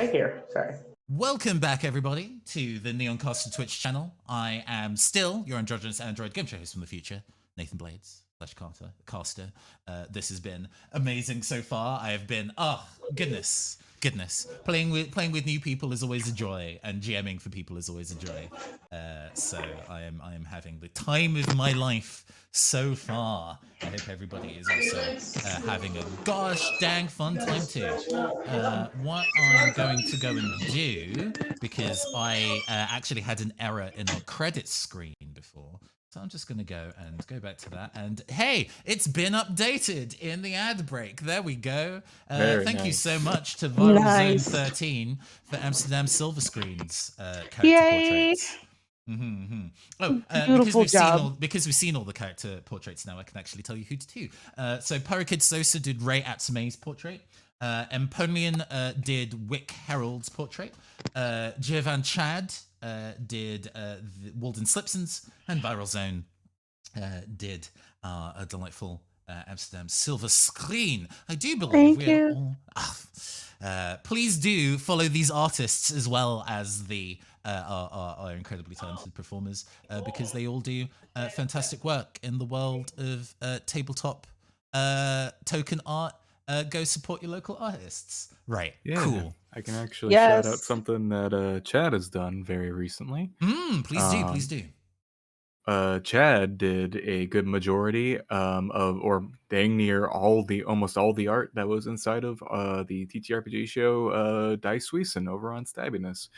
right here. Sorry. Welcome back, everybody, to the Neoncaster Twitch channel. I am still your androgynous android game show host from the future, Nathan Blades / Caster. This has been amazing so far. I have been, goodness. Playing with new people is always a joy, and GMing for people is always a joy. So I am having the time of my life so far. I hope everybody is also having a gosh dang fun time too. What I'm going to go and do, because I actually had an error in our credits screen before. So I'm just going to go back to that. And hey, it's been updated in the ad break. There we go. Thank you so much to Viral Zone 13 for Amsterdam Silver Screen's character portraits. Beautiful job. Because we've seen all the character portraits now, I can actually tell you who to do. So Parikid Sosa did Ray Atsume's portrait. Emponian did Wick Herald's portrait. Jovan Chad did Walden Slipson's, and Viral Zone did a delightful Amsterdam Silver Screen. I do believe please do follow these artists as well as the our incredibly talented performers, because they all do fantastic work in the world of tabletop token art. Go support your local artists. Right. Yeah, cool. I can actually shout out something that Chad has done very recently. Please do. Chad did a good majority or dang near almost all the art that was inside of the TTRPG show Dice Suisen over on Stabbiness.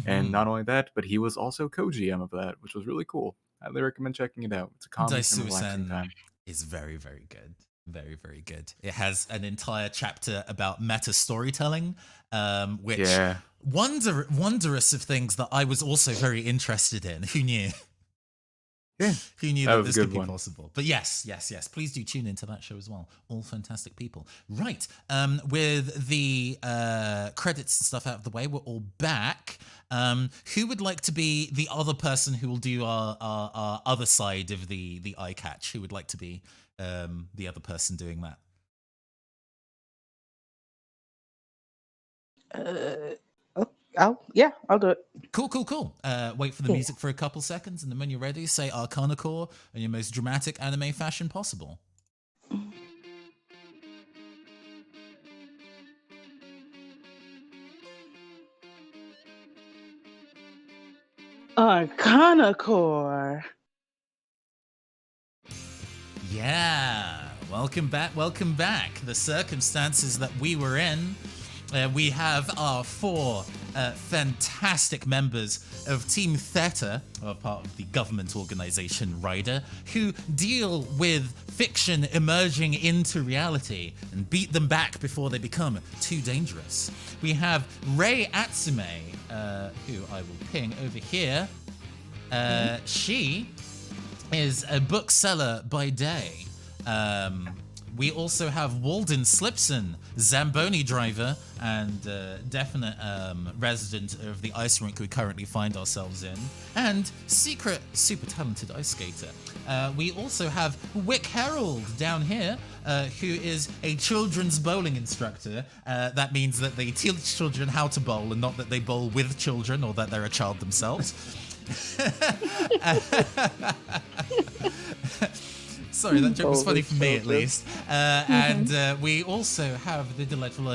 And not only that, but he was also co-GM of that, which was really cool. I highly recommend checking it out. It's a calming and relaxing time. Is very, very good. Very, very good. It has an entire chapter about meta storytelling, which wondrous of things that I was also very interested in. Who knew? Yeah. Who knew that this could be possible? But yes. Please do tune into that show as well. All fantastic people. Right. With the credits and stuff out of the way, we're all back. Who would like to be the other person who will do our other side of the eye catch? Who would like to be the other person doing that? I'll do it. Cool. Wait for the music for a couple seconds, and then when you're ready, say Arcana Core in your most dramatic anime fashion possible. Arcana Core. Yeah, welcome back. The circumstances that we were in, we have our 4 fantastic members of Team Theta, or part of the government organization Rider, who deal with fiction emerging into reality and beat them back before they become too dangerous. We have Ray Atsume, who I will ping over here. She is a bookseller by day. We also have Walden Slipson, Zamboni driver, and definite resident of the ice rink we currently find ourselves in, and secret super talented ice skater. We also have Wick Herald down here, who is a children's bowling instructor. That means that they teach children how to bowl, and not that they bowl with children or that they're a child themselves. Sorry, that joke was funny for me at least. And we also have the delightful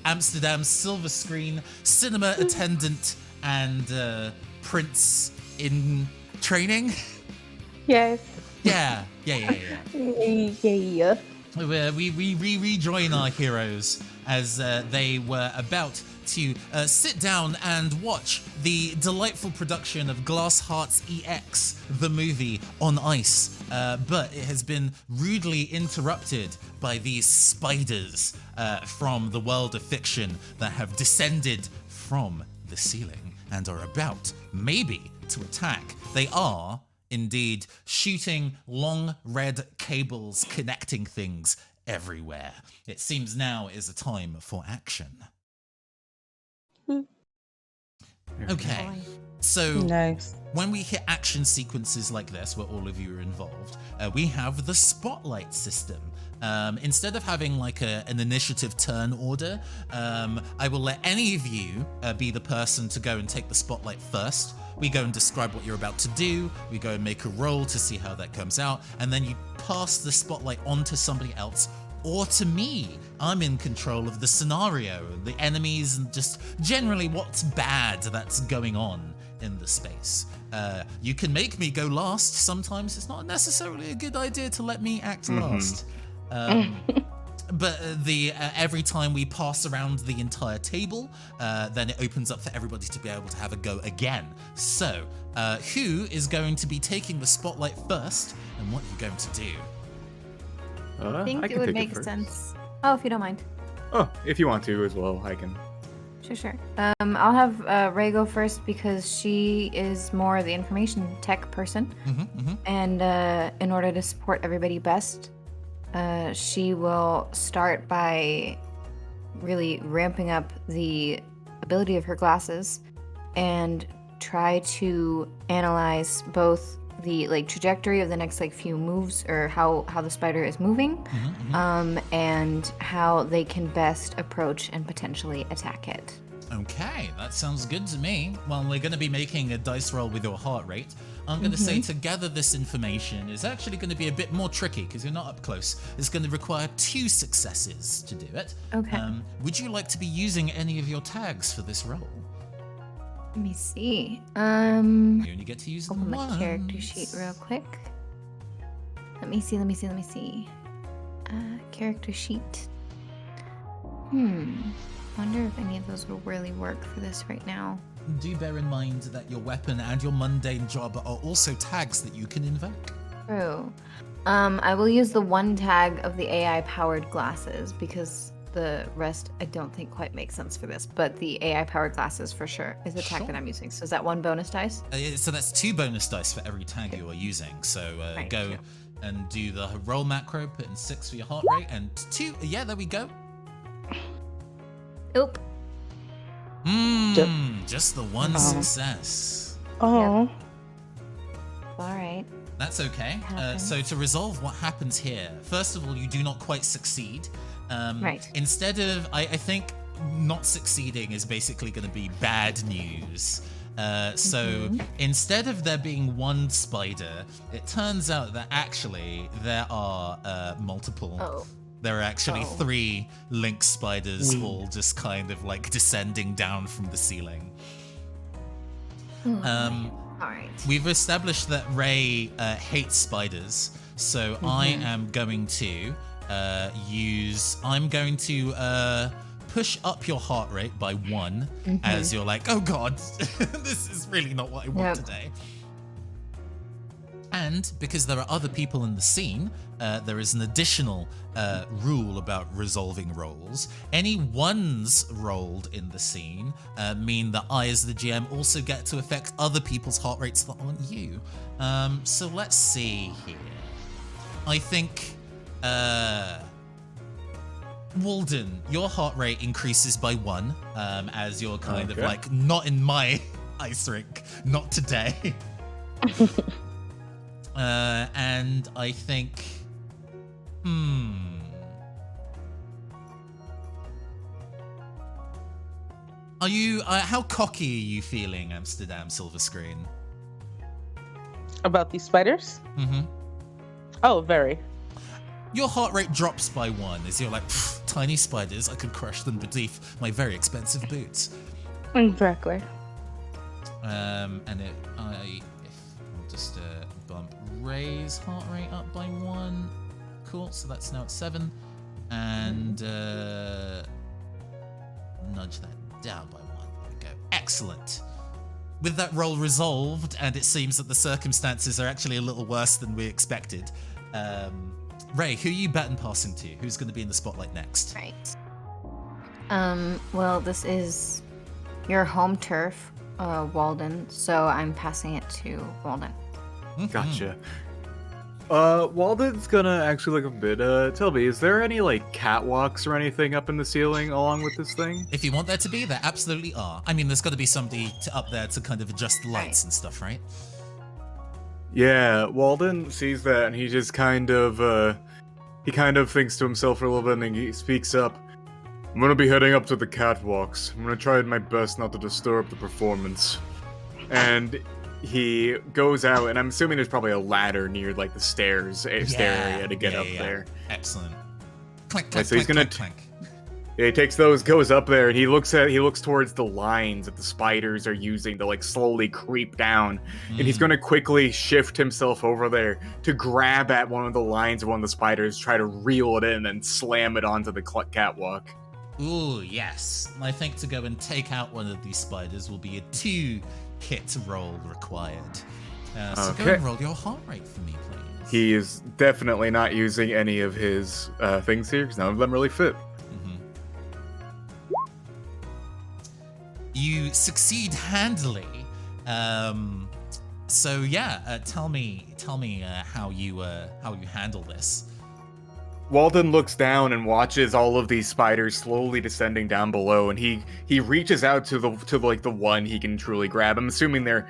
Amsterdam Silver Screen cinema attendant and Prince in training. Yes. Yeah. We rejoin our heroes as they were about to sit down and watch the delightful production of Glass Hearts EX, the movie, on ice. But it has been rudely interrupted by these spiders from the world of fiction that have descended from the ceiling and are about, maybe, to attack. They are, indeed, shooting long red cables connecting things everywhere. It seems now is a time for action. Okay, So Nice. when we hit action sequences like this, where all of you are involved, we have the spotlight system. Instead of having like an initiative turn order, I will let any of you be the person to go and take the spotlight first. We go and describe what you're about to do. We go and make a roll to see how that comes out. And then you pass the spotlight on to somebody else or to me. I'm in control of the scenario, the enemies, and just generally what's bad that's going on in the space. You can make me go last. Sometimes it's not necessarily a good idea to let me act last. But every time we pass around the entire table, then it opens up for everybody to be able to have a go again. So, who is going to be taking the spotlight first, and what are you going to do? I think it would make sense. Oh, if you don't mind. Oh, if you want to as well, I can. Sure. I'll have Ray go first because she is more the information tech person. And in order to support everybody best, she will start by really ramping up the ability of her glasses and try to analyze both the trajectory of the next few moves, or how the spider is moving, and how they can best approach and potentially attack it. Okay, that sounds good to me. Well, we're going to be making a dice roll with your heart rate. I'm going to say to gather this information is actually going to be a bit more tricky because you're not up close. It's going to require 2 successes to do it. Okay. Would you like to be using any of your tags for this roll? Let me see. You only get to use them Open my once. character sheet real quick. Let me see. Character sheet. Wonder if any of those will really work for this right now. Do bear in mind that your weapon and your mundane job are also tags that you can invoke. True. I will use the one tag of the AI-powered glasses because the rest I don't think quite makes sense for this. But the AI-powered glasses for sure is the tag that I'm using. So is that 1 bonus dice? So that's 2 bonus dice for every tag you are using. So go and do the roll macro, put in 6 for your heart rate, and 2. Yeah, there we go. Oop. Just the one success. Oh. Yep. All right. That's okay. So to resolve what happens here, first of all, you do not quite succeed. Right. Instead of, I think not succeeding is basically going to be bad news. So instead of there being 1 spider, it turns out that actually there are multiple. Oh. There are actually 3 lynx spiders all just kind of descending down from the ceiling. All right. We've established that Ray hates spiders, so I am going to push up your heart rate by 1 as you're like, oh god, this is really not what I want today. And because there are other people in the scene, there is an additional rule about resolving rolls. Any 1s rolled in the scene mean that I, as the GM, also get to affect other people's heart rates that aren't you. So let's see here. I think, Walden, your heart rate increases by 1 as you're kind of not in my ice rink, not today. And I think, are you, how cocky are you feeling, Amsterdam Silver Screen? About these spiders? Oh, very. Your heart rate drops by 1 as you're like, tiny spiders, I could crush them beneath my very expensive boots. Exactly. And I'll just bump Ray's heart rate up by 1. Cool, so that's now at 7. And nudge that down by 1. There we go. Excellent. With that roll resolved, and it seems that the circumstances are actually a little worse than we expected. Ray, who are you baton passing to? Who's going to be in the spotlight next? Right. Well, this is your home turf, Walden, so I'm passing it to Walden. Gotcha. Walden's gonna actually look a bit, tell me, is there any, like, catwalks or anything up in the ceiling along with this thing? If you want there to be, there absolutely are. I mean, there's got to be somebody up there to kind of adjust the lights and stuff, right? Yeah, Walden sees that and he just kind of thinks to himself for a little bit and then he speaks up. I'm gonna be heading up to the catwalks. I'm gonna try my best not to disturb the performance. And he goes out, and I'm assuming there's probably a ladder near, like, the stair area to get up there. Excellent. Clank, clank, So he's clank, gonna clank, clank. Yeah, he takes those, goes up there, and he looks towards the lines that the spiders are using to, like, slowly creep down. And he's gonna quickly shift himself over there to grab at one of the lines of one of the spiders, try to reel it in, and slam it onto the catwalk. Ooh, yes. I think to go and take out one of these spiders will be a 2-hit roll required. So go and roll your heart rate for me, please. He is definitely not using any of his things here, because none of them really fit. You succeed handily. So yeah, tell me how you handle this. Walden looks down and watches all of these spiders slowly descending down below, and he reaches out to the one he can truly grab. I'm assuming they're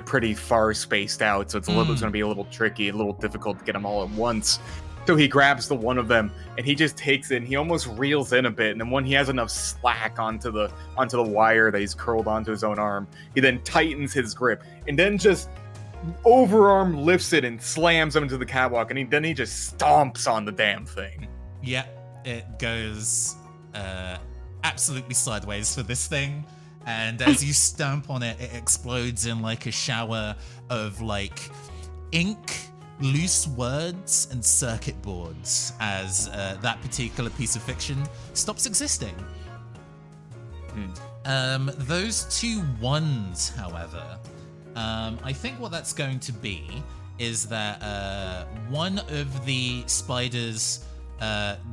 pretty far spaced out, so it's going to be a little tricky, a little difficult to get them all at once. So he grabs the one of them and he just takes it and he almost reels in a bit, and then when he has enough slack onto the wire that he's curled onto his own arm, he then tightens his grip and then just overarm lifts it and slams him into the catwalk, and then he just stomps on the damn thing. Yeah, it goes absolutely sideways for this thing, and as you stamp on it, it explodes in like a shower of like ink, loose words, and circuit boards as that particular piece of fiction stops existing. Those 2 1s, however, I think what that's going to be is that one of the spiders,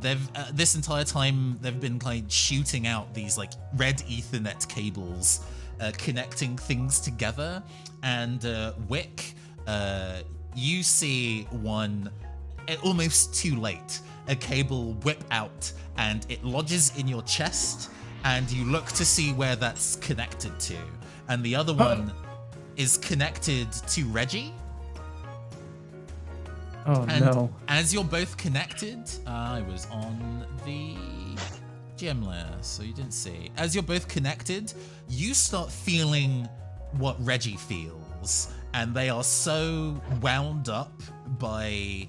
this entire time they've been kind of shooting out these like red Ethernet cables, connecting things together. And Wick, you see one, almost too late, a cable whip out and it lodges in your chest, and you look to see where that's connected to, and the other one is connected to Reggie. Oh, and no. As you're both connected, I was on the gem layer, so you didn't see. As you're both connected, you start feeling what Reggie feels, and they are so wound up by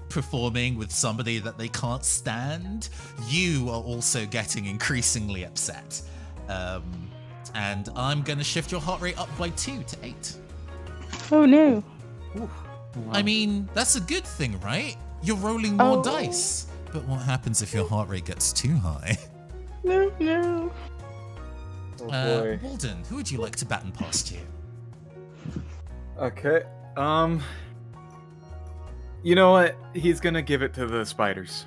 performing with somebody that they can't stand. You are also getting increasingly upset. And I'm going to shift your heart rate up by 2 to 8. Oh no. Wow. I mean, that's a good thing, right? You're rolling more dice. But what happens if your heart rate gets too high? No. Oh boy. Walden, who would you like to baton pass to? Okay. You know what? He's gonna give it to the spiders.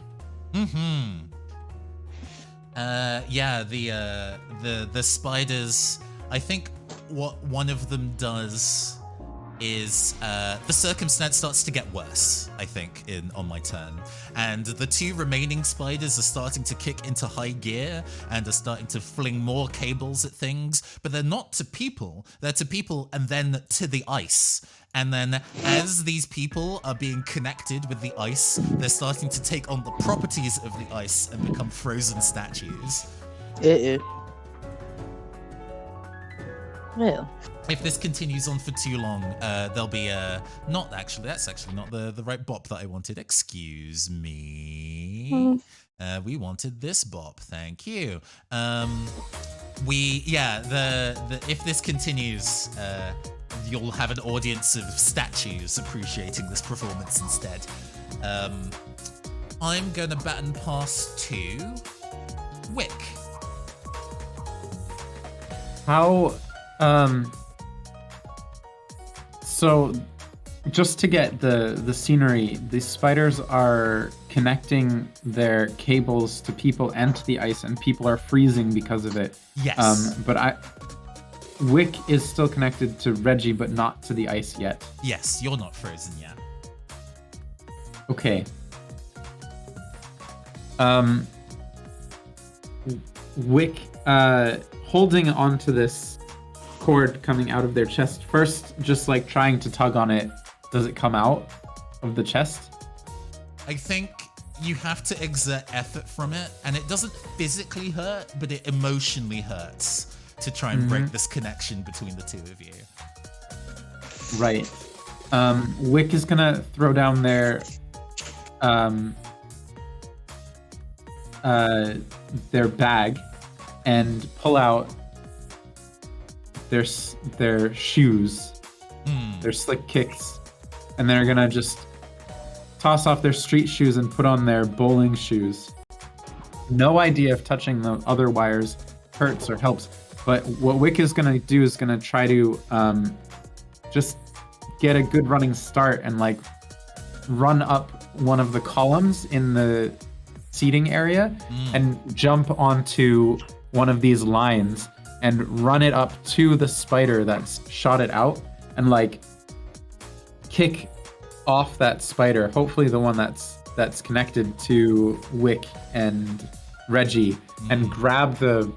Yeah, the spiders, I think what one of them does is the circumstance starts to get worse, I think, on my turn. And the 2 remaining spiders are starting to kick into high gear and are starting to fling more cables at things, but they're not to people. They're to people and then to the ice. And then as these people are being connected with the ice, they're starting to take on the properties of the ice and become frozen statues. Well. If this continues on for too long, there'll be not actually. That's actually not the right bop that I wanted. Excuse me. We wanted this bop. Thank you. If this continues, you'll have an audience of statues appreciating this performance instead. I'm gonna baton pass to Wick. How, so just to get the scenery, the spiders are connecting their cables to people and to the ice, and people are freezing because of it. Yes. But Wick is still connected to Reggie, but not to the ice yet. Yes, you're not frozen yet. Okay. Wick, holding onto this cord coming out of their chest. First, just like trying to tug on it. Does it come out of the chest? I think you have to exert effort from it, and it doesn't physically hurt, but it emotionally hurts to try and break this connection between the two of you. Right. Wick is gonna throw down their bag and pull out their shoes, their slick kicks, and they're gonna just toss off their street shoes and put on their bowling shoes. No idea if touching the other wires hurts or helps, but what Wick is gonna do is gonna try to just get a good running start and like run up one of the columns in the seating area and jump onto one of these lines and run it up to the spider that's shot it out and like kick off that spider, hopefully the one that's connected to Wick and Reggie, and grab the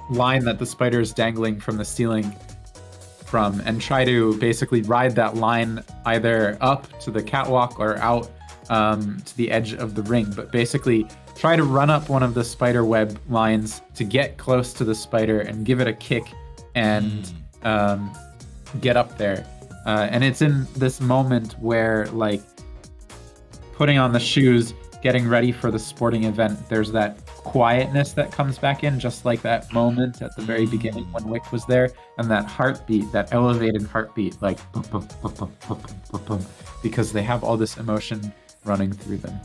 line that the spider is dangling from the ceiling from, and try to basically ride that line either up to the catwalk or out to the edge of the ring, but basically try to run up one of the spider web lines to get close to the spider and give it a kick and get up there. And it's in this moment where like putting on the shoes, getting ready for the sporting event, there's that quietness that comes back in, just like that moment at the very beginning when Wick was there, and that heartbeat, that elevated heartbeat, like bum, bum, bum, bum, bum, bum, bum, because they have all this emotion running through them.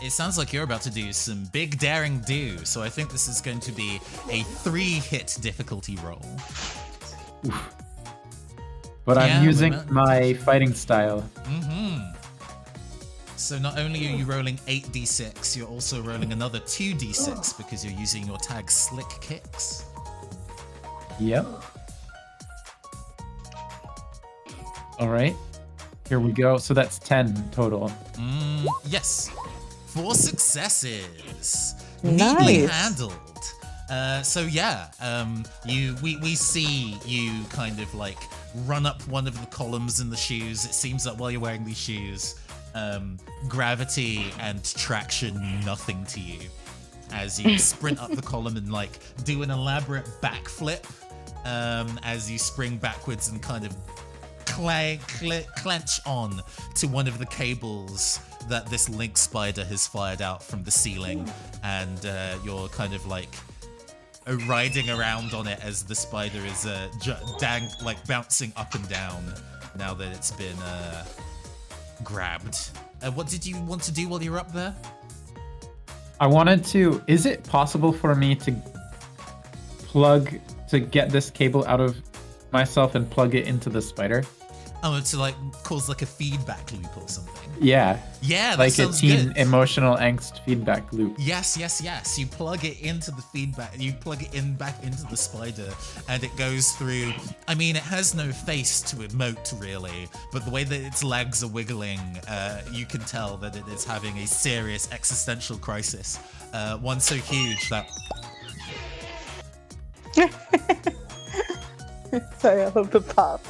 It sounds like you're about to do some big daring do, so I think this is going to be a 3-hit difficulty roll. Oof. But I'm using my fighting style. So not only are you rolling 8d6, you're also rolling another 2d6 because you're using your tag Slick Kicks. Yep. All right. Here we go. So that's 10 total. Yes. 4 successes. Nice. Neatly handled. So yeah, we see you kind of like run up one of the columns in the shoes. It seems that while you're wearing these shoes, gravity and traction mean nothing to you as you sprint up the column and like do an elaborate backflip as you spring backwards and kind of clench on to one of the cables that this link spider has fired out from the ceiling, and you're kind of like riding around on it as the spider is bouncing up and down now that it's been grabbed. What did you want to do while you were up there? I wanted to... Is it possible for me to get this cable out of myself and plug it into the spider? Oh, to like cause like a feedback loop or something. Yeah. Yeah, that like sounds a teen good. emotional angst feedback loop. Yes. You plug it into the feedback. You plug it in back into the spider, and it goes through. I mean, it has no face to emote really, but the way that its legs are wiggling, you can tell that it is having a serious existential crisis. One so huge that. Sorry, I love the pop.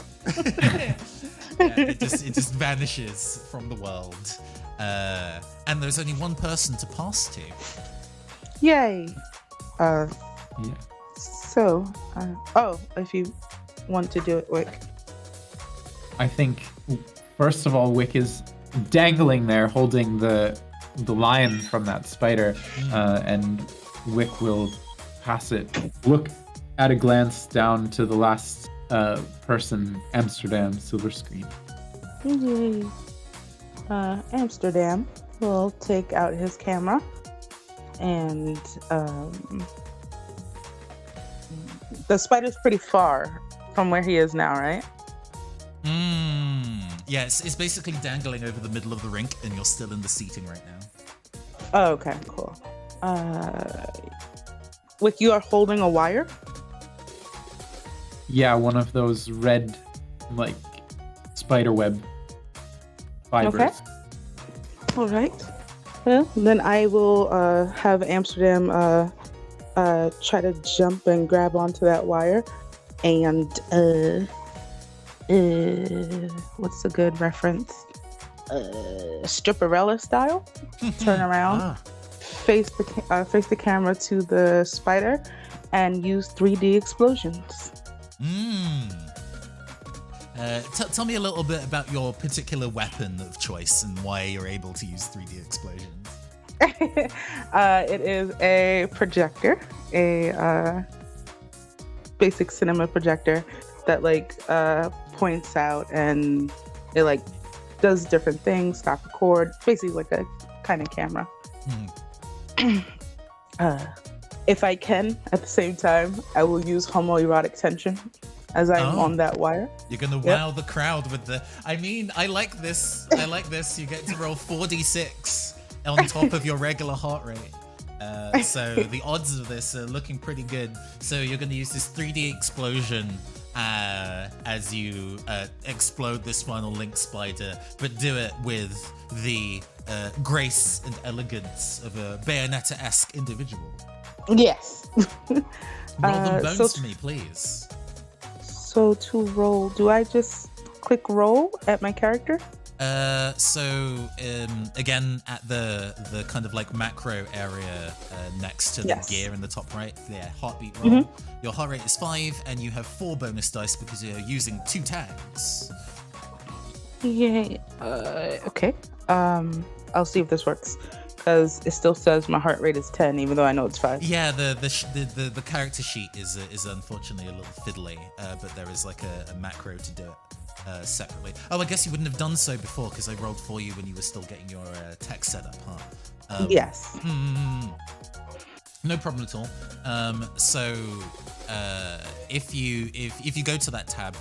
It just vanishes from the world, and there's only one person to pass to. Yay. Yeah. So, if you want to do it, Wick. I think, first of all, Wick is dangling there, holding the lion from that spider, and Wick will pass it. Look at a glance down to the last person, Amsterdam, silver screen. Yay. Amsterdam will take out his camera and the spider's pretty far from where he is now, right? Yeah, it's basically dangling over the middle of the rink, and you're still in the seating right now. Oh, okay, cool. Wick, you are holding a wire? Yeah, one of those red, like, spider web fibers. All right. Well, then I will have Amsterdam try to jump and grab onto that wire, and what's a good reference? Stripperella style. Turn around, face the camera to the spider, and use 3D explosions. Tell me a little bit about your particular weapon of choice and why you're able to use 3D explosions. It is a projector, a basic cinema projector that points out, and it does different things, stop record, basically like a kind of camera. If I can, at the same time, I will use homoerotic tension as I'm on that wire. You're gonna wow the crowd with the. I mean, I like this. You get to roll 4d6 on top of your regular heart rate. So the odds of this are looking pretty good. So you're gonna use this 3D explosion as you explode this final link spider, but do it with the grace and elegance of a Bayonetta-esque individual. Yes. Roll them bones for me, please. So to roll, do I just click roll at my character? Again, at the kind of macro area next to the gear in the top right, heartbeat roll. Your heart rate is 5, and you have 4 bonus dice because you're using 2 tags. Yay. Okay. I'll see if this works, because it still says my heart rate is 10, even though I know it's 5. Yeah, the character sheet is unfortunately a little fiddly, but there is a macro to do it. Separately. Oh, I guess you wouldn't have done so before because I rolled for you when you were still getting your tech set up, huh? Yes. No problem at all. If you go to that tab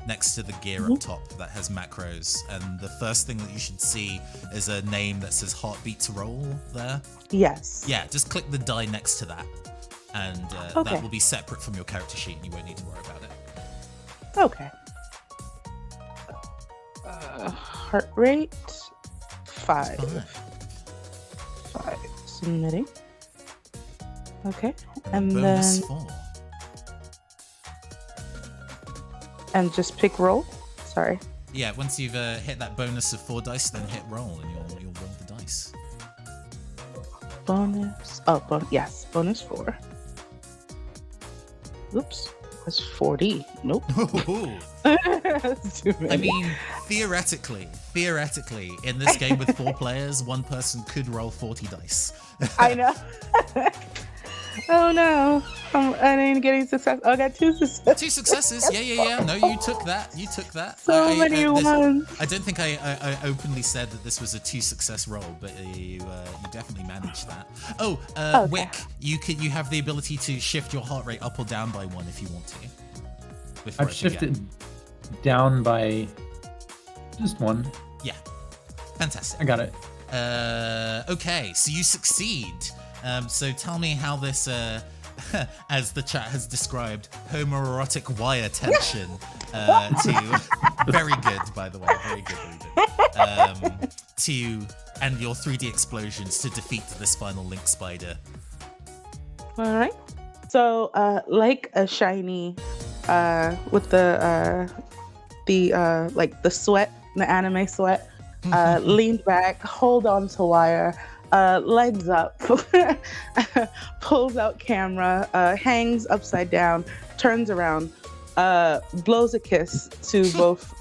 next to the gear up top that has macros, and the first thing that you should see is a name that says heartbeat to roll there. Yes. Yeah, just click the die next to that, and that will be separate from your character sheet, and you won't need to worry about it. Okay. Heart rate 5. 5. Submitting. Okay, and bonus then 4. And just pick roll. Sorry. Yeah, once you've hit that bonus of 4 dice, then hit roll, and you'll roll the dice. Bonus. Yes, bonus 4. Oops. That's 40. Nope. That's too many. I mean, theoretically, in this game with 4 players, one person could roll 40 dice. I know. Oh no. I didn't get any success. Oh, I got 2 successes. 2 successes. Yeah. No, you took that. So many ones. I don't think I openly said that this was a 2 success roll, but you definitely managed that. Okay. Wick, you have the ability to shift your heart rate up or down by 1 if you want to. I've shifted down by just 1. Yeah. Fantastic. I got it. Okay, so you succeed. So tell me how this, as the chat has described, homoerotic wire tension to... Very good, by the way. Very good. And your 3D explosions to defeat this final link spider. All right. So, like a shiny, with the sweat, the anime sweat, leaned back, hold on to wire, legs up, pulls out camera, hangs upside down, turns around, blows a kiss to both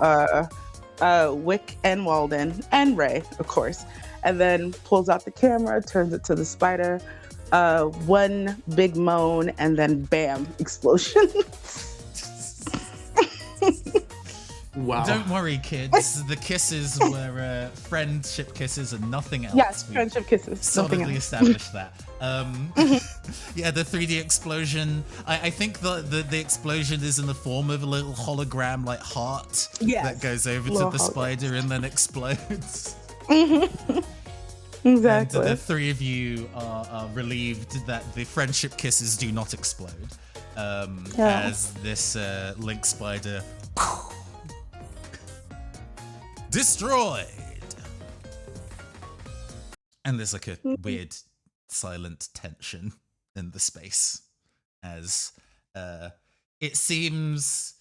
Wick and Walden and Ray, of course, and then pulls out the camera, turns it to the spider, one big moan, and then bam, explosion. Wow. Don't worry, kids. The kisses were friendship kisses and nothing else. Yes, friendship kisses. Solidly established that. Yeah, the 3D explosion. I think the explosion is in the form of a little hologram like heart that goes over to the spider and then explodes. Exactly. And the 3 of you are relieved that the friendship kisses do not explode. As this link spider destroyed. And there's like a weird silent tension in the space as it seems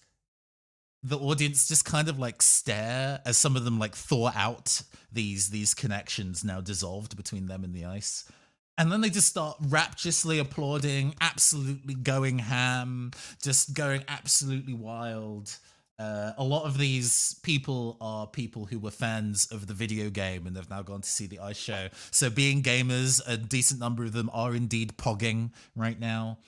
the audience just kind of like stare as some of them like thaw out these connections now dissolved between them and the ice. And then they just start rapturously applauding, absolutely going ham, just going absolutely wild. A lot of these people are people who were fans of the video game and have now gone to see the ice show. So being gamers, a decent number of them are indeed pogging right now.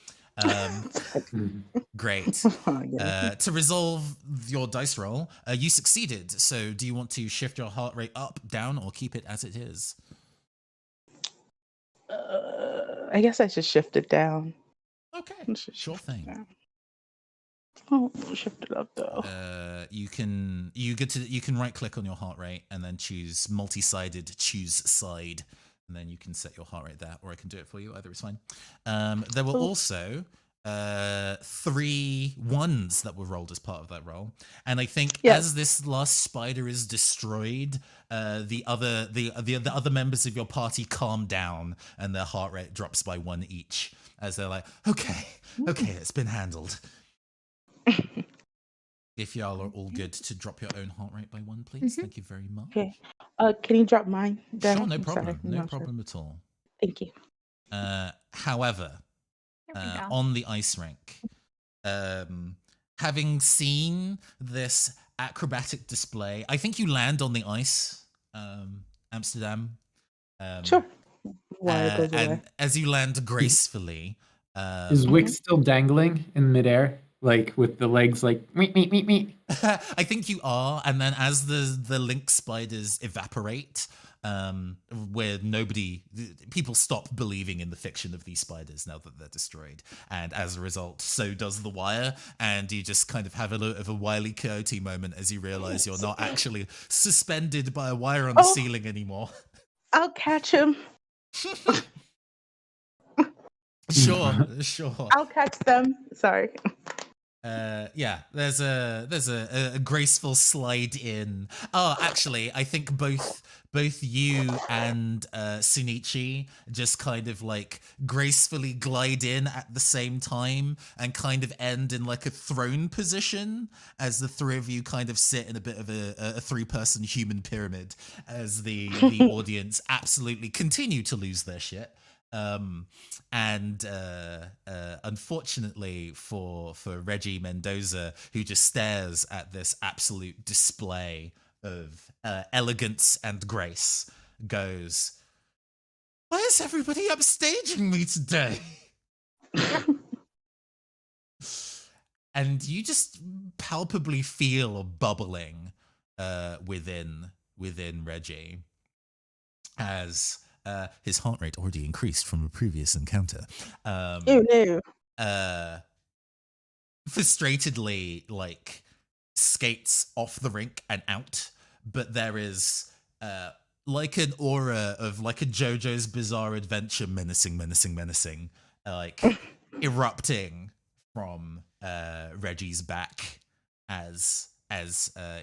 Great. To resolve your dice roll, you succeeded. So do you want to shift your heart rate up, down, or keep it as it is? I guess I should shift it down. Okay, sure thing. Oh, shift it up though. You can right click on your heart rate and then choose multi-sided, choose side, and then you can set your heart rate there, or I can do it for you. Either is fine. There were also 3 ones that were rolled as part of that roll, and I think as this last spider is destroyed, the other members of your party calm down and their heart rate drops by 1 each as they're like, okay, it's been handled. If y'all are all good to drop your own heart rate by 1, please. Thank you very much. Okay. Can you drop mine down? Sure, no I'm problem. sorry. No problem at all. Thank you. However, on the ice rink, having seen this acrobatic display, I think you land on the ice, Amsterdam. Sure. Water goes away. And as you land gracefully, is Wix still dangling in midair, like with the legs like meet? I think you are, and then as the link spiders evaporate, where people stop believing in the fiction of these spiders now that they're destroyed, and as a result, so does the wire, and you just kind of have a little of a Wile E. Coyote moment as you realize you're not actually suspended by a wire on the ceiling anymore. I'll catch him. Sure. I'll catch them. Sorry. There's a graceful slide in. Oh, actually, I think both you and Sunichi just kind of like gracefully glide in at the same time and kind of end in like a throne position as the 3 of you kind of sit in a bit of a 3-person human pyramid as the audience absolutely continue to lose their shit. Unfortunately for Reggie Mendoza, who just stares at this absolute display of elegance and grace, goes, "Why is everybody upstaging me today?" And you just palpably feel a bubbling within Reggie as his heart rate already increased from a previous encounter. Frustratedly, like, skates off the rink and out, but there is like an aura of like a JoJo's Bizarre Adventure menacing, like erupting from Reggie's back as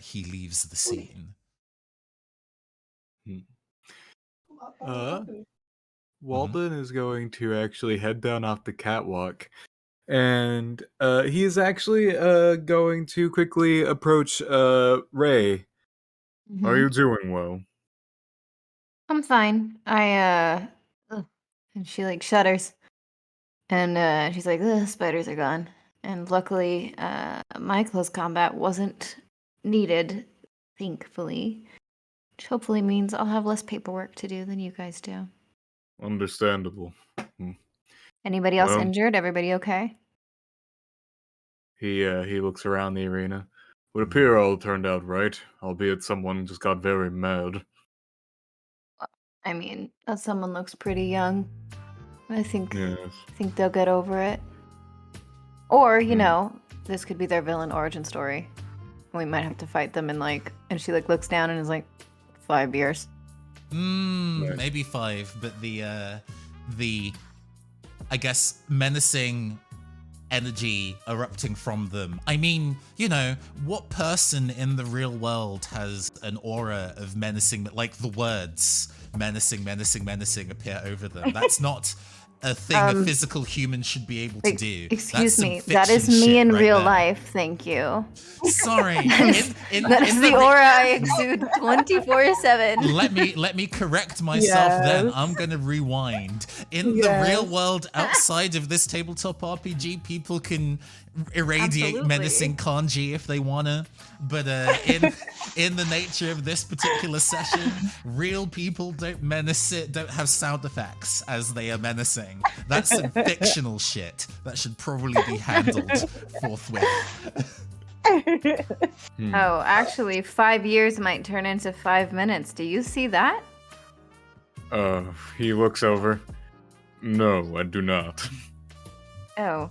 he leaves the scene. Walden is going to actually head down off the catwalk, and he is actually going to quickly approach Ray. Are you doing well? I'm fine. And she like shudders, and she's like, "The spiders are gone." And luckily, my close combat wasn't needed, thankfully. Which hopefully means I'll have less paperwork to do than you guys do. Understandable. Anybody else injured? Everybody okay? He looks around the arena. Would appear all turned out right, albeit someone just got very mad. I mean, that someone looks pretty young. I think Yes. I think they'll get over it. Or, you know, this could be their villain origin story. We might have to fight them in like, and she like looks down and is like, 5 years. Nice. Maybe 5, but the I guess menacing energy erupting from them. I mean, you know, what person in the real world has an aura of menacing, like the words menacing, menacing, menacing appear over them? That's not a thing a physical human should be able to do. Excuse me, That's that is fiction me shit in right real there. life. Thank you. Sorry, That's the aura I exude 24/7. Let me correct myself. Then Yes. I'm gonna rewind. In the real world, outside of this tabletop RPG, people can irradiate Absolutely. menacing kanji if they wanna, but in the nature of this particular session, real people don't menace it, don't have sound effects as they are menacing. That's some fictional shit that should probably be handled forthwith. Oh, actually, 5 years might turn into 5 minutes. Do you see that? He looks over. No, I do not. Oh.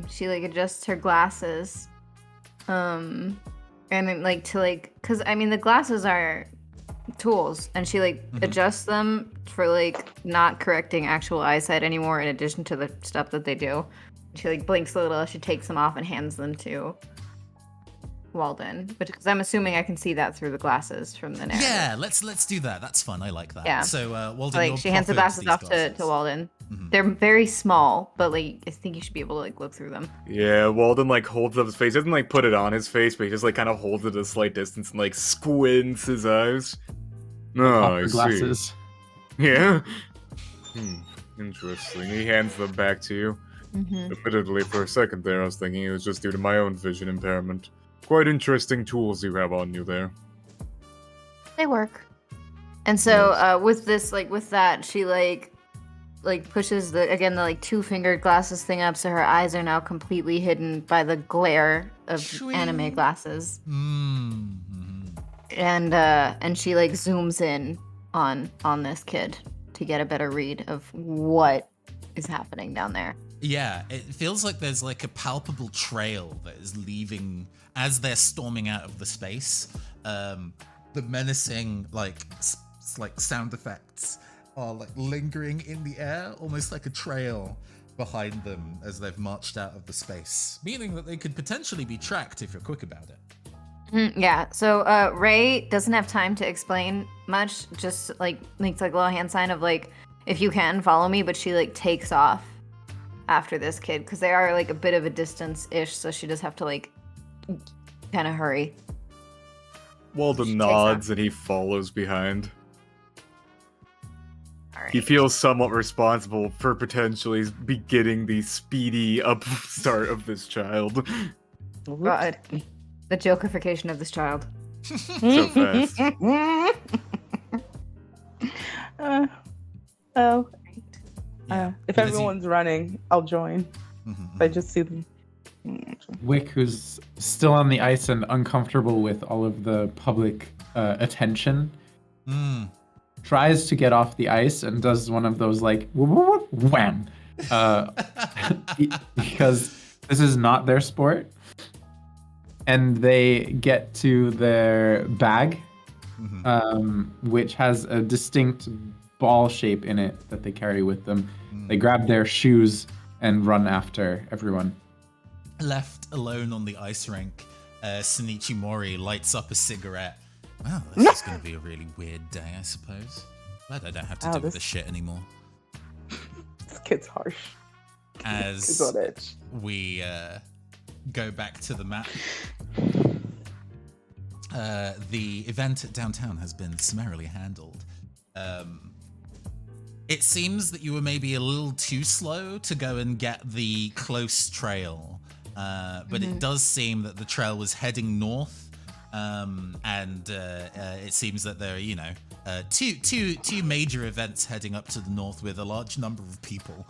She like adjusts her glasses. And then like to like, cause I mean the glasses are tools, and she like adjusts them for like not correcting actual eyesight anymore. In addition to the stuff that they do, she like blinks a little. She takes them off and hands them to Walden, because I'm assuming I can see that through the glasses from the narrative. Yeah, let's do that. That's fun. I like that. Yeah. So Walden, Like you're she hands the proffered glasses these off to Walden. Mhm. They're very small, but like I think you should be able to like look through them. Yeah, Walden like holds up his face. He doesn't like put it on his face, but he just like kind of holds it at a slight distance and like squints his eyes. Oh, I Copper see. glasses. Yeah. Interesting. He hands them back to you. Mm-hmm. Admittedly, for a second there, I was thinking it was just due to my own vision impairment. Quite interesting tools you have on you there. They work. And so with this, like with that, she like pushes the like 2-fingered glasses thing up, so her eyes are now completely hidden by the glare of anime glasses. And she like zooms in on this kid to get a better read of what is happening down there. Yeah, it feels like there's like a palpable trail that is leaving as they're storming out of the space. The menacing like sound effects are like lingering in the air, almost like a trail behind them as they've marched out of the space, meaning that they could potentially be tracked if you're quick about it. Yeah, so Ray doesn't have time to explain much, just like makes like a little hand sign of like, if you can follow me, but she like takes off after this kid because they are like a bit of a distance-ish, so she does have to like kind of hurry. Walden nods and he follows behind. All right. He feels somewhat responsible for potentially beginning the speedy upstart of this child. God. The jokification of this child. So fast. If everyone's running, I'll join. If I just see them. Wick, who's still on the ice and uncomfortable with all of the public attention, tries to get off the ice and does one of those like wham, because this is not their sport. And they get to their bag, which has a distinct ball shape in it that they carry with them. They grab their shoes and run after everyone. Left alone on the ice rink, Shinichi Mori lights up a cigarette. Wow, this is going to be a really weird day, I suppose. Glad I don't have to deal with this shit anymore. This kid's harsh. As He's on edge. we go back to the map, the event at downtown has been summarily handled. It seems that you were maybe a little too slow to go and get the close trail, but it does seem that the trail was heading north, and it seems that there are, two major events heading up to the north with a large number of people.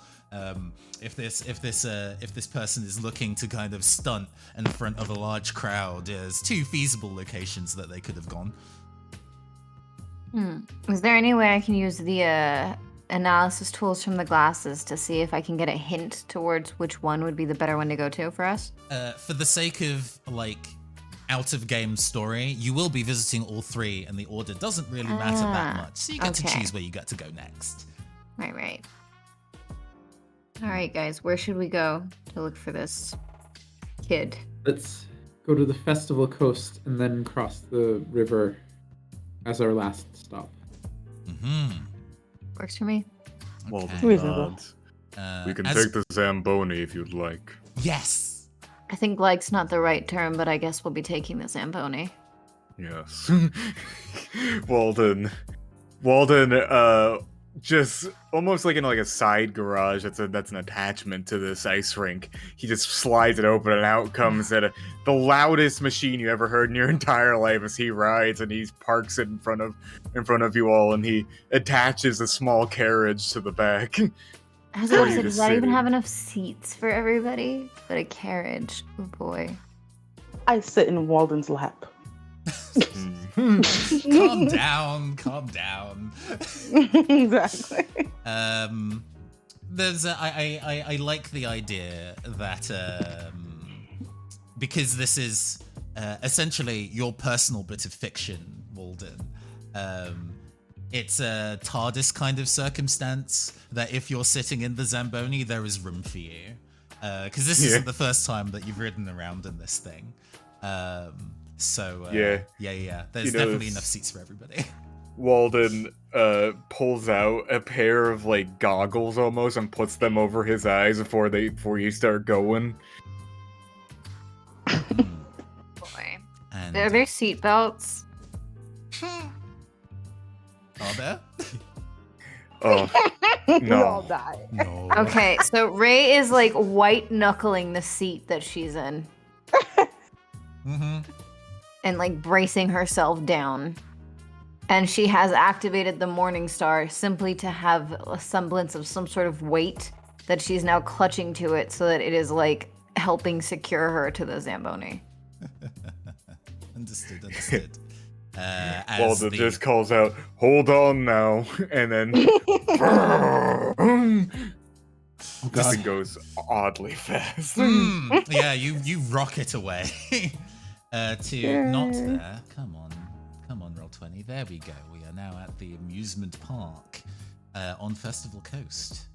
If this person is looking to kind of stunt in front of a large crowd, there's 2 feasible locations that they could have gone. Is there any way I can use the analysis tools from the glasses to see if I can get a hint towards which one would be the better one to go to for us? For the sake of like out of game story, you will be visiting all 3, and the order doesn't really matter that much. So you get to choose where you get to go next. Right. All right, guys, where should we go to look for this kid? Let's go to the Festival Coast and then cross the river as our last stop. Mm-hmm. Works for me. Well, Reasonable. we can take the Zamboni if you'd like. Yes. I think like's not the right term, but I guess we'll be taking the Zamboni. Yes. Walden, just almost like in like a side garage. That's an attachment to this ice rink. He just slides it open, and out comes the loudest machine you ever heard in your entire life as he rides, and he parks it in front of you all, and he attaches a small carriage to the back. I was about to you say, to does that sit even in. have enough seats for everybody? But a carriage, oh boy. I sit in Walden's lap. Calm down. Exactly. There's I like the idea that because this is essentially your personal bit of fiction, Walden. It's a TARDIS kind of circumstance that if you're sitting in the Zamboni, there is room for you. Because this isn't the first time that you've ridden around in this thing. Yeah. There's definitely enough seats for everybody. Walden pulls out a pair of like goggles almost and puts them over his eyes before you start going. Boy. And Are there seat belts? are there? Oh We all no! die. No. Okay, so Ray is like white knuckling the seat that she's in Mm-hmm. and like bracing herself down. And she has activated the Morning Star simply to have a semblance of some sort of weight that she's now clutching to it so that it is like helping secure her to the Zamboni. Understood. As Walden just calls out, "Hold on now," and then this thing goes oddly fast. Yeah, you rocket away to not there. Come on, Roll20. There we go. We are now at the amusement park on Festival Coast.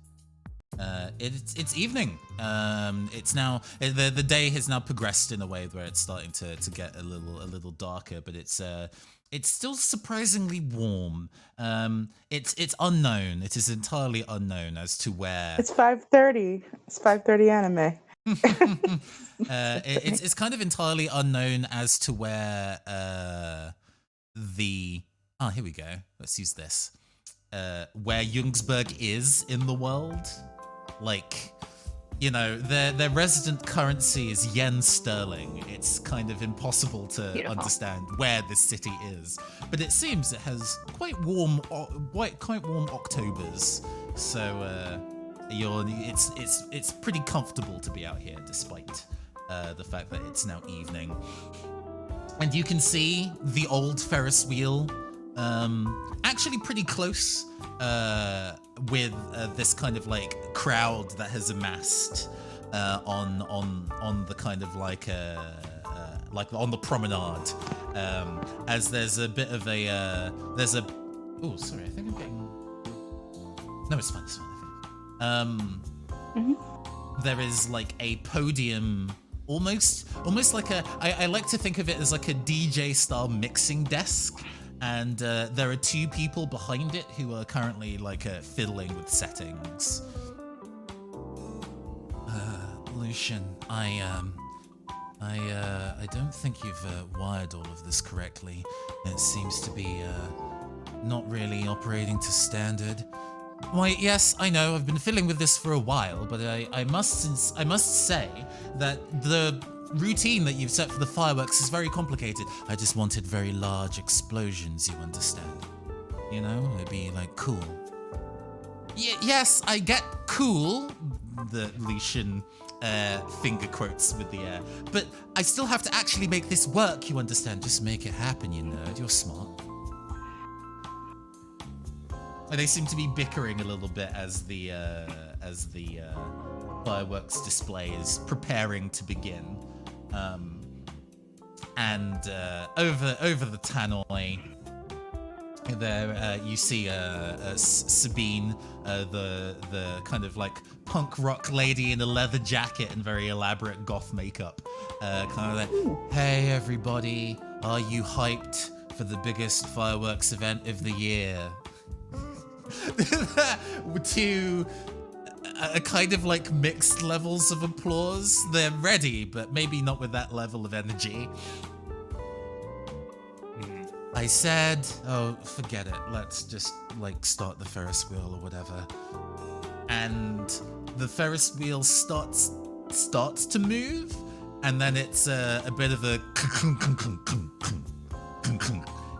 It's evening. It's now the day has now progressed in a way where it's starting to get a little darker, but it's still surprisingly warm. It's unknown. It is entirely unknown as to where. It's 5:30. It's 5:30 anime. It's kind of entirely unknown as to where here we go. Let's use this. Where Jungsberg is in the world. Like, you know, their resident currency is yen sterling. It's kind of impossible to understand where this city is, but it seems it has quite warm Octobers. So it's pretty comfortable to be out here, despite the fact that it's now evening. And you can see the old Ferris wheel, actually pretty close. With this kind of like crowd that has amassed on the kind of like on the promenade, as there's a bit of a oh sorry, I think I'm getting no, it's fine. There is like a podium, almost like I like to think of it as like a DJ style mixing desk. And there are two people behind it who are currently like fiddling with settings. Lucian, I don't think you've wired all of this correctly. It seems to be not really operating to standard. Why, yes, I know I've been fiddling with this for a while, but I must say that the routine that you've set for the fireworks is very complicated. I just wanted very large explosions, you understand? You know, it'd be like cool. Yes, I get cool, the Lucian finger quotes with the air, but I still have to actually make this work, you understand? Just make it happen, you nerd. You're smart. And they seem to be bickering a little bit as the fireworks display is preparing to begin. And over the tannoy, There, you see Sabine, the kind of like punk rock lady in a leather jacket and very elaborate goth makeup. Kind of like, hey everybody, are you hyped for the biggest fireworks event of the year? To a kind of like mixed levels of applause. They're ready, but maybe not with that level of energy. I said, oh, forget it. Let's just like start the Ferris wheel or whatever. And the Ferris wheel starts to move, and then it's a bit of a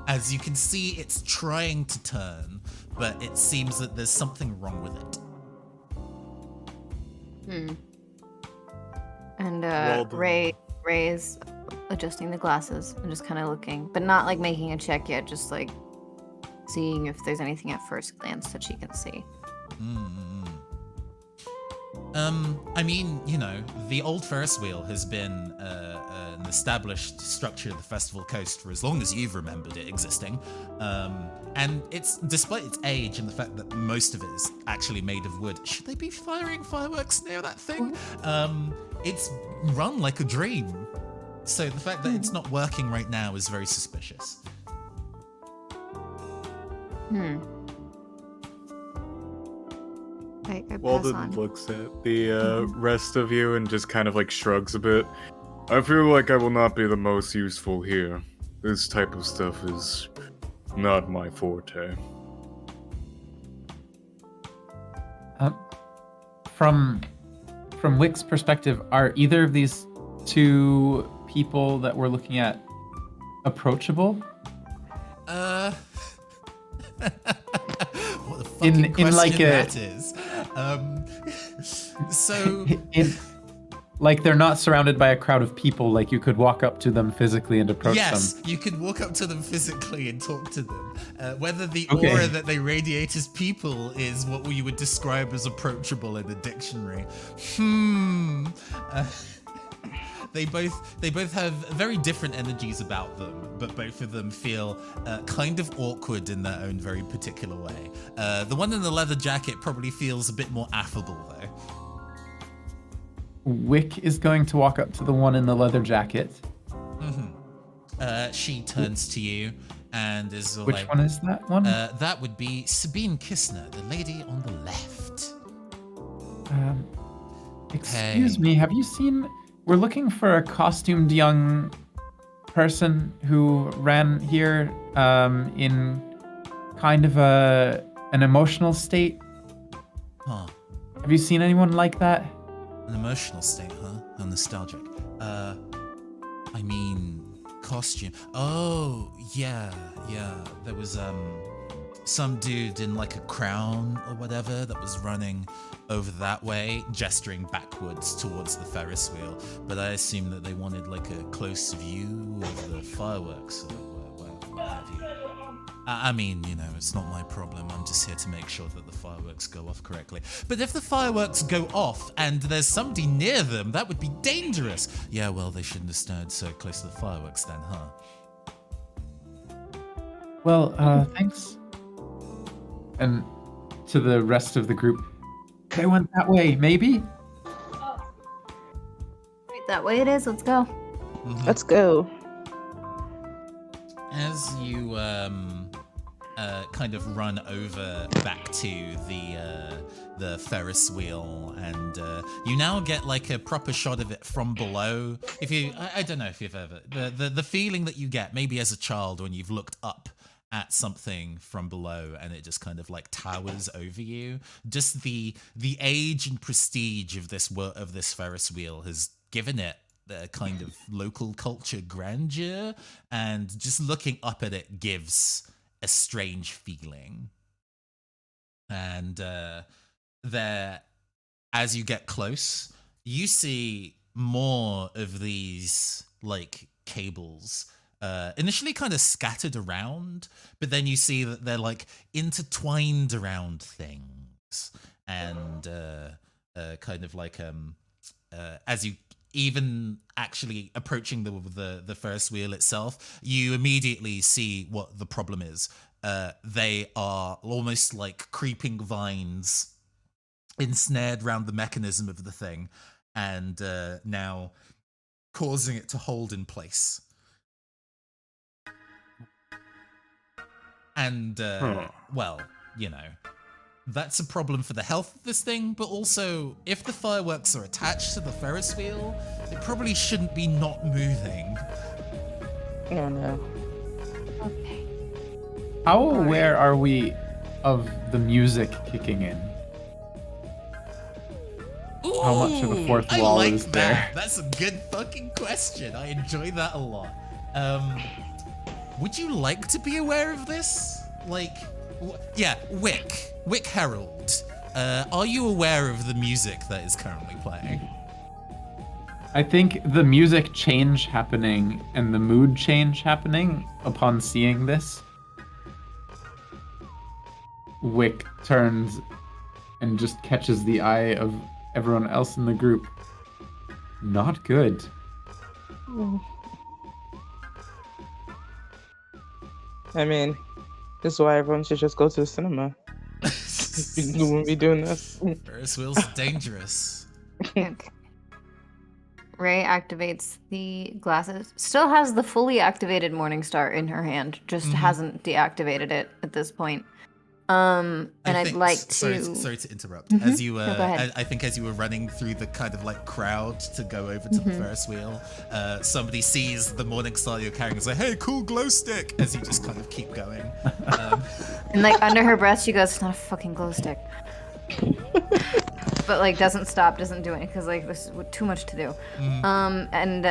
as you can see, it's trying to turn, but it seems that there's something wrong with it. And Well done. Ray's adjusting the glasses and just kind of looking, but not like making a check yet, just like seeing if there's anything at first glance that she can see. I mean, you know, the old Ferris wheel has been an established structure of the Festival Coast for as long as you've remembered it existing. And it's, despite its age and the fact that most of it is actually made of wood, should they be firing fireworks near that thing? It's run like a dream. So the fact that it's not working right now is very suspicious. I pass Walden on. looks at the rest of you and just kind of like shrugs a bit. I feel like I will not be the most useful here. This type of stuff is not my forte. From Wick's perspective, are either of these two people that we're looking at approachable? What the fucking In question like that is. So like they're not surrounded by a crowd of people, like you could walk up to them physically and approach yes, them. you could walk up to them physically and talk to them. Whether the Okay. aura that they radiate as people is what you would describe as approachable in a dictionary. They both have very different energies about them, but both of them feel kind of awkward in their own very particular way. The one in the leather jacket probably feels a bit more affable, though. Wick is going to walk up to the one in the leather jacket. She turns to you and is all Which like, one is that one? that would be Sabine Kistner, the lady on the left. Excuse hey. me, have you seen... We're looking for a costumed young person who ran here in kind of an emotional state. Huh. Have you seen anyone like that? An emotional state, huh? How nostalgic. I mean, costume. Oh, yeah. There was, some dude in like a crown or whatever that was running over that way, gesturing backwards towards the Ferris wheel. But I assume that they wanted like a close view of the fireworks or what have you. I mean, you know, it's not my problem. I'm just here to make sure that the fireworks go off correctly. But if the fireworks go off and there's somebody near them, that would be dangerous. Yeah, well, they shouldn't have stood so close to the fireworks then, huh? Well, thanks. And to the rest of the group, they went that way, maybe? Right, that way it is. Let's go. Let's go. As you kind of run over back to the Ferris wheel, and you now get like a proper shot of it from below. If you, I don't know if you've ever the feeling that you get maybe as a child when you've looked up at something from below and it just kind of like towers over you. Just the age and prestige of this Ferris wheel has given it the kind of local culture grandeur, and just looking up at it gives a strange feeling. And there, as you get close, you see more of these like cables initially kind of scattered around, but then you see that they're like intertwined around things, and kind of like as you even actually approaching the Ferris wheel itself, you immediately see what the problem is. They are almost like creeping vines ensnared around the mechanism of the thing, and now causing it to hold in place. And, well, you know, that's a problem for the health of this thing, but also, if the fireworks are attached to the Ferris wheel, it probably shouldn't be not moving. Oh no. Okay. How aware are we of the music kicking in? Ooh, How much of the fourth wall I like is that. there? That's a good fucking question. I enjoy that a lot. Would you like to be aware of this? Like, yeah, Wick Herald. Are you aware of the music that is currently playing? I think the music change happening and the mood change happening upon seeing this. Wick turns and just catches the eye of everyone else in the group. Not good. I mean, this is why everyone should just go to the cinema. We wouldn't be doing this. Ferris wheels are dangerous. Okay. Ray activates the glasses. Still has the fully activated Morningstar in her hand. Just hasn't deactivated it at this point. And I'd like to. Sorry to interrupt. Mhm. As you, No, go ahead. I think as you were running through the kind of like crowd to go over to the Ferris wheel, somebody sees the Morningstar you're carrying and say, "Hey, cool glow stick!" As you just kind of keep going. And like under her breath, she goes, "It's not a fucking glow stick." But like doesn't stop, doesn't do it because like this is too much to do. And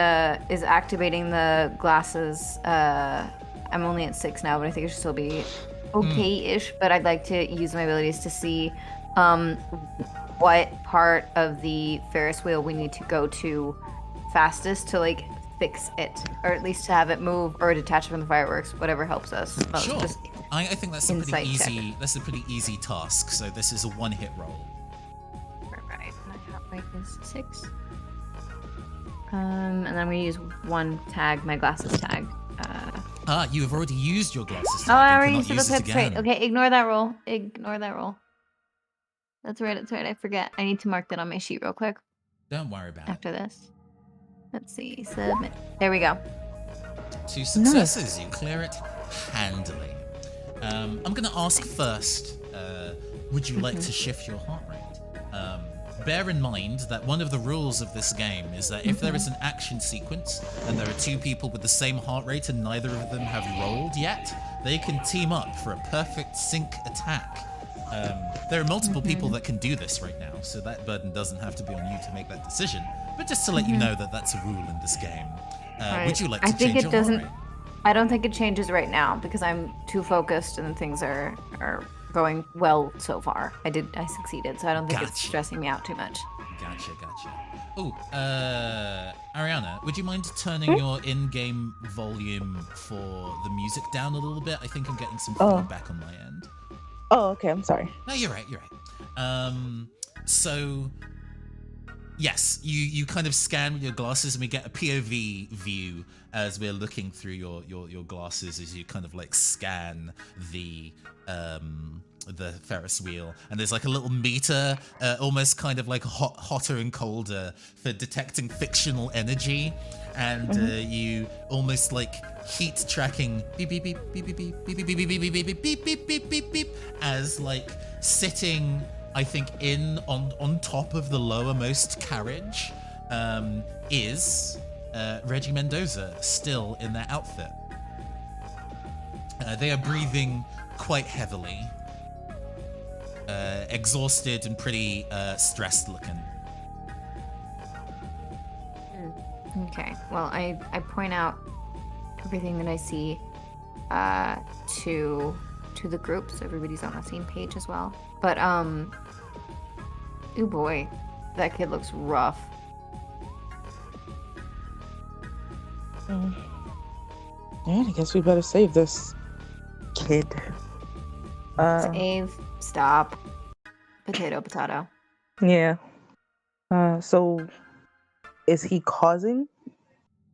is activating the glasses. I'm only at 6 now, but I think it should still be okay-ish. But I'd like to use my abilities to see what part of the Ferris wheel we need to go to fastest to like fix it, or at least to have it move or detach from the fireworks, whatever helps us most. Sure. Just I think that's a pretty insight check. easy. That's a pretty easy task. So this is a one-hit roll. Right. My heart rate is 6. And then I'm gonna use one tag, my glasses tag. You have already used your glasses. Oh, I You already cannot used it. use That's right. again. Okay, ignore that roll. Ignore that roll. That's right. I forget. I need to mark that on my sheet real quick Don't worry about it. after this. Let's see. Submit. There we go. 2 successes. You clear it handily. I'm going to ask first, would you like to shift your heart rate? Bear in mind that one of the rules of this game is that if there is an action sequence and there are 2 people with the same heart rate and neither of them have rolled yet, they can team up for a perfect sync attack. There are multiple people that can do this right now, so that burden doesn't have to be on you to make that decision. But just to let you know that that's a rule in this game. Would you like to change your heart rate? I don't think it changes right now because I'm too focused and things are going well so far. I succeeded, so I don't think it's Gotcha. stressing me out too much. Gotcha. Oh, Ariana, would you mind turning your in-game volume for the music down a little bit? I think I'm getting some feedback on my end. Oh, okay. I'm sorry. No, you're right. So, yes, you kind of scan with your glasses, and we get a POV view as we're looking through your glasses as you kind of like scan the Ferris wheel, and there's like a little meter, almost kind of like hotter and colder for detecting fictional energy, and you almost like heat tracking beep beep beep beep beep beep beep beep beep beep beep beep beep beep beep beep beep as like sitting, I think, on top of the lowermost carriage is Reggie Mendoza, still in their outfit. They are breathing quite heavily, exhausted and pretty stressed looking. Okay. Well, I point out everything that I see to the group, so everybody's on the same page as well. But oh boy, that kid looks rough. Yeah, I guess we better save this kid. Save. Stop. Potato. Yeah. So is he causing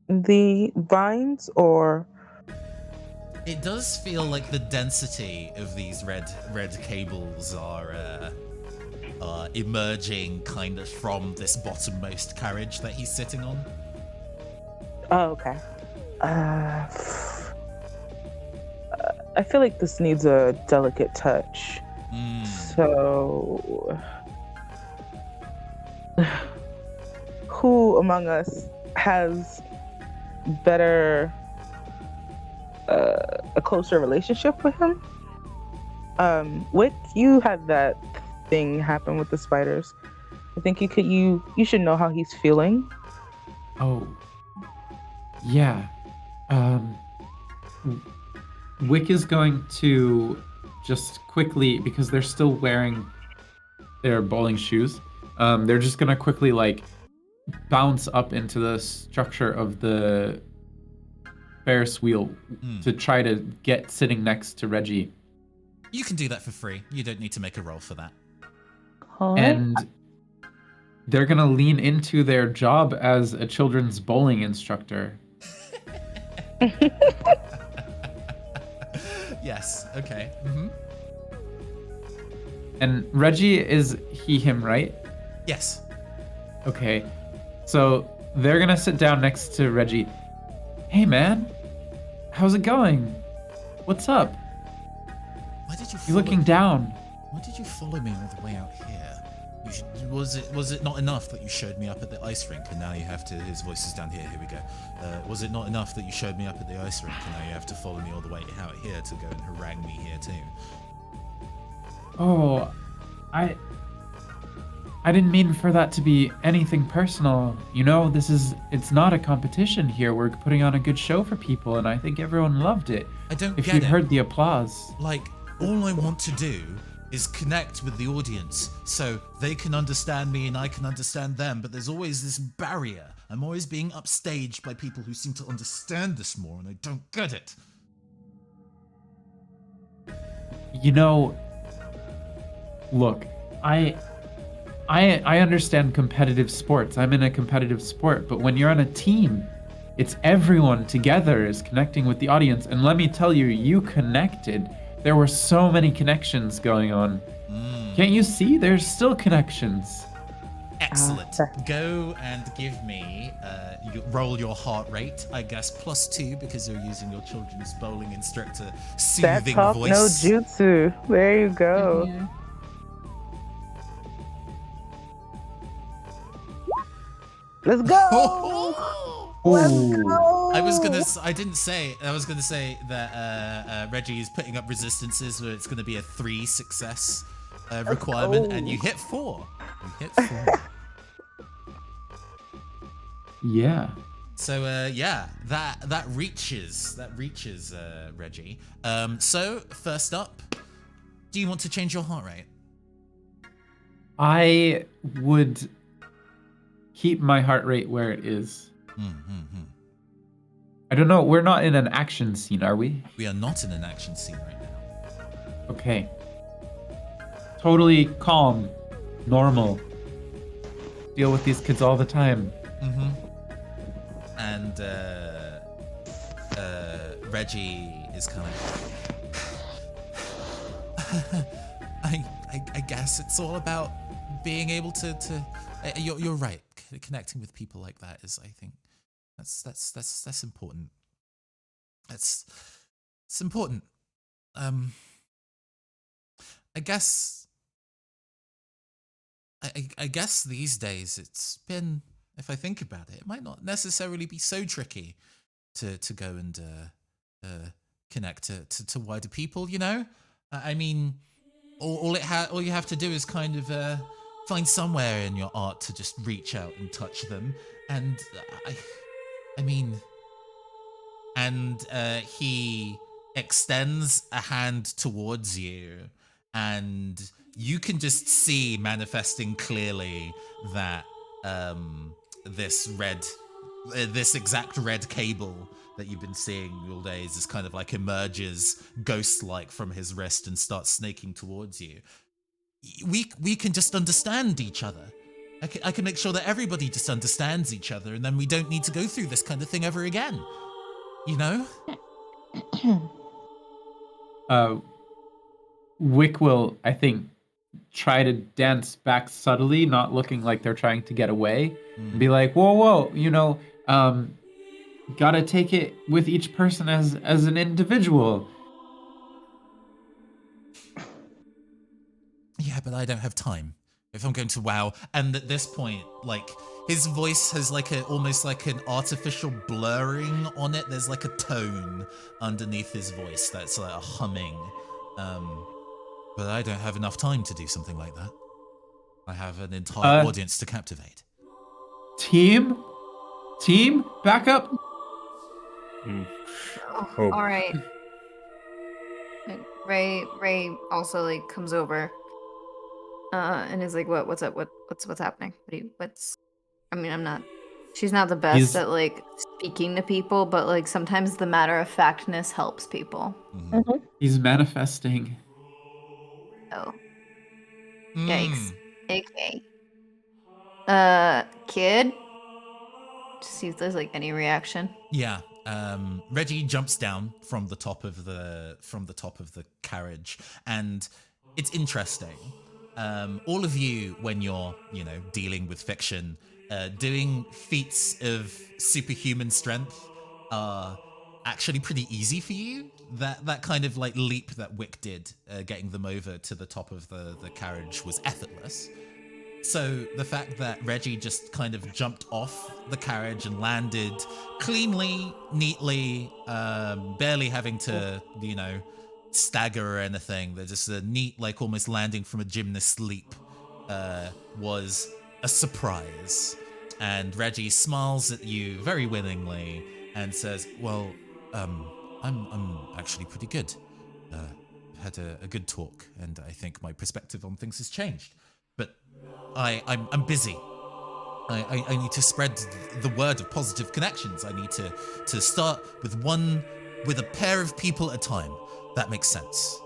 the vines, or? It does feel like the density of these red cables are emerging kind of from this bottommost carriage that he's sitting on. Oh, okay. I feel like this needs a delicate touch. So, who among us has better, a closer relationship with him? Wick, you had that thing happen with the spiders. I think you should know how he's feeling. Oh, yeah. Wick is going to just quickly, because they're still wearing their bowling shoes, they're just gonna quickly like bounce up into the structure of the Ferris wheel to try to get sitting next to Reggie. You can do that for free. You don't need to make a roll for that. And they're gonna lean into their job as a children's bowling instructor. Yes. Okay. And Reggie is he, him, right? Yes. Okay. So they're gonna sit down next to Reggie. Hey man, how's it going? What's up? Why did you? You're looking down. Why did you follow me all the way out here? Was it not enough that you showed me up at the ice rink and now you have to? His voice is down here. Here we go. Was it not enough that you showed me up at the ice rink and now you have to follow me all the way out here to go and harangue me here too? Oh, I didn't mean for that to be anything personal. You know, it's not a competition here. We're putting on a good show for people, and I think everyone loved it. I don't If get you'd it. heard the applause. Like, all I want to do is connect with the audience so they can understand me and I can understand them, but there's always this barrier. I'm always being upstaged by people who seem to understand this more, and I don't get it. You know, look, I understand competitive sports. I'm in a competitive sport, but when you're on a team, it's everyone together is connecting with the audience. And let me tell you, you connected. There were so many connections going on. Can't you see? There's still connections. Excellent. Go and give me, roll your heart rate, I guess, +2 because you're using your children's bowling instructor That soothing talk voice. no jutsu. There you go. Let's go. Let's go. I was gonna say that Reggie is putting up resistances where it's gonna be a 3 success requirement, and you hit 4. You hit 4. Yeah. So that reaches Reggie. So first up, do you want to change your heart rate? I would keep my heart rate where it is. I don't know. We're not in an action scene, are we? We are not in an action scene right now. Okay. Totally calm, normal. Deal with these kids all the time. And Reggie is kind of. I guess it's all about being able to. You're right. Connecting with people like that is, I think, that's important. It's important. I guess. I guess these days it's been, if I think about it, it might not necessarily be so tricky to go and connect to wider people. You know, I mean, all you have to do is kind of find somewhere in your art to just reach out and touch them, and I mean, and he extends a hand towards you, and you can just see manifesting clearly that this exact red cable that you've been seeing all days is kind of like emerges ghost-like from his wrist and starts snaking towards you. We can just understand each other. I can make sure that everybody just understands each other, and then we don't need to go through this kind of thing ever again. You know? Wick will, I think, try to dance back subtly, not looking like they're trying to get away, and be like, whoa, gotta take it with each person as an individual. Yeah, but I don't have time. If I'm going to WoW, and at this point, like, his voice has like almost like an artificial blurring on it. There's like a tone underneath his voice that's like a humming. But I don't have enough time to do something like that. I have an entire audience to captivate. Team, back up. All right. Ray also like comes over, and is like, what's up? What's happening? She's not the best at like speaking to people, but like sometimes the matter of factness helps people. He's manifesting. Oh. Yikes. Okay. Kid? To see if there's like any reaction. Yeah. Reggie jumps down from the top of the carriage, and it's interesting. All of you, when you're, dealing with fiction, doing feats of superhuman strength are actually pretty easy for you. That kind of like leap that Wick did, getting them over to the top of the carriage, was effortless. So the fact that Reggie just kind of jumped off the carriage and landed cleanly, neatly, barely having to, stagger or anything. They're just a neat, like almost landing from a gymnast leap, was a surprise. And Reggie smiles at you very willingly and says, "Well, I'm actually pretty good. Had a good talk, and I think my perspective on things has changed. But I'm busy. I need to spread the word of positive connections. I need to start with a pair of people at a time. That makes sense.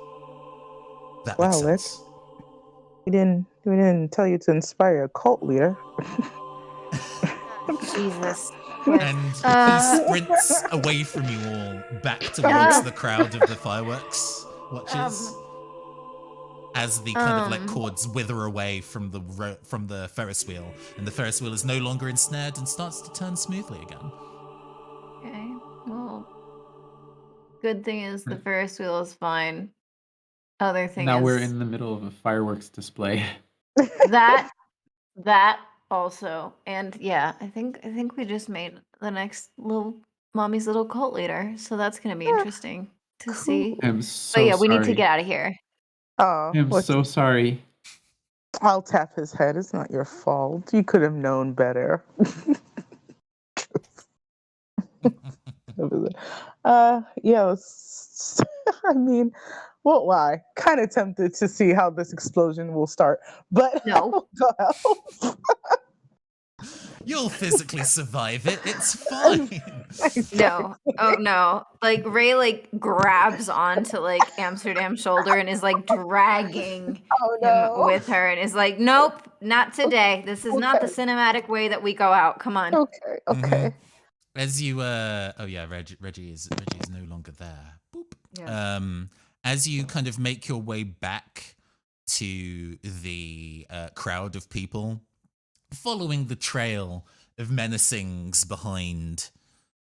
That makes sense." We didn't tell you to inspire a cult leader. Jesus. And he sprints away from you all back towards the crowd of the fireworks watchers. As the kind of like cords wither away from the Ferris wheel, and the Ferris wheel is no longer ensnared and starts to turn smoothly again. Okay. Well, good thing is the Ferris wheel is fine. Other thing Now is we're in the middle of a fireworks display. that also, and yeah, I think we just made the next mommy's little cult leader, so that's gonna be interesting to see. I'm so But yeah, sorry. we need to get out of here. Oh, I'm so sorry. I'll tap his head. It's not your fault. You could have known better. Yeah. I mean, won't lie. Kind of tempted to see how this explosion will start, but No. You'll physically survive it. It's fine. No. Oh no. Like Ray like grabs onto like Amsterdam's shoulder and is like dragging him with her and is like, "Nope, not today. This is not the cinematic way that we go out. Come on." Okay. As you Reggie is no longer there. Boop. Yeah. As you kind of make your way back to the crowd of people, following the trail of menacings behind.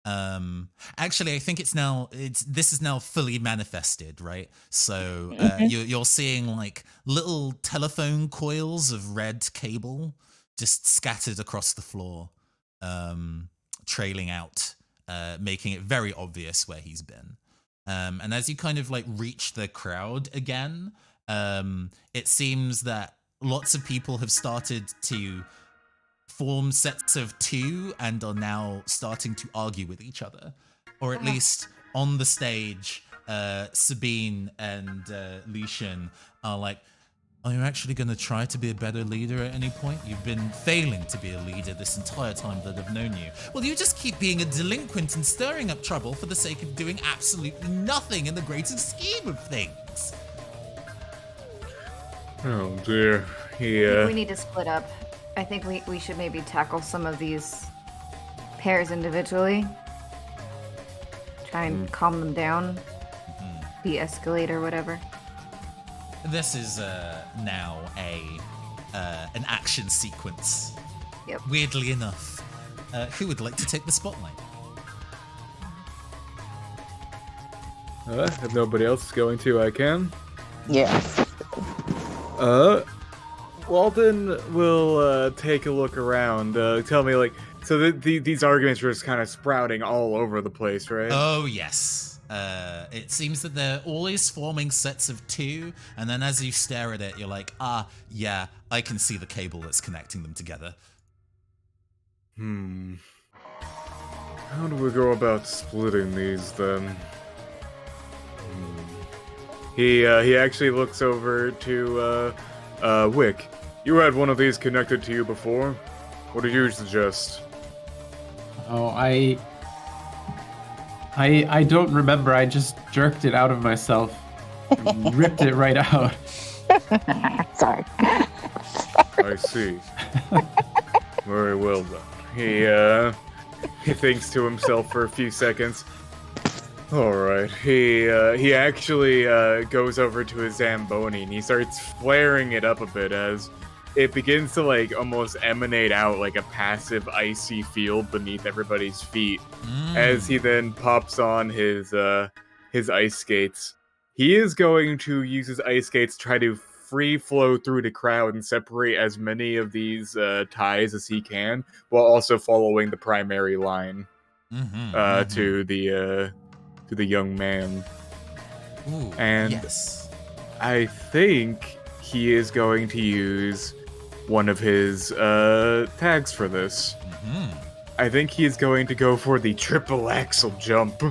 Actually, I think this is now fully manifested, right? So you're seeing like little telephone coils of red cable just scattered across the floor, trailing out, making it very obvious where he's been. And as you kind of like reach the crowd again, it seems that lots of people have started to form sets of two and are now starting to argue with each other. Or at least on the stage, Sabine and Lucian are like, "Are you actually going to try to be a better leader at any point? You've been failing to be a leader this entire time that I've known you. Well, you just keep being a delinquent and stirring up trouble for the sake of doing absolutely nothing in the greater scheme of things." Oh dear. We need to split up. I think we should maybe tackle some of these pairs individually. Try and calm them down. De-escalate or whatever. This is now an action sequence. Yep. Weirdly enough, who would like to take the spotlight? If nobody else is going to, I can. Yeah. Walden will take a look around. Tell me, like, so these arguments are just kind of sprouting all over the place, right? Oh, yes. It seems that they're always forming sets of two, and then as you stare at it, you're like, yeah, I can see the cable that's connecting them together. How do we go about splitting these, then? He actually looks over to, Wick. You had one of these connected to you before? What did you suggest? Oh, I don't remember. I just jerked it out of myself. Ripped it right out. Sorry. I see. Very well then. He thinks to himself for a few seconds. All right. He actually goes over to his Zamboni and he starts flaring it up a bit as it begins to like almost emanate out like a passive icy field beneath everybody's feet. As he then pops on his ice skates. He is going to use his ice skates to try to free flow through the crowd and separate as many of these ties as he can, while also following the primary line to the young man. Ooh, and yes. I think he is going to use one of his tags for this. I think he is going to go for the triple axel jump.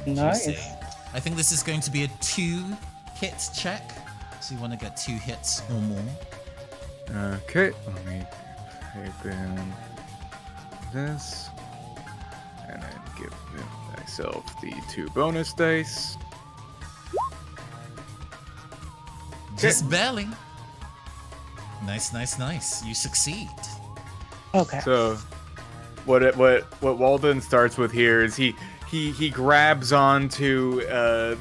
Nice. Juicy. I think this is going to be a 2-hit check. So you want to get 2 hits or more. Okay, let me type in this. And then give myself the 2 bonus dice. Just barely. Nice. You succeed. Okay. So, what Walden starts with here is he grabs onto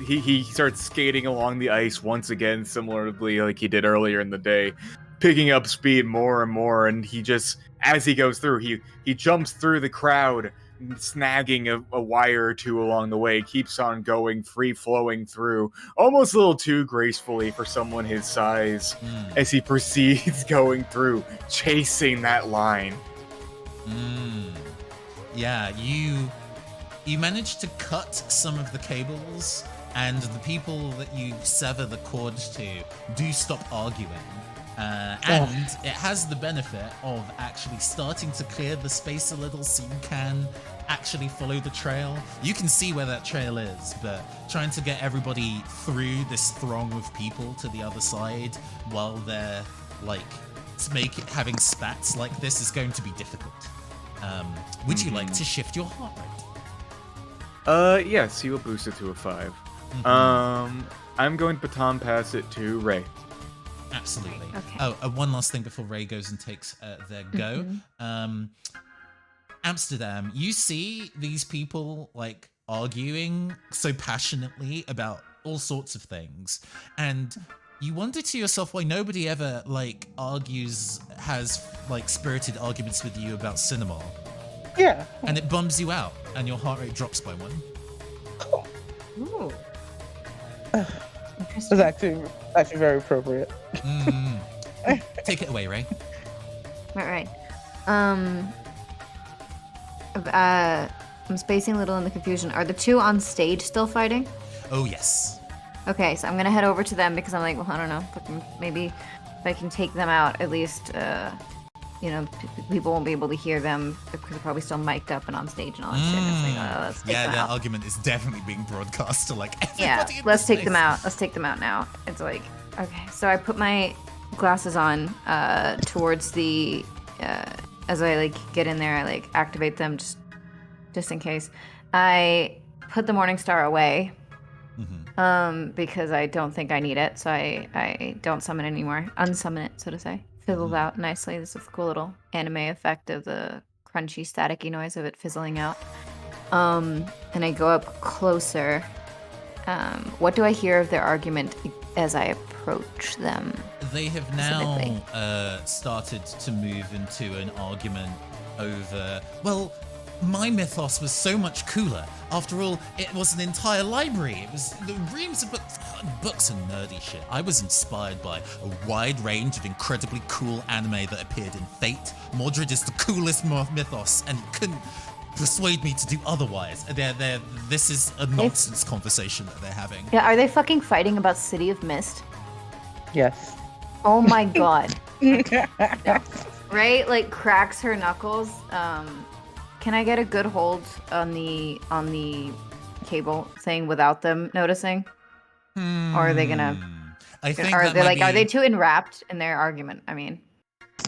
he starts skating along the ice once again, similarly like he did earlier in the day, picking up speed more and more, and he just as he goes through he jumps through the crowd, snagging a wire or two along the way, keeps on going, free flowing through, almost a little too gracefully for someone his size, as he proceeds going through, chasing that line. Yeah, you managed to cut some of the cables, and the people that you sever the cords to do stop arguing. And it has the benefit of actually starting to clear the space a little so you can actually follow the trail. You can see where that trail is, but trying to get everybody through this throng of people to the other side while they're like having spats like this is going to be difficult. Would you like to shift your heart rate? Yes, he will boost it to a 5. I'm going to baton pass it to Ray. Absolutely. Okay. Oh, one last thing before Ray goes and takes their go. Amsterdam, you see these people like arguing so passionately about all sorts of things, and you wonder to yourself why nobody ever like has like spirited arguments with you about cinema. Yeah. And it bums you out, and your heart rate drops by 1. Cool. Ooh. It's actually very appropriate. Take it away, Ray. Right. I'm spacing a little in the confusion. Are the 2 on stage still fighting? Oh, yes. Okay, so I'm gonna head over to them because I'm like, well, I don't know, maybe if I can take them out, at least, people won't be able to hear them because they're probably still mic'd up and on stage and all that shit. And it's like, let's take them that out. argument is definitely being broadcast to like everybody. Yeah, in let's this take them place. out. Let's take them out now. It's like, okay, so I put my glasses on towards the as I like get in there, I like activate them just in case. I put the Morning Star away. Because I don't think I need it, so I don't summon it anymore. Unsummon it, so to say. fizzles out nicely. This is a cool little anime effect of the crunchy, staticky noise of it fizzling out. And I go up closer. What do I hear of their argument as I approach them? They have now started to move into an argument over, well, my mythos was so much cooler. After all, it was an entire library. It was the reams of books and nerdy shit. I was inspired by a wide range of incredibly cool anime that appeared in Fate. Mordred is the coolest mythos, and couldn't persuade me to do otherwise. This is a nonsense conversation that they're having. Yeah, are they fucking fighting about City of Mist? Yes. Oh my god. Right? Like cracks her knuckles. Can I get a good hold on the cable thing without them noticing? Or are they gonna? I think are that they are they too enwrapped in their argument? I mean,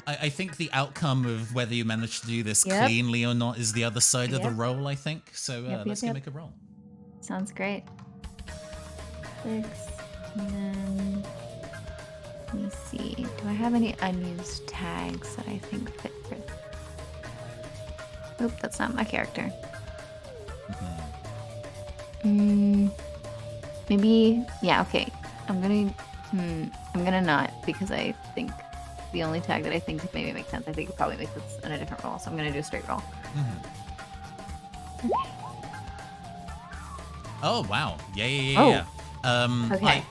I think the outcome of whether you manage to do this cleanly or not is the other side of the roll. I think so. Let's go make a roll. Sounds great. 6, and then let me see. Do I have any unused tags that I think fit for? Oop, that's not my character. Maybe, yeah, okay. I'm gonna not, because I think the only tag that I think maybe makes sense, I think it probably makes sense in a different roll, so I'm gonna do a straight roll. Oh, wow. Yeah. Okay.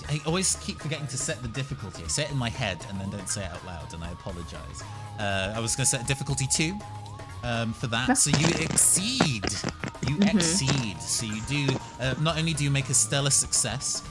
I always keep forgetting to set the difficulty. I say it in my head and then don't say it out loud, and I apologize. I was going to set difficulty 2 for that. So you exceed. Exceed. So you do, not only do you make a stellar success,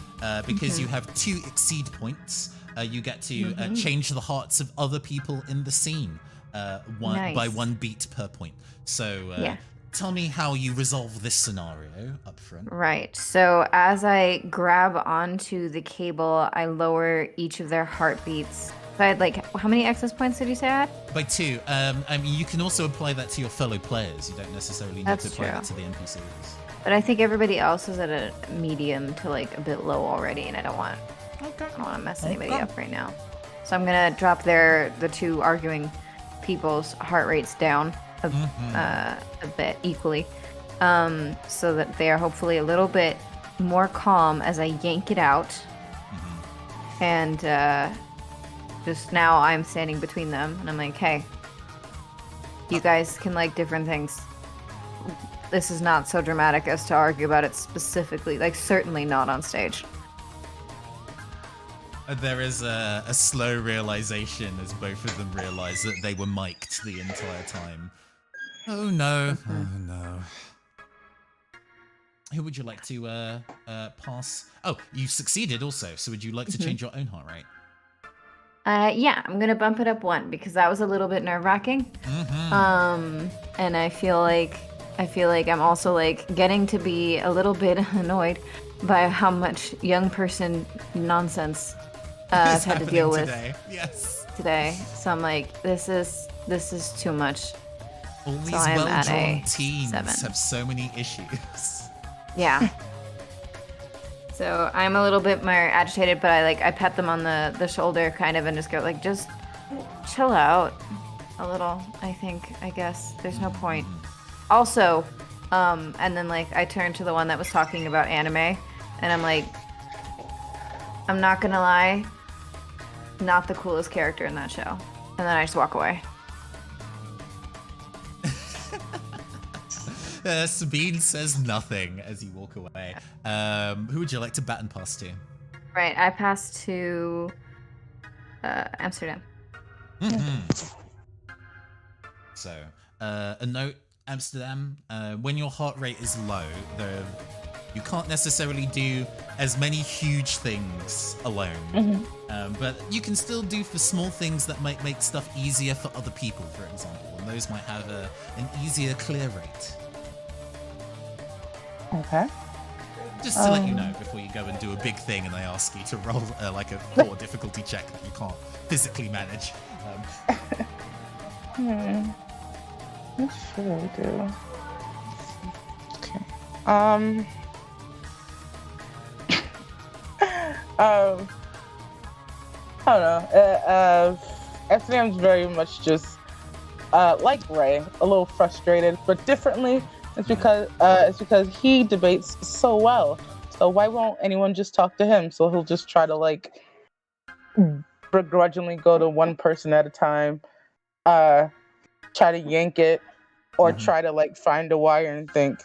because you have 2 exceed points, you get to change the hearts of other people in the scene by 1 beat per point. So tell me how you resolve this scenario up front. Right. So as I grab onto the cable, I lower each of their heartbeats. So I had how many access points did you say I had? By 2. I mean, you can also apply that to your fellow players. You don't necessarily need to apply that to the NPCs. But I think everybody else is at a medium to a bit low already, and I don't want to mess anybody up right now. So I'm gonna drop the 2 arguing people's heart rates down a bit equally, so that they are hopefully a little bit more calm as I yank it out. And just now I'm standing between them, and I'm like, hey, you guys can like different things. This is not so dramatic as to argue about it specifically, certainly not on stage. There is a slow realization as both of them realize that they were mic'd the entire time. Oh no. Oh no. Who would you like to pass? Oh, you succeeded also, so would you like to change your own heart rate? Yeah, I'm gonna bump it up 1 because that was a little bit nerve-wracking. And I feel like I'm also getting to be a little bit annoyed by how much young person nonsense I've had to deal with today. So I'm like, this is too much. All these well-drawn teens have so many issues. Yeah. So I'm a little bit more agitated, but I pet them on the shoulder kind of and just go just chill out a little. I guess there's no point. Also, and then I turn to the one that was talking about anime, and I'm like, I'm not gonna lie, not the coolest character in that show. And then I just walk away. Sabine says nothing as you walk away. Who would you like to baton pass to? Right, I pass to Amsterdam. So, a note, Amsterdam, when your heart rate is low, you can't necessarily do as many huge things alone. But you can still do for small things that might make stuff easier for other people, for example. And those might have an easier clear rate. Okay. Just to let you know before you go and do a big thing and they ask you to roll a 4 difficulty check that you can't physically manage. What should I do? Okay. I don't know. Amsterdam's very much just like Ray, a little frustrated, but differently. It's because he debates so well. So why won't anyone just talk to him? So he'll just try to like begrudgingly go to one person at a time, try to yank it, or try to like find a wire and think,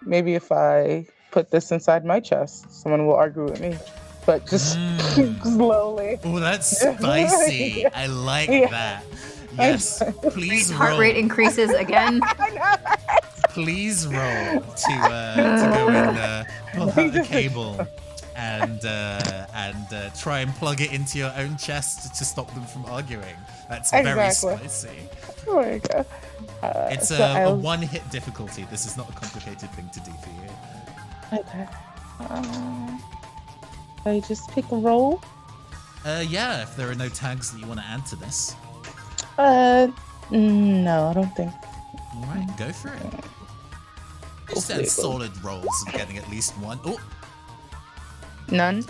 maybe if I put this inside my chest, someone will argue with me. But just slowly. Oh, that's spicy. I like that. Yes, please roll. Heart rate increases again. Please roll to go and pull out the cable and try and plug it into your own chest to stop them from arguing. That's very spicy. Oh my god. It's a one-hit difficulty. This is not a complicated thing to do for you. Okay. I just pick a roll? Yeah, if there are no tags that you want to add to this. No, I don't think. Alright, go for it. You said solid rolls of getting at least one. Oh! None?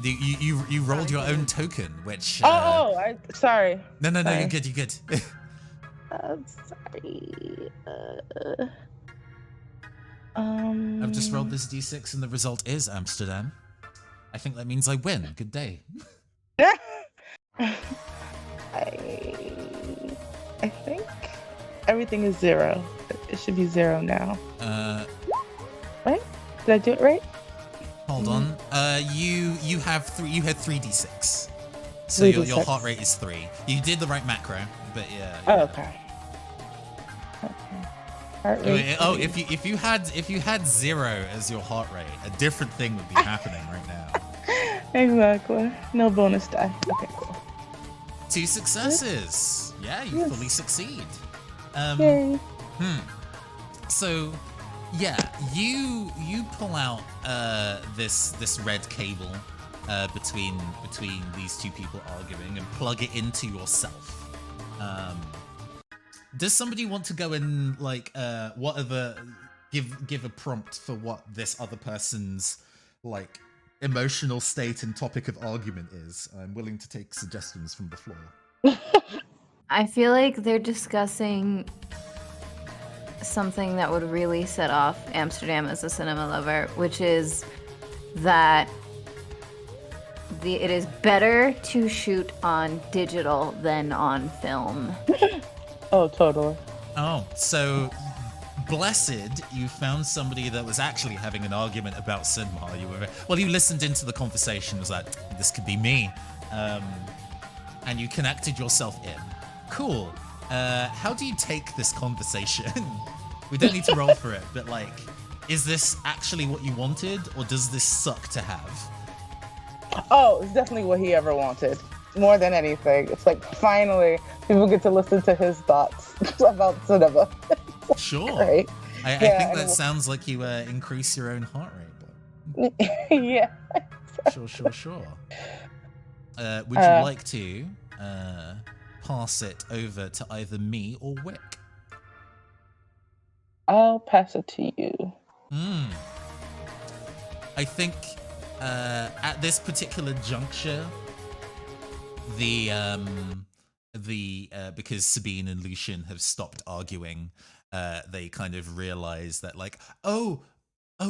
You rolled your own token, which... sorry. No, sorry. you're good. I'm sorry. I've just rolled this d6 and the result is Amsterdam. I think that means I win. Good day. I think everything is 0. It should be 0 now. Right? Did I do it right? Hold on. You have 3. You had 3d6. So your heart rate is 3. You did the right macro, but yeah. Oh, okay. Heart rate. Oh, if you had 0 as your heart rate, a different thing would be happening right now. Exactly. No bonus die. Okay, cool. 2 successes. Yeah, you fully succeed. Yay. So, yeah, you pull out this red cable between these two people arguing and plug it into yourself. Does somebody want to go and like give a prompt for what this other person's like emotional state and topic of argument is? I'm willing to take suggestions from the floor. I feel like they're discussing something that would really set off Amsterdam as a cinema lover, which is that it is better to shoot on digital than on film. Oh, totally. Oh, so blessed, you found somebody that was actually having an argument about cinema. You listened into the conversation, was like, this could be me. And you connected yourself in. Cool. How do you take this conversation? We don't need to roll for it, but like, is this actually what you wanted, or does this suck to have? Oh, it's definitely what he ever wanted. More than anything. It's like, finally, people get to listen to his thoughts about cinema. Sure. Right? I think that sounds like you increase your own heart rate. But... yeah. Sure. Would you like to pass it over to either me or Wick? I'll pass it to you. I think at this particular juncture, because Sabine and Lucian have stopped arguing, they kind of realize that like, oh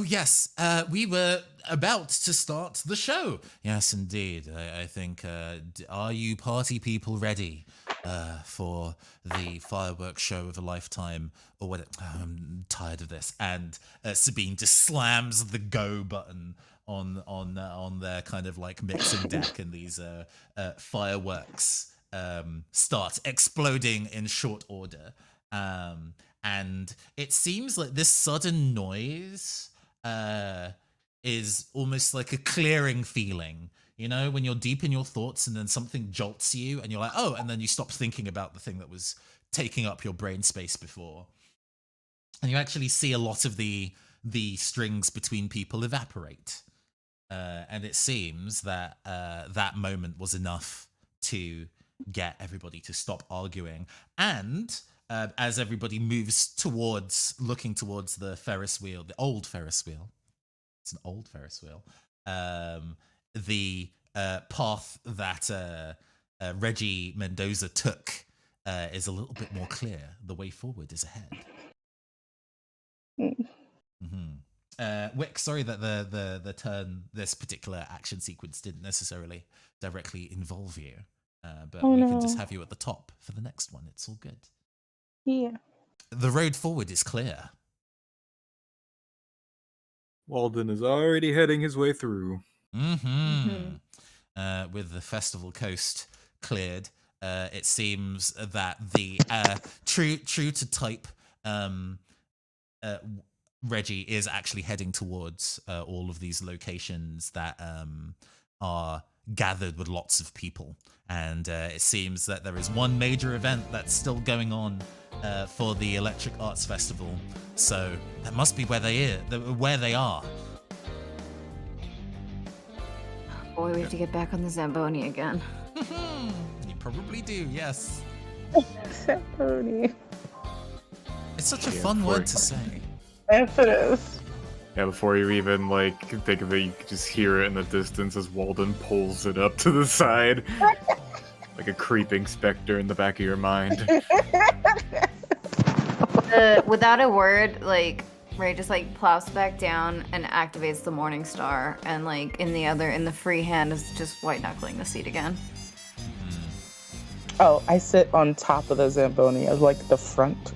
yes, we were about to start the show. Yes, indeed. I think, are you party people ready for the fireworks show of a lifetime or what? I'm tired of this. And Sabine just slams the go button on their kind of like mixing deck, and these fireworks start exploding in short order. And it seems like this sudden noise is almost like a clearing feeling. You know, when you're deep in your thoughts and then something jolts you and you're like, oh, and then you stop thinking about the thing that was taking up your brain space before. And you actually see a lot of the strings between people evaporate. And it seems that that moment was enough to get everybody to stop arguing. And as everybody moves looking towards the Ferris wheel, the old Ferris wheel. It's an old Ferris wheel. The path that Reggie Mendoza took is a little bit more clear. The way forward is ahead. Wick, sorry that the turn, this particular action sequence didn't necessarily directly involve you, but we can just have you at the top for the next one. It's all good. Yeah. The road forward is clear. Walden is already heading his way through. With the festival coast cleared, it seems that the true to type Reggie is actually heading towards all of these locations that are gathered with lots of people. And it seems that there is one major event that's still going on for the Electric Arts Festival. So that must be where they are. Boy, we have to get back on the Zamboni again. You probably do, yes. Zamboni. It's such a fun word to say. Yes, it is. Yeah, before you even think of it, you could just hear it in the distance as Walden pulls it up to the side, like a creeping specter in the back of your mind. Without a word, Ray just plops back down and activates the Morning Star, and in the free hand is just white knuckling the seat again. Oh, I sit on top of the Zamboni as the front.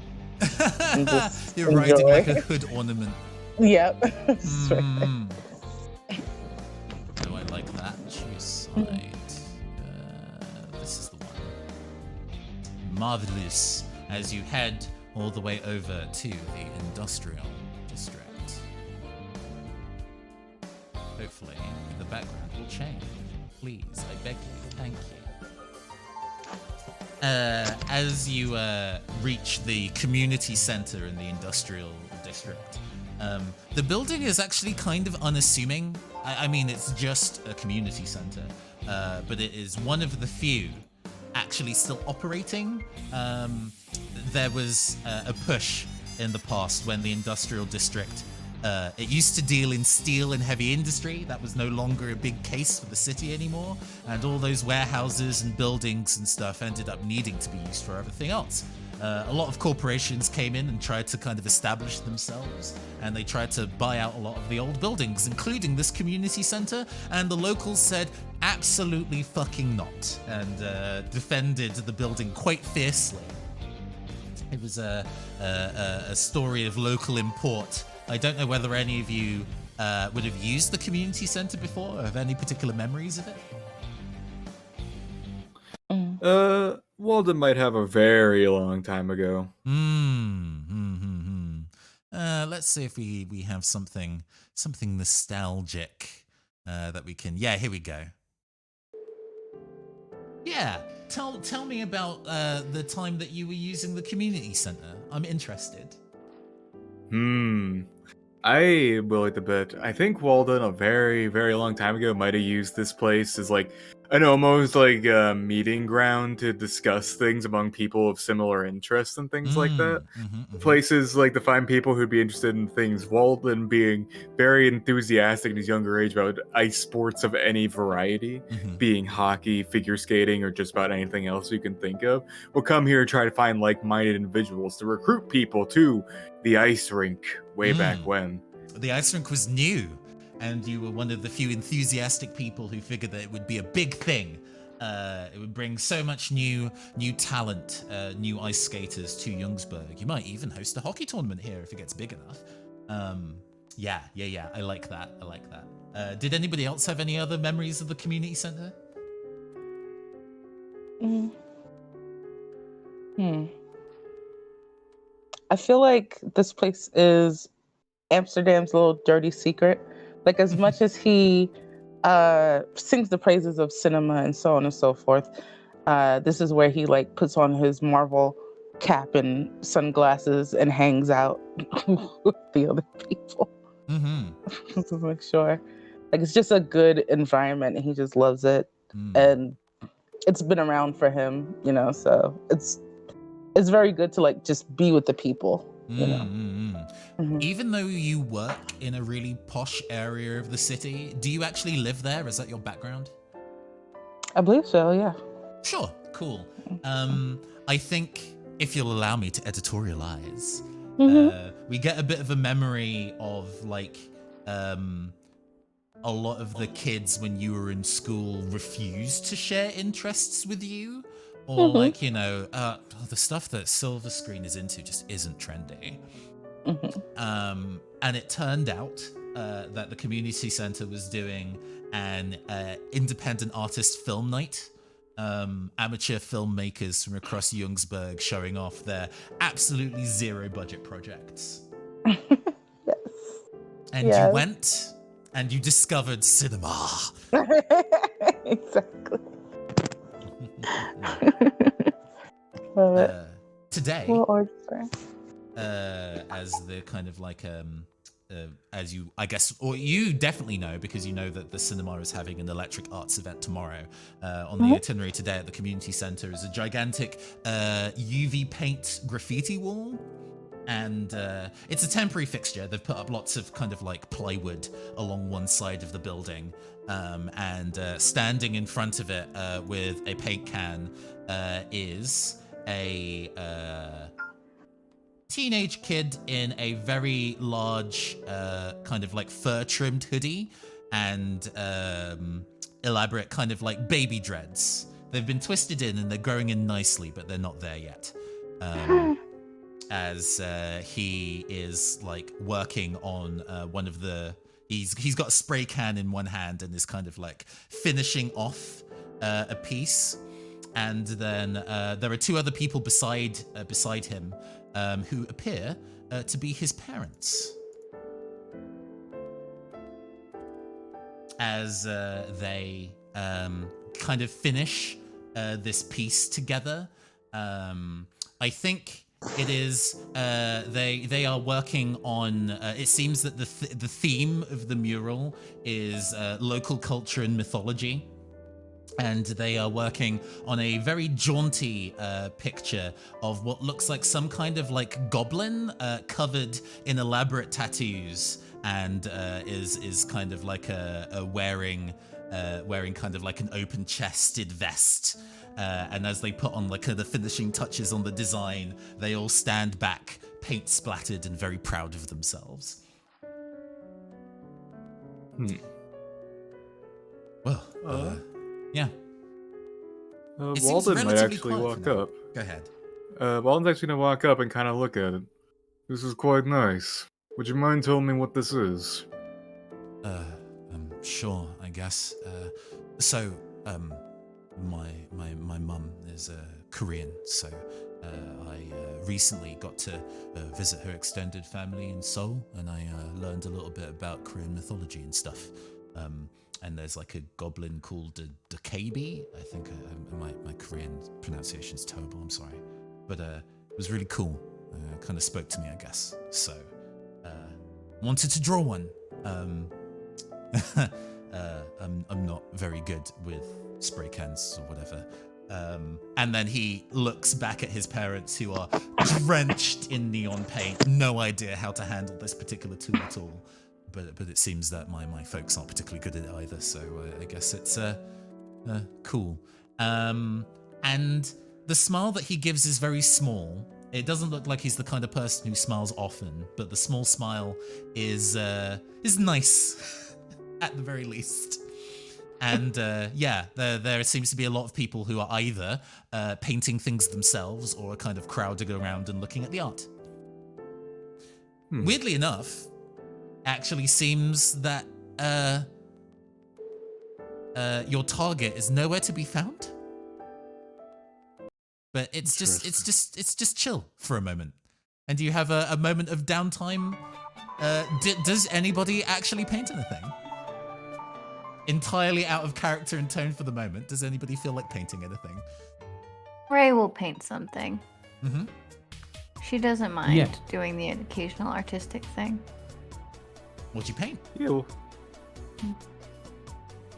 You're riding like a hood ornament. Yep. Oh, I like that. Choose side. This is the one. Marvelous. As you head all the way over to the industrial district. Hopefully, the background will change. Please, I beg you. Thank you. As you reach the community center in the industrial district, the building is actually kind of unassuming. I mean, it's just a community center, but it is one of the few actually still operating. There was a push in the past when the industrial district it used to deal in steel and heavy industry. That was no longer a big case for the city anymore, and all those warehouses and buildings and stuff ended up needing to be used for everything else. A lot of corporations came in and tried to kind of establish themselves, and they tried to buy out a lot of the old buildings, including this community center, and the locals said absolutely fucking not, and defended the building quite fiercely. It was a story of local import. I don't know whether any of you would have used the community center before, or have any particular memories of it. Walden might have a very long time ago. Let's see if we have something nostalgic that we can. Yeah, here we go. Yeah, tell me about the time that you were using the community center. I'm interested. I will like to bet. I think Walden a very, very long time ago might have used this place as an almost meeting ground to discuss things among people of similar interests and things like that. Places to find people who'd be interested in things. Walden being very enthusiastic in his younger age about ice sports of any variety, being hockey, figure skating, or just about anything else you can think of, will come here and try to find like-minded individuals to recruit people to the ice rink way back when. The ice rink was new, and you were one of the few enthusiastic people who figured that it would be a big thing. It would bring so much new talent, new ice skaters to Youngsburg. You might even host a hockey tournament here if it gets big enough. Yeah. I like that. Did anybody else have any other memories of the community center? I feel like this place is Amsterdam's little dirty secret. As much as he sings the praises of cinema and so on and so forth, this is where he puts on his Marvel cap and sunglasses and hangs out with the other people. Just to make sure. It's just a good environment and he just loves it. And it's been around for him, so it's very good to just be with the people. Even though you work in a really posh area of the city, do you actually live there? Is that your background? I believe so, yeah. Sure, cool. I think if you'll allow me to editorialize, we get a bit of a memory of like a lot of the kids when you were in school refused to share interests with you, or like, you know, the stuff that Silver Screen is into just isn't trendy. And it turned out that the community center was doing an independent artist film night. Amateur filmmakers from across Youngsburg showing off their absolutely zero budget projects. Yes. And you went and you discovered cinema. Exactly. Love it. Today, orchestra. as the kind of like as you, I guess, or you definitely know because you know that the cinema is having an electric arts event tomorrow. On the itinerary today at the community center is a gigantic UV paint graffiti wall. And it's a temporary fixture. They've put up lots of kind of like plywood along one side of the building. And standing in front of it with a paint can is a teenage kid in a very large kind of like fur-trimmed hoodie and elaborate kind of like baby dreads. They've been twisted in and they're growing in nicely, but they're not there yet. As he is like working on one of the... He's got a spray can in one hand and is kind of like finishing off a piece. And then there are two other people beside him who appear to be his parents. As they kind of finish this piece together, I think it is they are working on. It seems that the theme of the mural is local culture and mythology. And they are working on a very jaunty picture of what looks like some kind of like goblin covered in elaborate tattoos, and is kind of like wearing kind of like an open-chested vest. And as they put on like the finishing touches on the design, they all stand back, paint splattered and very proud of themselves. Well, yeah. Walden might actually walk up. Go ahead. Walden's actually gonna walk up and kind of look at it. This is quite nice. Would you mind telling me what this is? Sure, I guess. My mum is Korean, so I recently got to visit her extended family in Seoul, and I learned a little bit about Korean mythology and stuff. And there's like a goblin called Dokebi. I think my Korean pronunciation is terrible, I'm sorry. But it was really cool. Kind of spoke to me, I guess. So, wanted to draw one. I'm not very good with spray cans or whatever. And then he looks back at his parents who are drenched in neon paint. No idea how to handle this particular tool at all. But it seems that my folks aren't particularly good at it either, so I guess it's cool. And the smile that he gives is very small. It doesn't look like he's the kind of person who smiles often, but the small smile is nice, at the very least. And there seems to be a lot of people who are either painting things themselves or are kind of crowding around and looking at the art. Weirdly enough, actually seems that your target is nowhere to be found. But it's just chill for a moment. And you have a moment of downtime. Does anybody actually paint anything? Entirely out of character and tone for the moment. Does anybody feel like painting anything? Ray will paint something. Mm-hmm. She doesn't mind doing the occasional artistic thing. What'd you paint? You.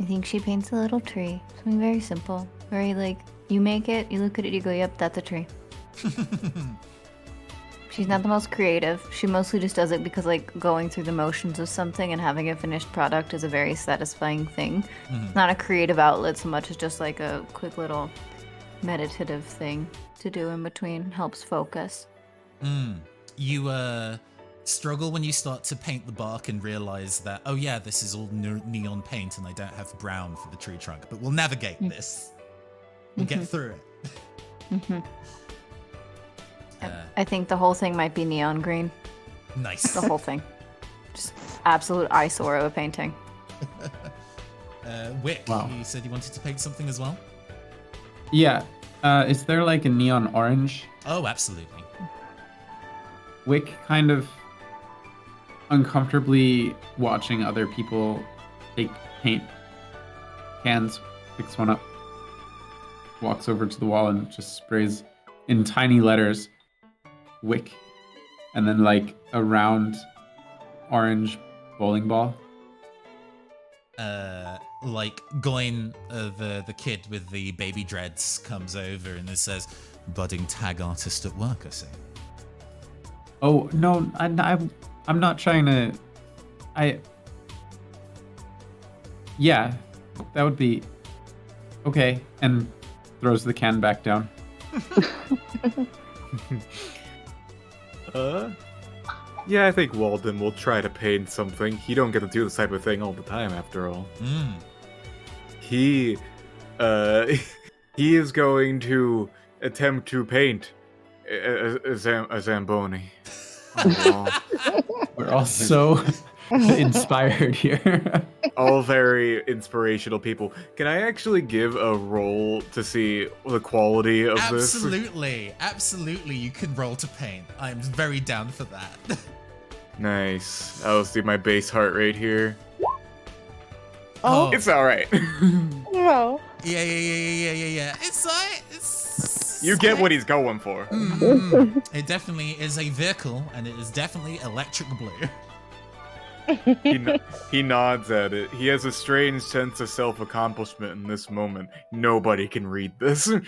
I think she paints a little tree. Something very simple. Very like, you make it, you look at it, you go, yep, that's a tree. She's not the most creative. She mostly just does it because like going through the motions of something and having a finished product is a very satisfying thing. It's not a creative outlet so much as just like a quick little meditative thing to do in between. Helps focus. You struggle when you start to paint the bark and realize that, oh yeah, this is all neon paint and I don't have brown for the tree trunk, but we'll navigate this. We'll get through it. I think the whole thing might be neon green. Nice. The whole thing. Just absolute eyesore of a painting. Wick, Wow. you said you wanted to paint something as well? Yeah. Is there like a neon orange? Oh, absolutely. Wick kind of uncomfortably watching other people take paint cans, picks one up, walks over to the wall and just sprays in tiny letters Wick, and then like a round orange bowling ball. Like Goin, the kid with the baby dreads, comes over and it says, "Budding tag artist at work, I see." Oh no, I'm not trying to. Yeah, that would be okay. And throws the can back down. Yeah, I think Walden will try to paint something. He don't get to do this type of thing all the time, after all. He is going to attempt to paint a Zamboni. Oh, We're all so inspired here. all very inspirational people. Can I actually give a roll to see the quality of this? Absolutely, you can roll to paint. I'm very down for that. Nice. I'll see my base heart rate here. Oh. It's alright. No. Yeah. It's alright. It's You get what he's going for. It definitely is a vehicle, and it is definitely electric blue. He nods at it. He has a strange sense of self-accomplishment in this moment. Nobody can read this. Do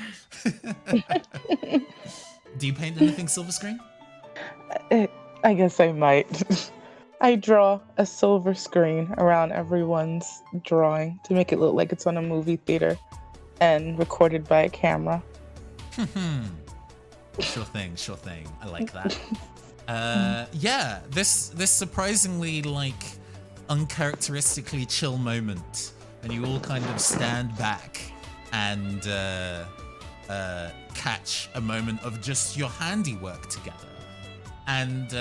you paint anything silver screen? I guess I might. I draw a silver screen around everyone's drawing to make it look like it's on a movie theater and recorded by a camera. Sure thing. I like that. Yeah, this surprisingly like uncharacteristically chill moment, and you all kind of stand back and catch a moment of just your handiwork together. And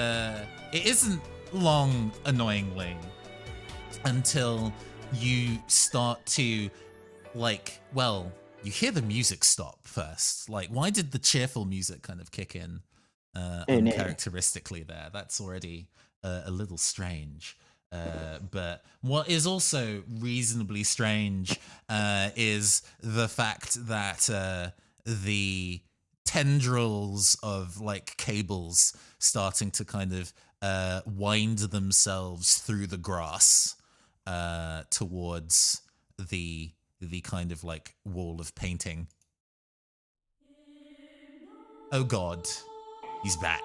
it isn't long, annoyingly, until you start to, like, well, you hear the music stop first. Like, why did the cheerful music kind of kick in uncharacteristically there? That's already a little strange. But what is also reasonably strange is the fact that the tendrils of like cables starting to kind of wind themselves through the grass towards the kind of like wall of painting. Oh God, he's back.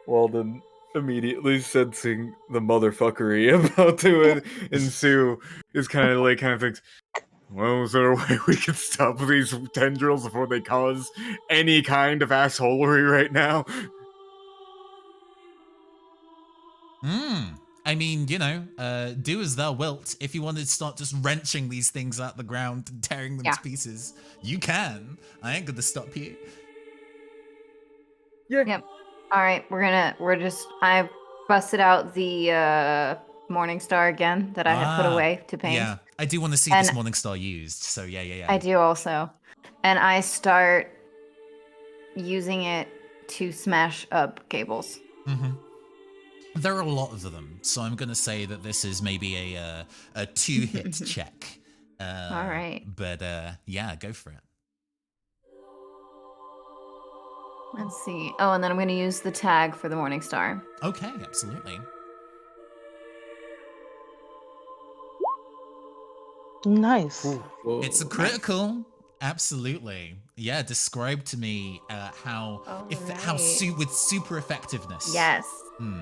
Walden, immediately sensing the motherfuckery about to ensue, is kind of thinks, well, is there a way we can stop these tendrils before they cause any kind of assholery right now? I mean, you know, do as thou wilt. If you wanted to start just wrenching these things out the ground and tearing them to pieces, you can. I ain't gonna stop you. Yeah. Yep. All right, I busted out the Morning Star again that I had put away to paint. Yeah, I do want to see this Morning Star used. So yeah. I do also, and I start using it to smash up cables. There are a lot of them, so I'm gonna say that this is maybe a 2-hit check. All right. But yeah, go for it. Let's see. Oh, and then I'm going to use the tag for the Morning Star. Okay, absolutely. Nice. Ooh. It's a critical. Absolutely. Yeah, describe to me how with super effectiveness. Yes.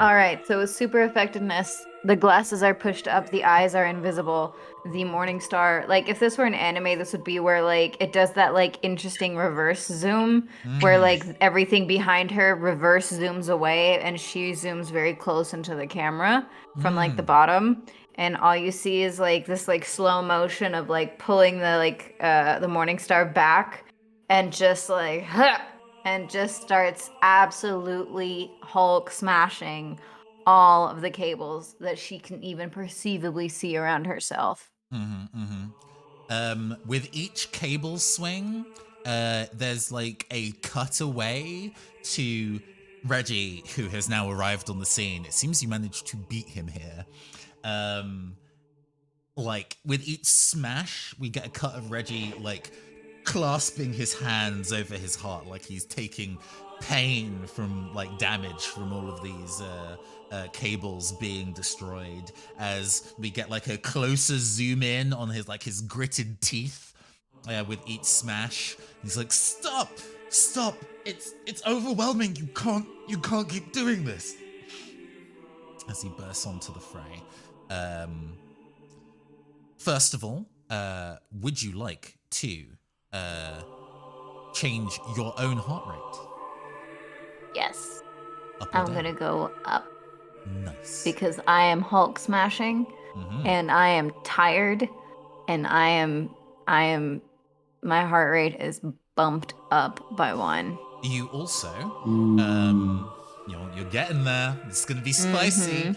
All right. So with super effectiveness, the glasses are pushed up, the eyes are invisible. The morning star, like if this were an anime, this would be where like it does that like interesting reverse zoom where like everything behind her reverse zooms away and she zooms very close into the camera from like the bottom, and all you see is like this like slow motion of like pulling the morning star back and just like and just starts absolutely Hulk smashing all of the cables that she can even perceivably see around herself. With each cable swing, there's like a cutaway to Reggie, who has now arrived on the scene. It seems you managed to beat him here. Like with each smash, we get a cut of Reggie like clasping his hands over his heart, like he's taking pain from like damage from all of these cables being destroyed. As we get like a closer zoom in on his gritted teeth with each smash. He's like, "Stop! Stop! It's overwhelming. You can't keep doing this." As he bursts onto the fray. First of all, would you like to change your own heart rate? Yes. Up or I'm down? gonna go up Nice. because I am Hulk smashing and I am tired and my heart rate is bumped up by 1. You also, you're getting there. It's going to be spicy.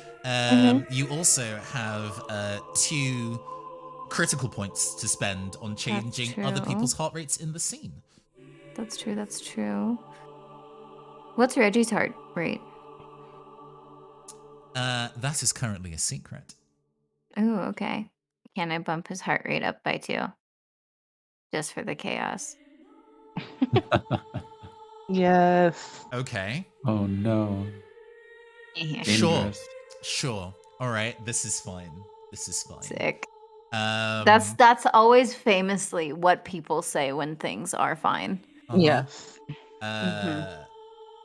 You also have 2 critical points to spend on changing other people's heart rates in the scene. That's true. That's true. What's Reggie's heart rate? That is currently a secret. Oh, okay. Can I bump his heart rate up by 2? Just for the chaos. Yes. Okay. Oh no. Dangerous. Sure. All right. This is fine. Sick. That's always famously what people say when things are fine. Yes.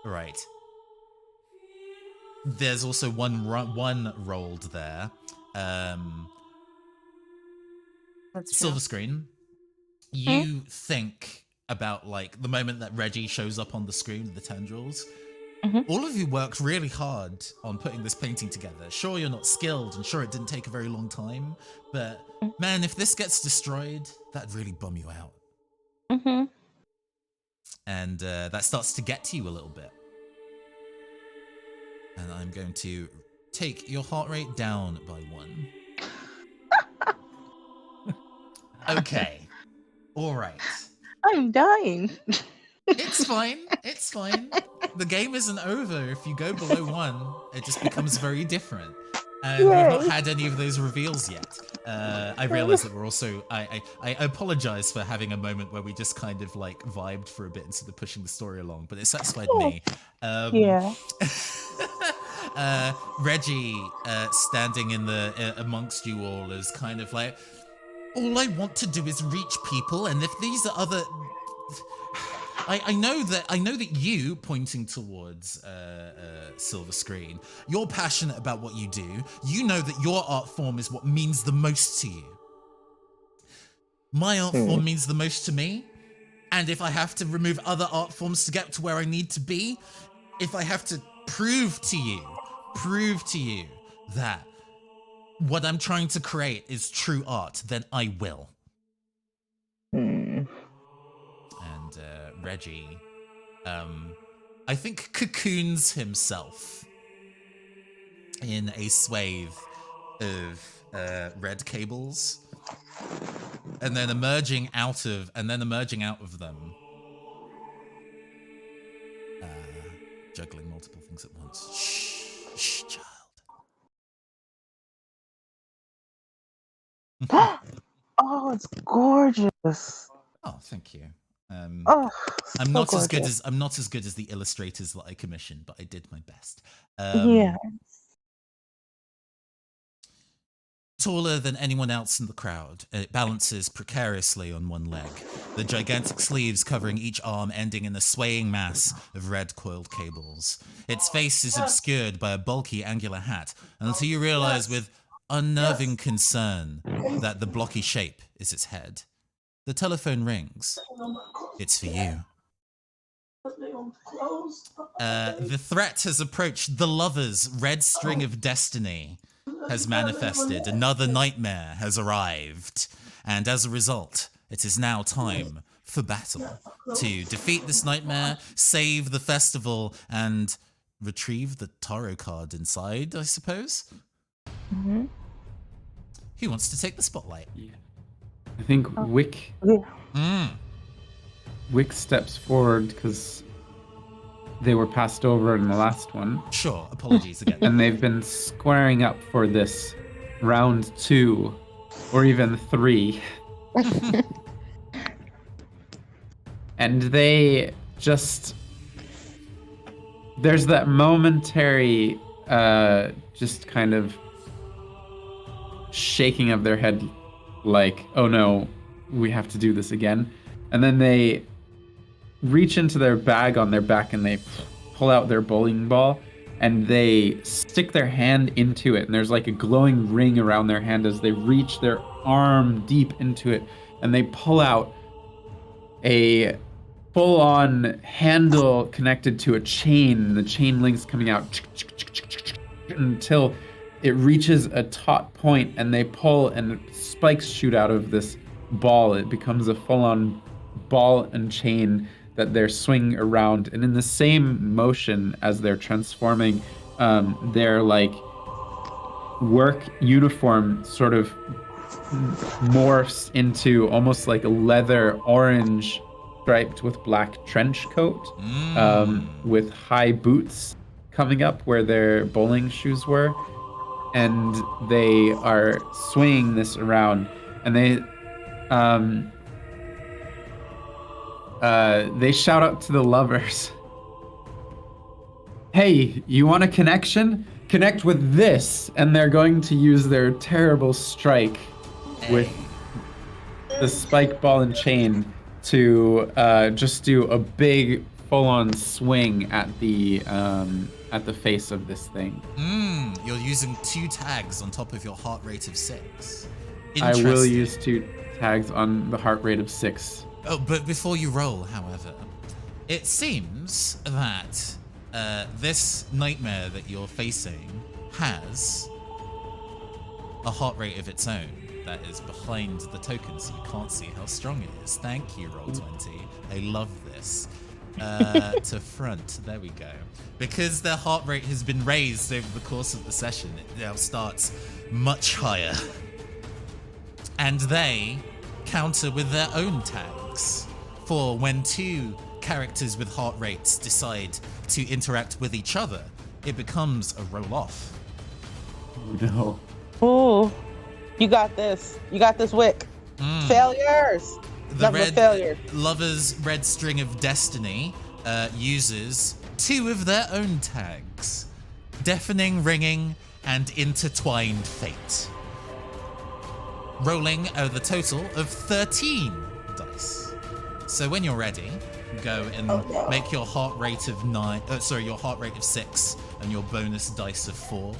Right. There's also one rolled there. That's true. Silver screen. You think about like the moment that Reggie shows up on the screen with the tendrils. All of you worked really hard on putting this painting together. Sure, you're not skilled, and sure, it didn't take a very long time. But man, if this gets destroyed, that'd really bum you out. And that starts to get to you a little bit. And I'm going to take your heart rate down by 1. Okay. All right. I'm dying. It's fine. It's fine. The game isn't over. If you go below 1, it just becomes very different. And we've not had any of those reveals yet. I realize that we're also... I apologize for having a moment where we just kind of like vibed for a bit instead of pushing the story along, but it satisfied me. Yeah. Reggie standing in the amongst you all is kind of like, all I want to do is reach people, and if these are other... I know that you, pointing towards silver screen, you're passionate about what you do. You know that your art form is what means the most to you. My art form means the most to me, and if I have to remove other art forms to get to where I need to be, if I have to prove to you that what I'm trying to create is true art, then I will. And Reggie, I think cocoons himself in a swathe of red cables, and then emerging out of them, juggling multiple things at once. Shh, child. Oh, it's gorgeous. Oh, thank you. I'm not as good as the illustrators that I commissioned, but I did my best. Yeah. Taller than anyone else in the crowd, it balances precariously on one leg, the gigantic sleeves covering each arm ending in a swaying mass of red coiled cables. Its face is obscured by a bulky angular hat until you realize with unnerving concern that the blocky shape is its head. The telephone rings. It's for you. The threat has approached. The lover's red string of destiny has manifested. Another nightmare has arrived. And as a result, it is now time for battle. To defeat this nightmare, save the festival, and retrieve the tarot card inside, I suppose? Mm-hmm. Who wants to take the spotlight? I think Wick steps forward because they were passed over in the last one. Sure, apologies again. And they've been squaring up for this round 2 or even 3. And they just... There's that momentary just kind of shaking of their head like, oh no, we have to do this again. And then they reach into their bag on their back and they pull out their bowling ball and they stick their hand into it. And there's like a glowing ring around their hand as they reach their arm deep into it. And they pull out a full-on handle connected to a chain. The chain links coming out until it reaches a taut point and they pull and spikes shoot out of this ball. It becomes a full-on ball and chain that they're swinging around, and in the same motion as they're transforming, their like work uniform sort of morphs into almost like a leather orange striped with black trench coat, with high boots coming up where their bowling shoes were, and they are swinging this around, and they shout out to the lovers, hey, you want a connection? Connect with this. And they're going to use their terrible strike with the spike ball and chain to just do a big full-on swing at the face of this thing. You're using 2 tags on top of your heart rate of 6. I will use 2 tags on the heart rate of 6. Oh, but before you roll, however, it seems that this nightmare that you're facing has a heart rate of its own that is behind the token, so you can't see how strong it is. Thank you, Roll20. I love this. To front, there we go. Because their heart rate has been raised over the course of the session, it now starts much higher. And they counter with their own tags. For when 2 characters with heart rates decide to interact with each other, it becomes a roll-off. Oh no. Oh, you got this. You got this, Wick. Failures. The Number of failures. Lover's red string of destiny uses 2 of their own tags. Deafening ringing and intertwined fate. Rolling the total of 13 dice. So when you're ready, go and make your heart rate of 6 and your bonus dice of 4.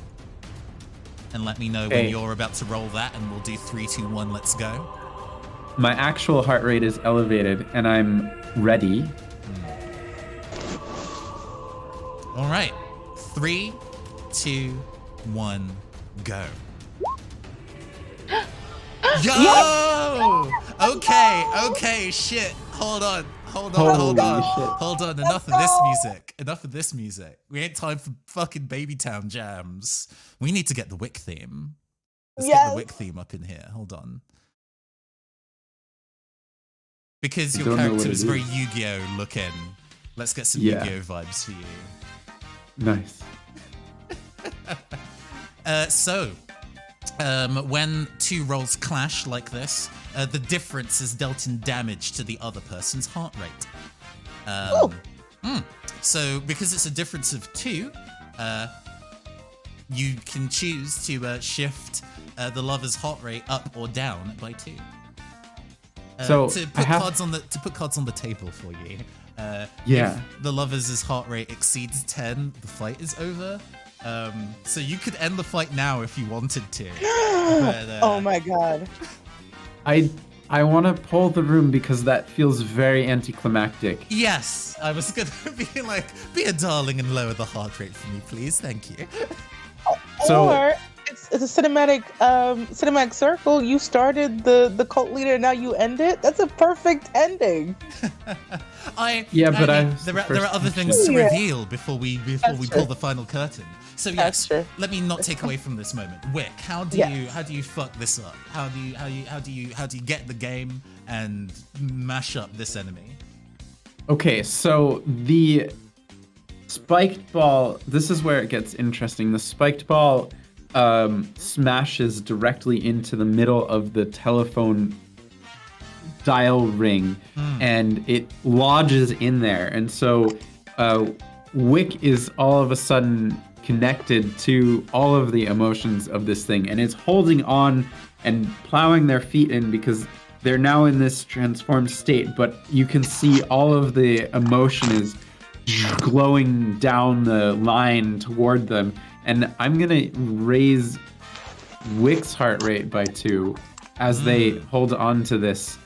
And let me know when you're about to roll that, and we'll do 3, 2, 1, let's go. My actual heart rate is elevated, and I'm ready. All right. 3, 2, 1, go. Yo! Okay, shit. Hold on. Enough of this music. We ain't time for fucking Babytown jams. We need to get the Wick theme. Let's get the Wick theme up in here. Hold on. Because your character is very Yu-Gi-Oh looking. Let's get some Yu-Gi-Oh vibes for you. Nice. When 2 rolls clash like this, the difference is dealt in damage to the other person's heart rate. So because it's a difference of 2, you can choose to shift the lover's heart rate up or down by 2. So to put cards on the table for you. Yeah. If the lover's heart rate exceeds 10, the fight is over. So you could end the fight now if you wanted to. But, Oh my god. I want to pull the room because that feels very anticlimactic. Yes, I was gonna be like, be a darling and lower the heart rate for me, please. Thank you. So- or it's a cinematic circle. You started the cult leader, now you end it. That's a perfect ending. There are other things to reveal before we pull the final curtain. So yes, let me not take away from this moment. Wick, how do you fuck this up? How do you get the game and mash up this enemy? Okay, so the spiked ball, this is where it gets interesting. The spiked ball smashes directly into the middle of the telephone dial ring, and it lodges in there. And so Wick is all of a sudden connected to all of the emotions of this thing, and is holding on and plowing their feet in because they're now in this transformed state, but you can see all of the emotion is glowing down the line toward them. And I'm gonna raise Wick's heart rate by 2 as they hold on to this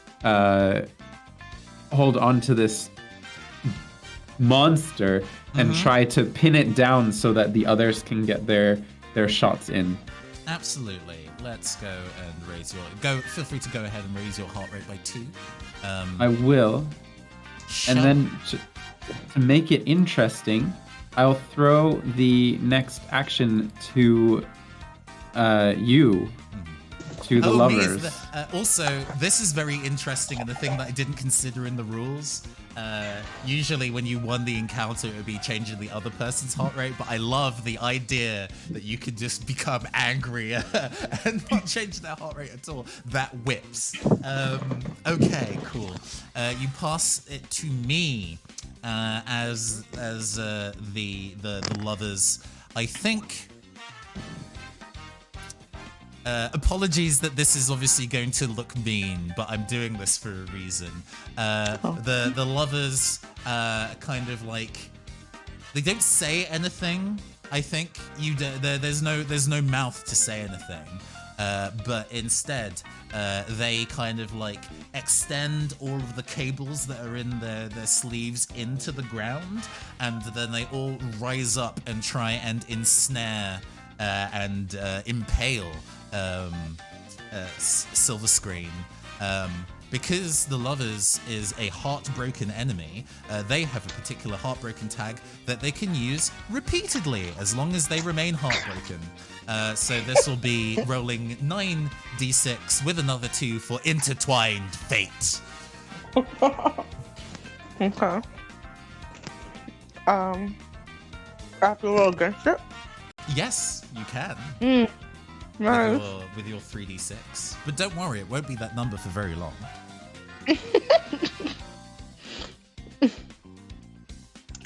monster and try to pin it down so that the others can get their shots in. Absolutely. Let's go and raise your feel free to go ahead and raise your heart rate by 2. I will. And then to make it interesting, I'll throw the next action to you, to the lovers. Also, this is very interesting, and the thing that I didn't consider in the rules. Usually when you won the encounter, it would be changing the other person's heart rate, but I love the idea that you could just become angrier and change their heart rate at all. That whips. Okay, cool. You pass it to me as the lovers. I think. Apologies that this is obviously going to look mean, but I'm doing this for a reason. The lovers kind of like they don't say anything. I think there's no mouth to say anything, but instead they kind of like extend all of the cables that are in their sleeves into the ground, and then they all rise up and try and ensnare and impale Silver Screen. Because the lovers is a heartbroken enemy, they have a particular heartbroken tag that they can use repeatedly as long as they remain heartbroken. So this will be rolling 9d6 with another 2 for intertwined fate. Okay. I have to roll against it. Yes, you can. Nice. With your 3d6. But don't worry, it won't be that number for very long.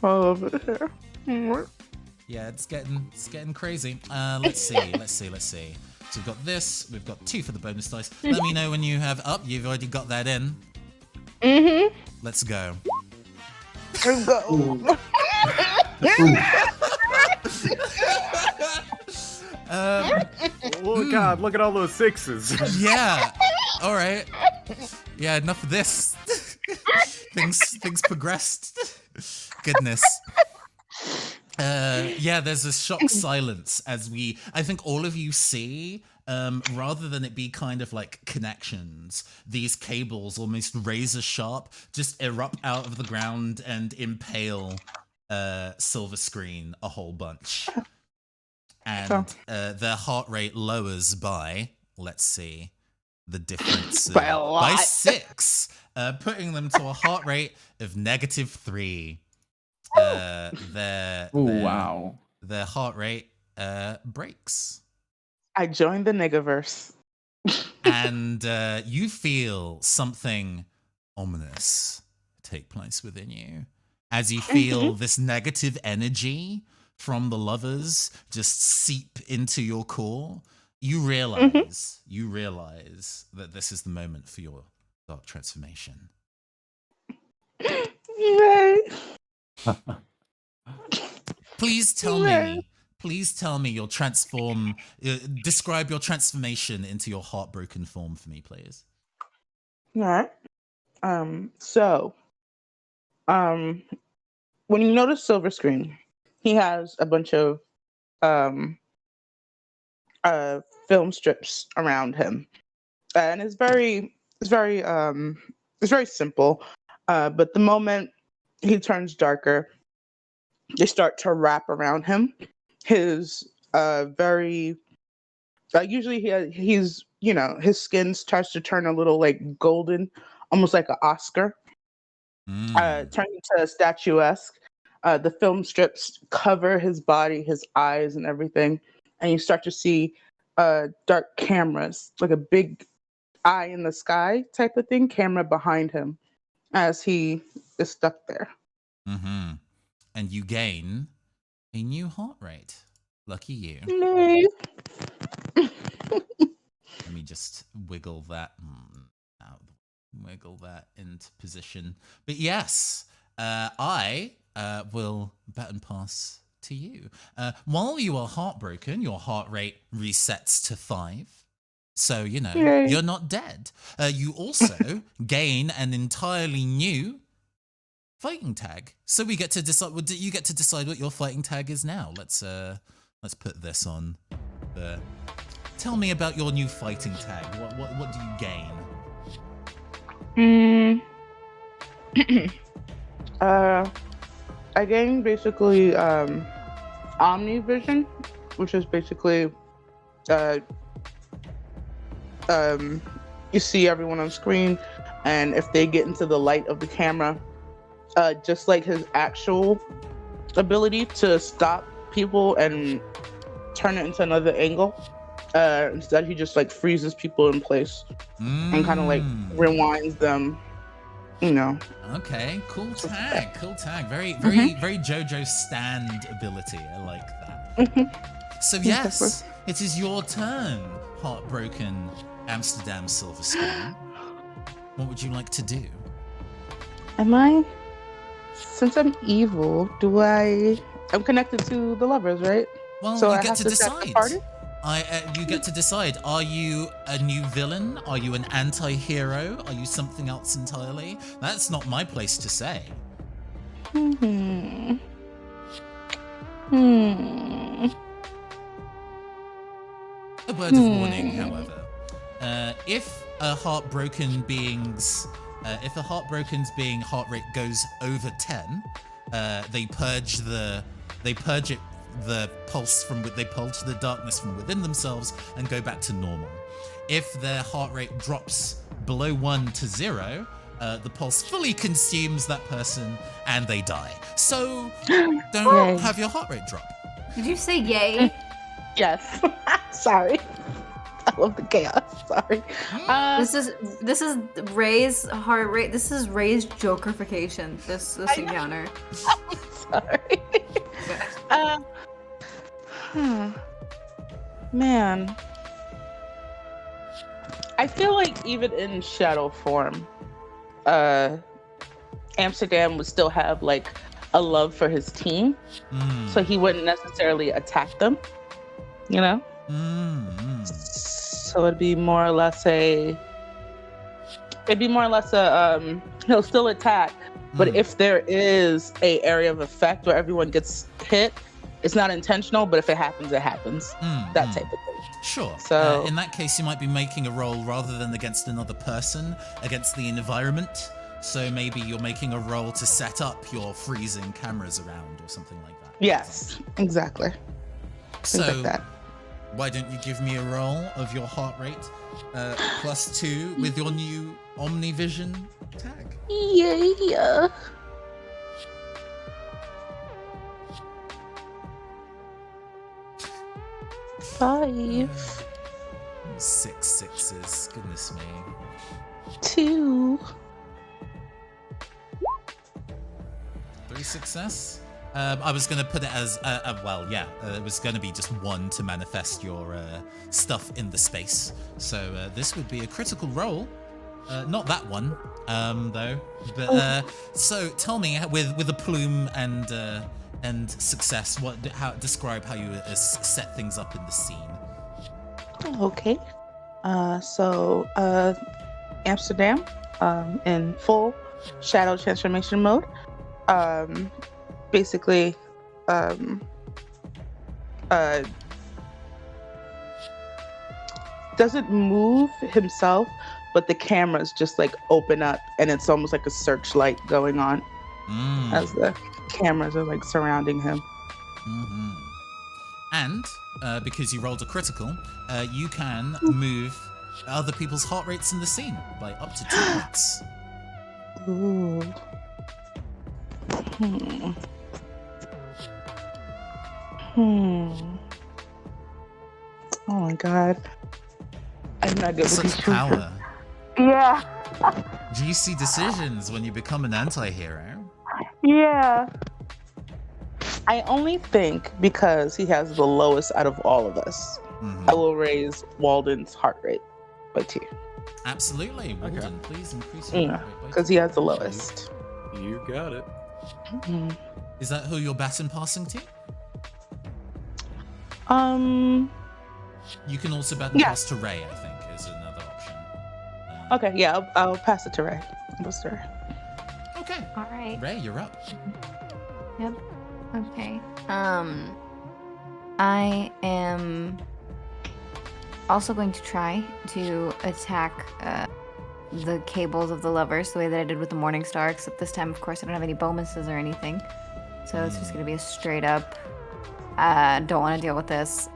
I love it here. Yeah, it's getting crazy. Let's see. So we've got this. We've got 2 for the bonus dice. Let me know when you have up. You've already got that in. Let's go. Let's go. Oh God! Look at all those 6s. Yeah. All right. Yeah. Enough of this. Things progressed. Goodness. Yeah. There's a shocked silence as I think all of you see. Rather than it be kind of like connections, these cables, almost razor sharp, just erupt out of the ground and impale Silver Screen a whole bunch. And their heart rate lowers by, let's see, the difference By a lot. by 6, putting them to a heart rate of -3. Wow. Their heart rate breaks. I joined the niggaverse. And you feel something ominous take place within you as you feel this negative energy from the lovers just seep into your core. you realize that this is the moment for your dark transformation. Yay. Please tell me you'll transform, describe your transformation into your heartbroken form for me, please. All right. So, when you notice Silver Screen, he has a bunch of film strips around him, and it's very simple. But the moment he turns darker, they start to wrap around him. His very usually he's his skin starts to turn a little like golden, almost like an Oscar. Turning into statuesque. The film strips cover his body, his eyes, and everything, and you start to see dark cameras, like a big eye in the sky type of thing, camera behind him as he is stuck there. Mm-hmm. And you gain a new heart rate. Lucky you. Yay. Let me just wiggle that out. Wiggle that into position. But yes, I will baton pass to you. While you are heartbroken, your heart rate resets to 5. So, Yay. you're not dead. You also gain an entirely new fighting tag. So we get to decide. You get to decide what your fighting tag is now. Let's put this on. Tell me about your new fighting tag. What do you gain? I gain basically omnivision, which is basically you see everyone on screen, and if they get into the light of the camera, just like his actual ability to stop people and turn it into another angle, instead he just like freezes people in place and kind of like rewinds them. Okay, cool tag. Very JoJo stand ability. I like that. So yes, it is your turn, heartbroken Amsterdam Silver Screen. What would you like to do? Since I'm evil, I'm connected to the lovers, right? Well, so you get to decide. You get to decide. Are you a new villain? Are you an anti-hero? Are you something else entirely? That's not my place to say. A word of warning, however. If a heartbroken being's heart rate goes over 10, they purge the darkness from within themselves and go back to normal. If their heart rate drops below 1 to 0, the pulse fully consumes that person and they die. So don't have your heart rate drop. Did you say yay? Yes. Sorry. I love the chaos. Sorry. This is Ray's heart rate. This is Ray's Jokerification. This encounter. Sorry. Man, I feel like even in shadow form, Amsterdam would still have like a love for his team, so he wouldn't necessarily attack them, So it'd be more or less a he'll still attack, but if there is a area of effect where everyone gets hit, it's not intentional, but if it happens, it happens. That type of thing. Sure. So in that case, you might be making a roll rather than against another person, against the environment. So maybe you're making a roll to set up your freezing cameras around or something like that. Yes, exactly. So like that. Why don't you give me a roll of your heart rate +2 with your new Omnivision tag? Yeah. 5. 6 sixes. Goodness me. 2. 3 success. I was going to put it as, it was going to be just 1 to manifest your stuff in the space. So this would be a critical roll. Not that one, though. But so tell me, with a plume and success, describe how you set things up in the scene. Okay. So Amsterdam, in full shadow transformation mode. Basically, doesn't move himself, but the cameras just like open up, and it's almost like a searchlight going on as the cameras are like surrounding him. Mm-hmm. And because you rolled a critical, you can move other people's heart rates in the scene by up to 2 points. Ooh. Oh my god. I'm not good with Such these power. Yeah. Juicy decisions when you become an anti-hero. Yeah. I only think because he has the lowest out of all of us, I will raise Walden's heart rate by 2. Absolutely. Walden, please increase your heart rate by 2. Because he has the lowest. You got it. Is that who you're baton passing to? You can also baton pass to Ray, I think, is another option. Okay, yeah, I'll pass it to Ray. Okay. All right. Ray, you're up. Yep. Okay. I am also going to try to attack the cables of the lovers the way that I did with the Morning Star, except this time, of course, I don't have any bonuses or anything. So it's just going to be a straight up, don't want to deal with this.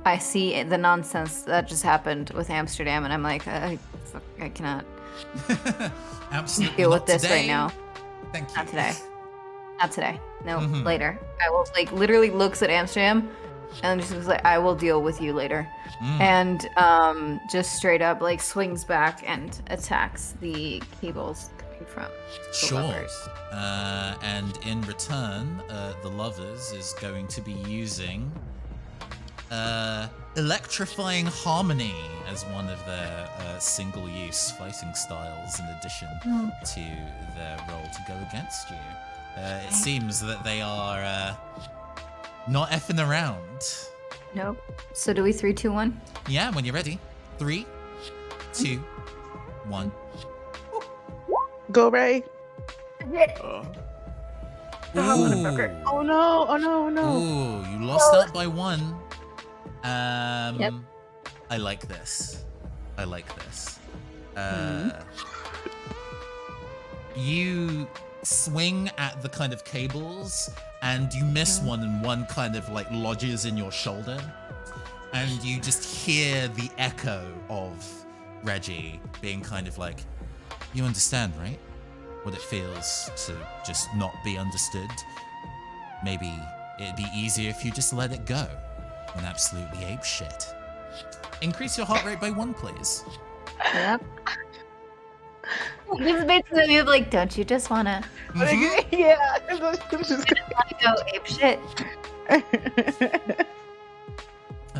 I see the nonsense that just happened with Amsterdam, and I'm like, I cannot Absolutely deal not with this today. right now. Thank you. Not today. Not today. No, later. I will, like, literally looks at Amsterdam and just was like, I will deal with you later. And just straight up, like, swings back and attacks the cables coming from the lovers. And in return, the lovers is going to be using electrifying harmony as one of their single-use fighting styles in addition to their role to go against you. It seems that they are not effing around. Nope. So do we 3, 2, 1? Yeah, when you're ready. 3, 2, 1. Go, Ray. Ooh. Oh no, oh no, oh no. Ooh, you lost out by 1. Yep. I like this. You swing at the kind of cables and you miss one, and one kind of like lodges in your shoulder, and you just hear the echo of Reggie being kind of like, you understand, right? What it feels to just not be understood. Maybe it'd be easier if you just let it go and absolutely ape shit. Increase your heart rate by 1, please. Yep. This is basically me like, don't you just wanna Yeah. go ape shit? And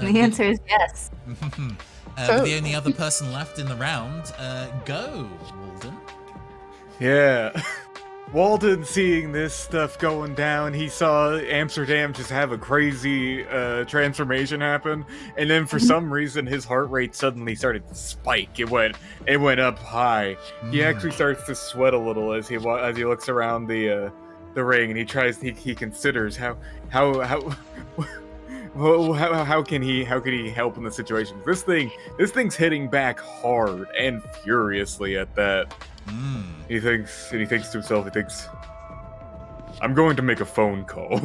the answer is yes. The only other person left in the round, go, Walden. Yeah. Walden, seeing this stuff going down, he saw Amsterdam just have a crazy transformation happen, and then for some reason his heart rate suddenly started to spike. It went up high. He actually starts to sweat a little as he looks around the ring, and he considers how can he help in the situation. This thing's hitting back hard and furiously at that. He thinks to himself, I'm going to make a phone call.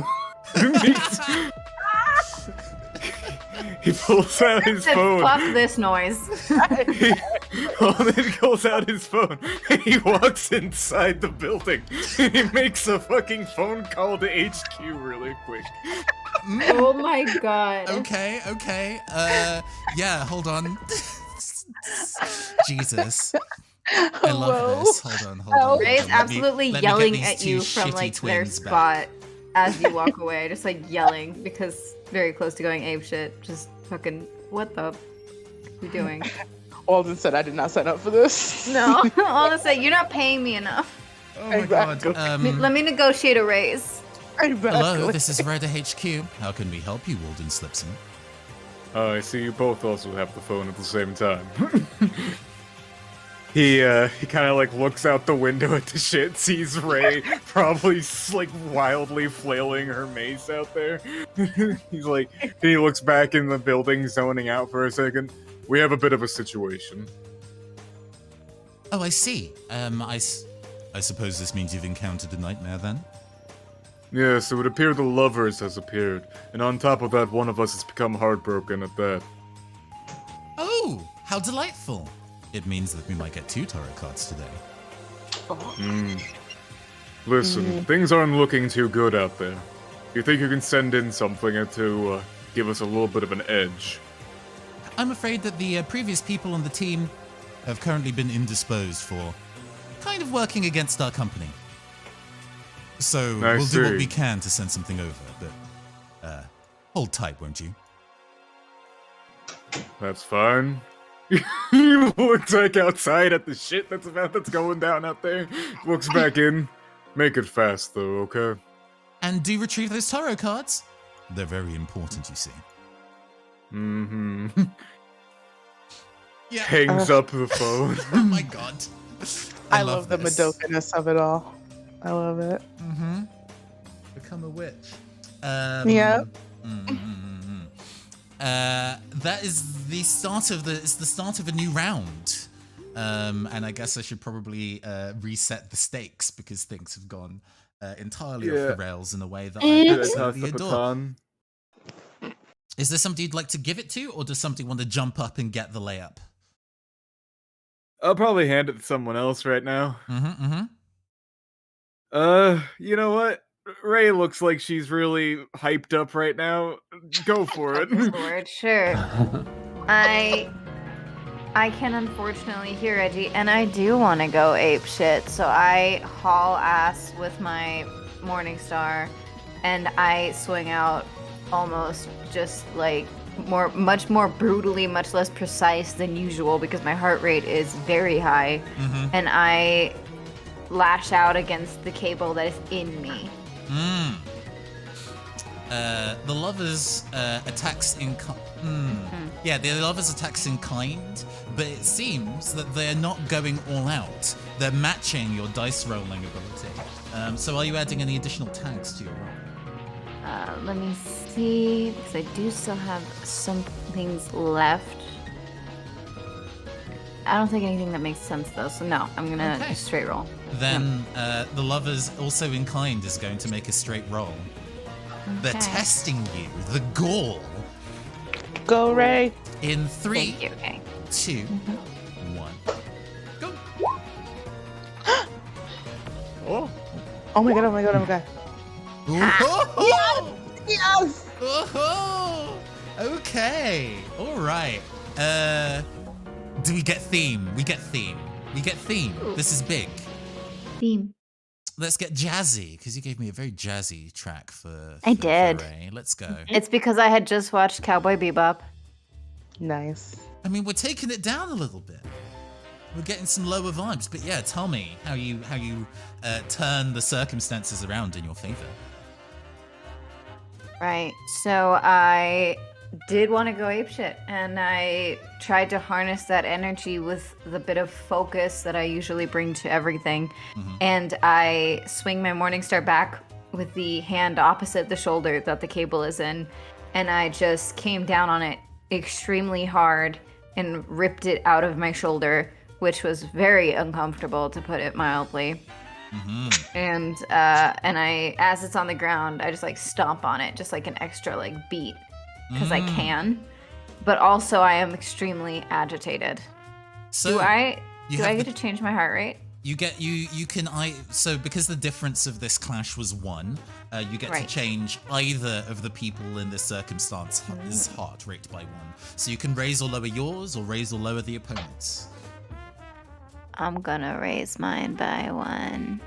He pulls out his phone. Fuck this noise. He pulls out his phone and he walks inside the building and he makes a fucking phone call to HQ really quick. Oh my god. Okay. Yeah, hold on. Jesus. I love this. Hold on. Ray's absolutely yelling at you from like their spot. as you walk away, just like yelling because very close to going ape shit. Just fucking, what the f- you doing? Alden said I did not sign up for this. No, honestly, you're not paying me enough. Oh my Exactly. god. Let me negotiate a raise. Exactly. Hello, this is Reda HQ. How can we help you, Walden Slipson? Oh, I see you both also have the phone at the same time. He kind of like looks out the window at the shit, sees Ray probably like wildly flailing her mace out there. He's like, he looks back in the building, zoning out for a second. We have a bit of a situation. Oh, I see. I suppose this means you've encountered a nightmare then? Yes, it would appear the lovers has appeared, and on top of that, one of us has become heartbroken at that. Oh, how delightful. It means that we might get 2 tarot cards today. Listen, things aren't looking too good out there. You think you can send in something to give us a little bit of an edge? I'm afraid that the previous people on the team have currently been indisposed for kind of working against our company. So we'll do what we can to send something over, but hold tight, won't you? That's fine. He looks like outside at the shit that's going down out there. Looks back in. Make it fast though, okay? And do retrieve those tarot cards. They're very important, you see. Mm-hmm. Yeah. Hangs up the phone. Oh my god. I love the this. Madoka-ness of it all. I love it. Mm-hmm. Become a witch. Yeah. That is the start of a new round. And I guess I should probably reset the stakes because things have gone entirely off the rails in a way that I absolutely adore. Is there somebody you'd like to give it to, or does somebody want to jump up and get the layup? I'll probably hand it to someone else right now. You know what? Ray looks like she's really hyped up right now. Go for it. Lord, sure. I can unfortunately hear Reggie, and I do want to go ape shit, so I haul ass with my Morningstar, and I swing out almost just like much more brutally, much less precise than usual because my heart rate is very high, and I lash out against the cable that is in me. The lovers attacks in yeah, the lovers attacks in kind, but it seems that they're not going all out. They're matching your dice rolling ability. So are you adding any additional tags to your roll? Let me see, because I do still have some things left. I don't think anything that makes sense though, so no, I'm gonna just straight roll. Then the lovers also in kind is going to make a straight roll. They're testing you, the gall. Go, Ray. In 3, Thank you. Okay. 2, 1, go. Oh my god, oh my god, oh my god. Oh, Yes! oh, okay, all right. Do we get theme? We get theme. We get theme. This is big. Theme. Let's get jazzy, because you gave me a very jazzy track for I did. Ray. Let's go. It's because I had just watched Cowboy Bebop. Nice. I mean, we're taking it down a little bit. We're getting some lower vibes, but yeah, tell me how you turn the circumstances around in your favor. Right. So I did want to go apeshit, and I tried to harness that energy with the bit of focus that I usually bring to everything. And I swing my Morningstar back with the hand opposite the shoulder that the cable is in, and I just came down on it extremely hard and ripped it out of my shoulder, which was very uncomfortable, to put it mildly. And I, as it's on the ground, I just like stomp on it, just like an extra like beat, because I can. But also, I am extremely agitated. So do I get to change my heart rate? You get so because the difference of this clash was 1, you get to change either of the people in this circumstance his heart rate by 1. So you can raise or lower yours, or raise or lower the opponent's. I'm gonna raise mine by 1.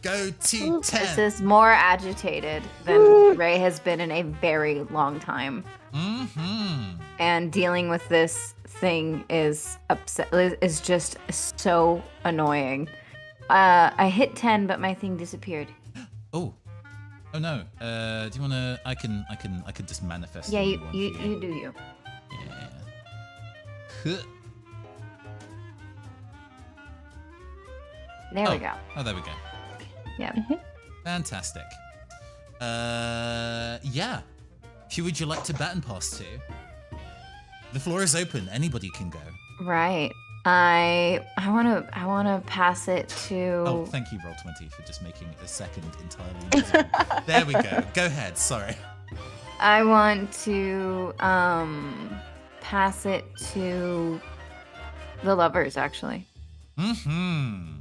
go to 10. This is more agitated than Ray has been in a very long time. Mm-hmm. And dealing with this thing is just so annoying. I hit 10, but my thing disappeared. Oh no. Do you wanna? I can just manifest. Yeah, a new you one for you do you. Yeah. Huh. There we go. Oh, there we go. Yeah. Fantastic. Yeah. Who would you like to baton pass to? The floor is open. Anybody can go. Right. I wanna pass it to. Oh, thank you, Roll20, for just making a second entirely invisible. There we go. Go ahead. Sorry. I want to pass it to the lovers, actually. Mm-hmm.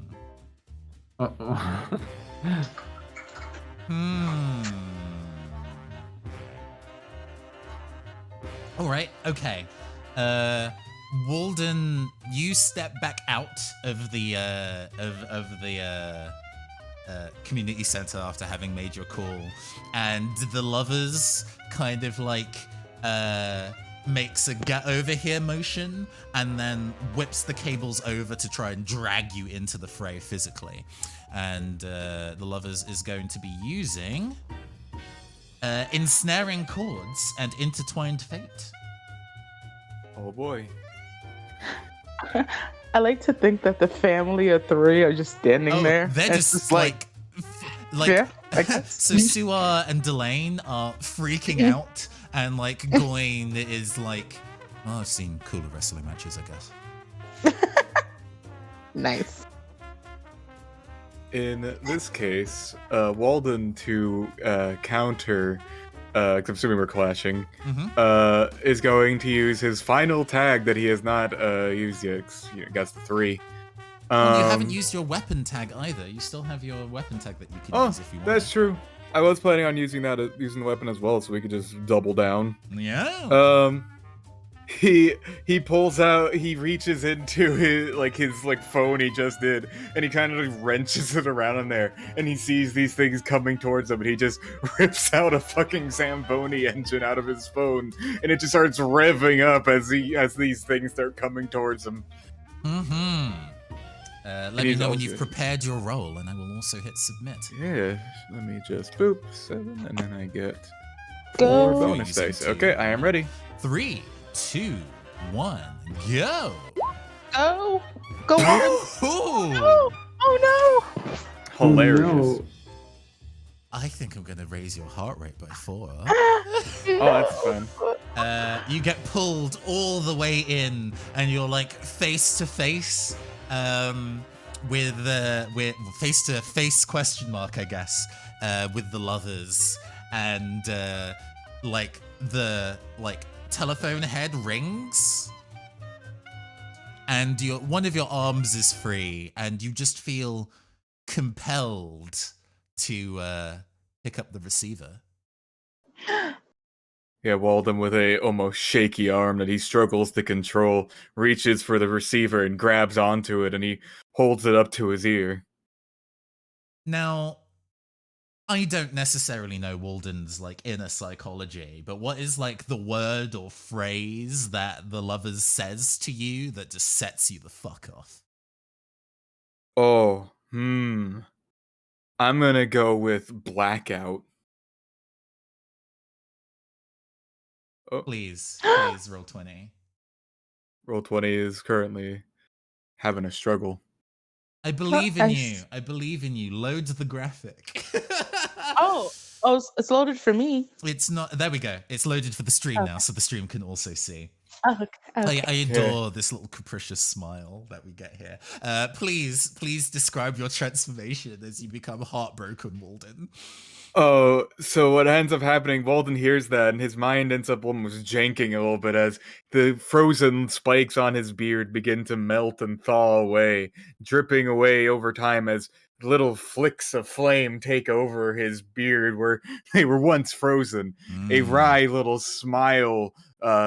All right. Okay. Walden, you step back out of the community center after having made your call, and the lovers kind of like makes a get over here motion and then whips the cables over to try and drag you into the fray physically. And the lovers is going to be using ensnaring cords and intertwined fate. Oh boy. I like to think that the family of three are just standing there. They're and just it's like yeah, I guess. so Suar and Delane are freaking out, and like Goyne is like, oh, I've seen cooler wrestling matches, I guess. Nice. In this case, Walden, to counter, 'cause I'm assuming we're clashing, is going to use his final tag that he has not used yet. That's the 3. Well, you haven't used your weapon tag either. You still have your weapon tag that you can use if you want. That's true. I was planning on using using the weapon as well, so we could just double down. Yeah. He pulls out, he reaches into his phone he just did, and he kind of wrenches it around in there, and he sees these things coming towards him, and he just rips out a fucking Zamboni engine out of his phone, and it just starts revving up as these things start coming towards him. Let me know when you've prepared your roll, and I will also hit submit. Yeah, let me just boop 7, and then I get Go. 4 bonus dice. Okay, I am ready. 3, 2, 1, go! Go on. Ooh. Oh no. Hilarious. No. I think I'm gonna raise your heart rate by 4. Oh, that's fun. You get pulled all the way in, and you're like face to face with face to face question mark, I guess, with the lovers, and like the telephone head rings, and one of your arms is free, and you just feel compelled to pick up the receiver. Yeah, Walden, with a almost shaky arm that he struggles to control, reaches for the receiver and grabs onto it, and he holds it up to his ear. Now, I don't necessarily know Walden's inner psychology, but what is the word or phrase that the lovers says to you that just sets you the fuck off? Oh, I'm gonna go with blackout. Oh, Please roll 20. Roll20 is currently having a struggle. I believe in you. I believe in you. Load the graphic. Oh, it's loaded for me. It's not. There we go. It's loaded for the stream now, so the stream can also see. Okay. I adore this little capricious smile that we get here. Please describe your transformation as you become heartbroken, Walden. Oh, so what ends up happening, Walden hears that, and his mind ends up almost janking a little bit as the frozen spikes on his beard begin to melt and thaw away, dripping away over time as little flicks of flame take over his beard where they were once frozen. A wry little smile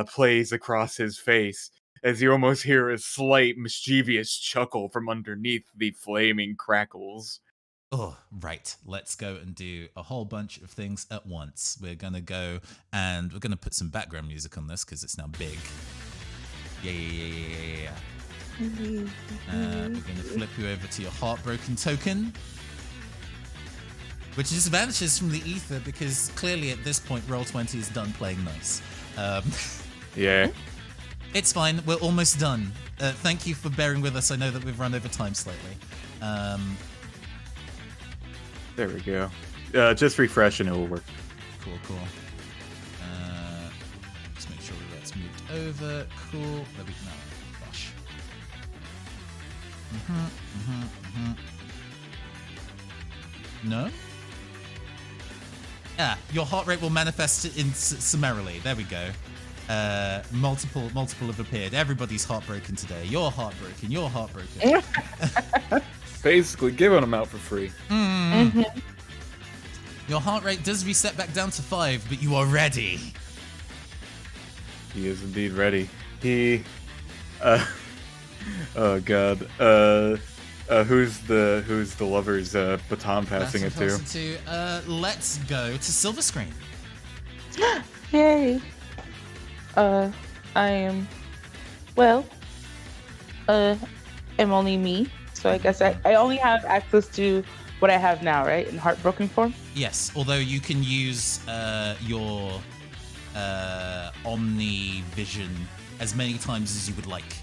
plays across his face as you almost hear a slight mischievous chuckle from underneath the flaming crackles. Oh, right. Let's go and do a whole bunch of things at once. We're going to go and we're going to put some background music on this because it's now big. Yeah. We're going to flip you over to your Heartbroken token, which disadvantages from the ether because clearly at this point Roll20 is done playing nice. Yeah. It's fine. We're almost done. Thank you for bearing with us. I know that we've run over time slightly. There we go. Just refresh and it will work. Cool. Just make sure that's moved over. Cool. There we go. Gosh. No? Yeah, your heart rate will manifest in summarily. There we go. Multiple have appeared. Everybody's heartbroken today. You're heartbroken. Basically, giving them out for free. Your heart rate does reset back down to 5, but you are ready. He is indeed ready. He, oh god. Who's the lover's baton passing it to? Let's go to Silver Screen. Yay. I am, well, I'm only me, so I guess I only have access to what I have now, right? In Heartbroken form? Yes, although you can use your Omni Vision as many times as you would like.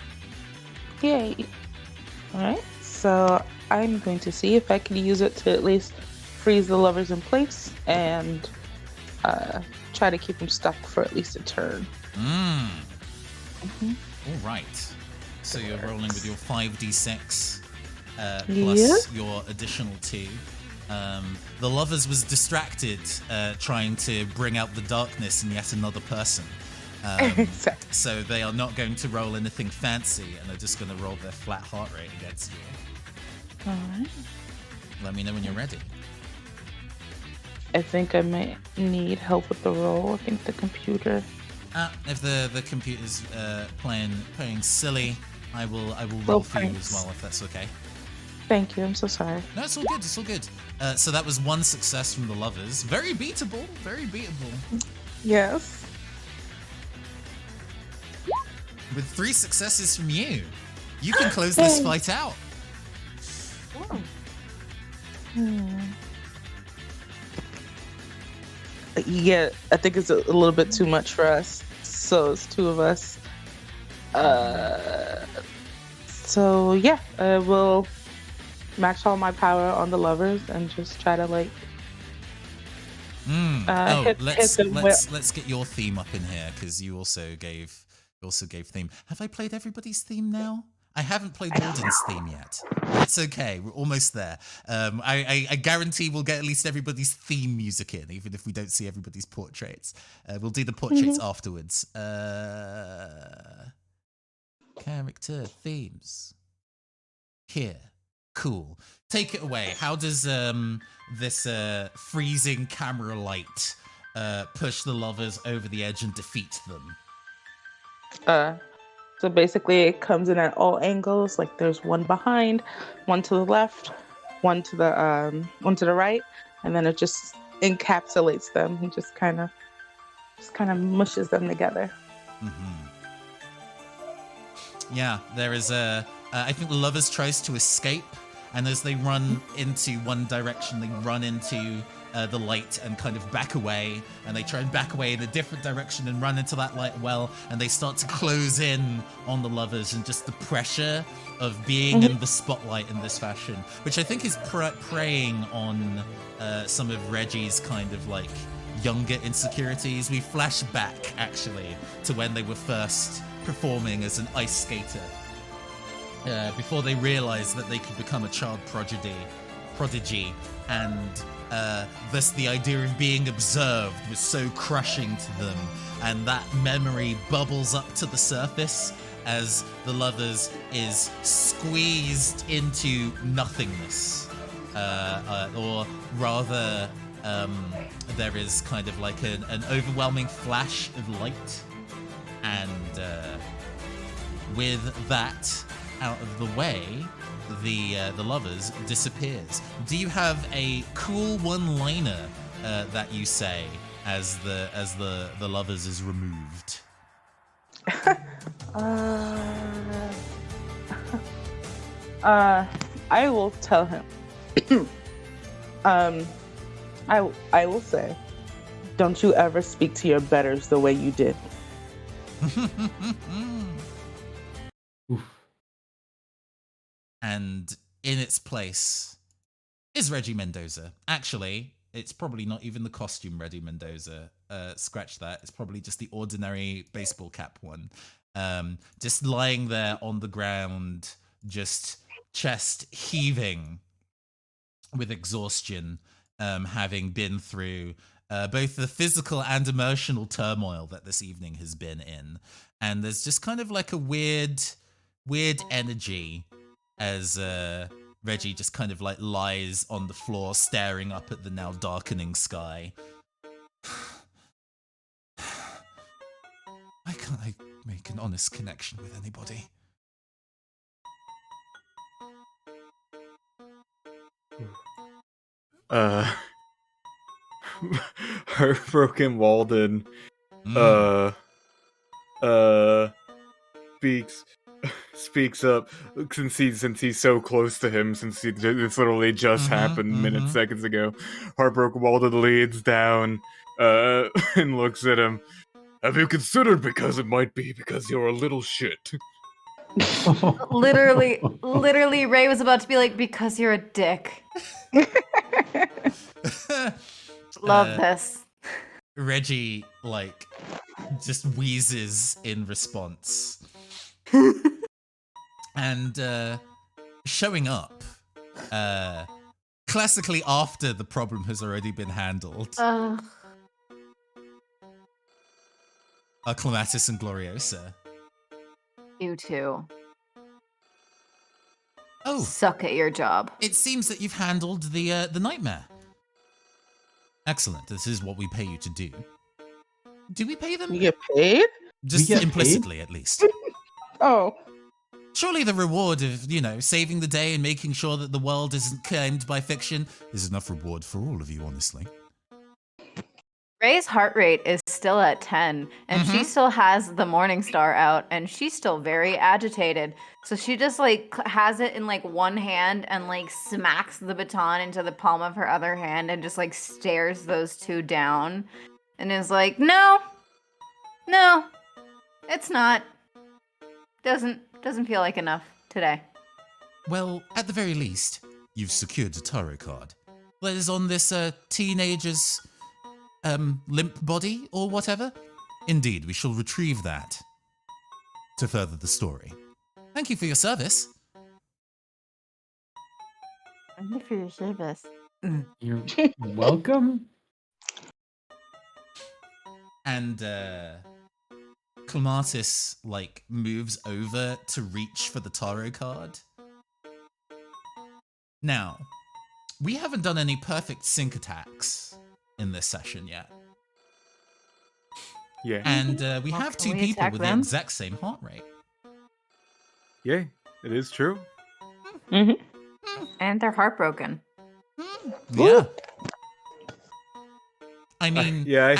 Yay. Alright, so I'm going to see if I can use it to at least freeze the lovers in place and try to keep them stuck for at least a turn. All right. So you're rolling with your 5d6 plus your additional 2. The lovers was distracted trying to bring out the darkness in yet another person. Exactly. So they are not going to roll anything fancy, and they're just going to roll their flat heart rate against you. Alright. Let me know when you're ready. I think I might need help with the roll. I think the computer. If the computer's playing silly, I will roll for you as well, if that's okay. Thank you. I'm so sorry. No, it's all good. It's all good. So that was 1 success from the lovers. Very beatable. Very beatable. Yes. With 3 successes from you, you can close this fight out. Yeah, I think it's a little bit too much for us. So it's 2 of us. So yeah, we'll max all my power on the lovers and just try to like. Let's get your theme up in here because you also gave theme. Have I played everybody's theme now? I haven't played Alden's theme yet. It's okay. We're almost there. I guarantee we'll get at least everybody's theme music in, even if we don't see everybody's portraits. We'll do the portraits afterwards. Character themes. Here. Cool. Take it away. How does this freezing camera light push the lovers over the edge and defeat them? So basically it comes in at all angles. Like there's one behind, one to the left, one to the right, and then it just encapsulates them and just kind of mushes them together. Yeah, there is I think the lovers tries to escape, and as they run into one direction, they run into the light and kind of back away, and they try and back away in a different direction and run into that light well, and they start to close in on the lovers, and just the pressure of being in the spotlight in this fashion, which I think is preying on some of Reggie's kind of like younger insecurities. We flash back actually to when they were first performing as an ice skater, before they realized that they could become a child prodigy, and thus the idea of being observed was so crushing to them, and that memory bubbles up to the surface as the lovers is squeezed into nothingness, or rather there is kind of like an overwhelming flash of light, and with that out of the way, the lovers disappears. Do you have a cool one-liner that you say as the lovers is removed? I will tell him. I will say, don't you ever speak to your betters the way you did. And in its place is Reggie Mendoza. Actually, it's probably not even the costume Reggie Mendoza. Scratch that. It's probably just the ordinary baseball cap one. Just lying there on the ground, just chest heaving with exhaustion, having been through both the physical and emotional turmoil that this evening has been in. And there's just kind of like a weird energy as Reggie just kind of like lies on the floor staring up at the now darkening sky. Why can't I make an honest connection with anybody? Heartbroken Walden speaks up since he's so close to him, since this literally just happened minutes, seconds ago. Heartbroken Walden leans down and looks at him. Have you considered because it might be because you're a little shit? Literally, Ray was about to be like, because you're a dick. Love this. Reggie, like, just wheezes in response. And showing up, classically after the problem has already been handled, are Clematis and Gloriosa. You too. Oh, suck at your job. It seems that you've handled the nightmare. Excellent. This is what we pay you to do. Do we pay them? You get paid? Just implicitly, at least. Oh. Surely the reward of, saving the day and making sure that the world isn't claimed by fiction is enough reward for all of you, honestly. Ray's heart rate is still at 10, and she still has the Morning Star out, and she's still very agitated. So she just, has it in, one hand and, smacks the baton into the palm of her other hand and just, stares those two down and is like, no, it's not. Doesn't feel like enough today. Well, at the very least, you've secured a tarot card. That is on this teenager's limp body or whatever. Indeed, we shall retrieve that to further the story. Thank you for your service. Thank you for your service. You're welcome. And Clematis moves over to reach for the tarot card. Now, we haven't done any perfect sync attacks in this session yet. Yeah. And we have two people with the exact same heart rate. Yeah, it is true. Mm-hmm. And they're heartbroken. Yeah. I mean, I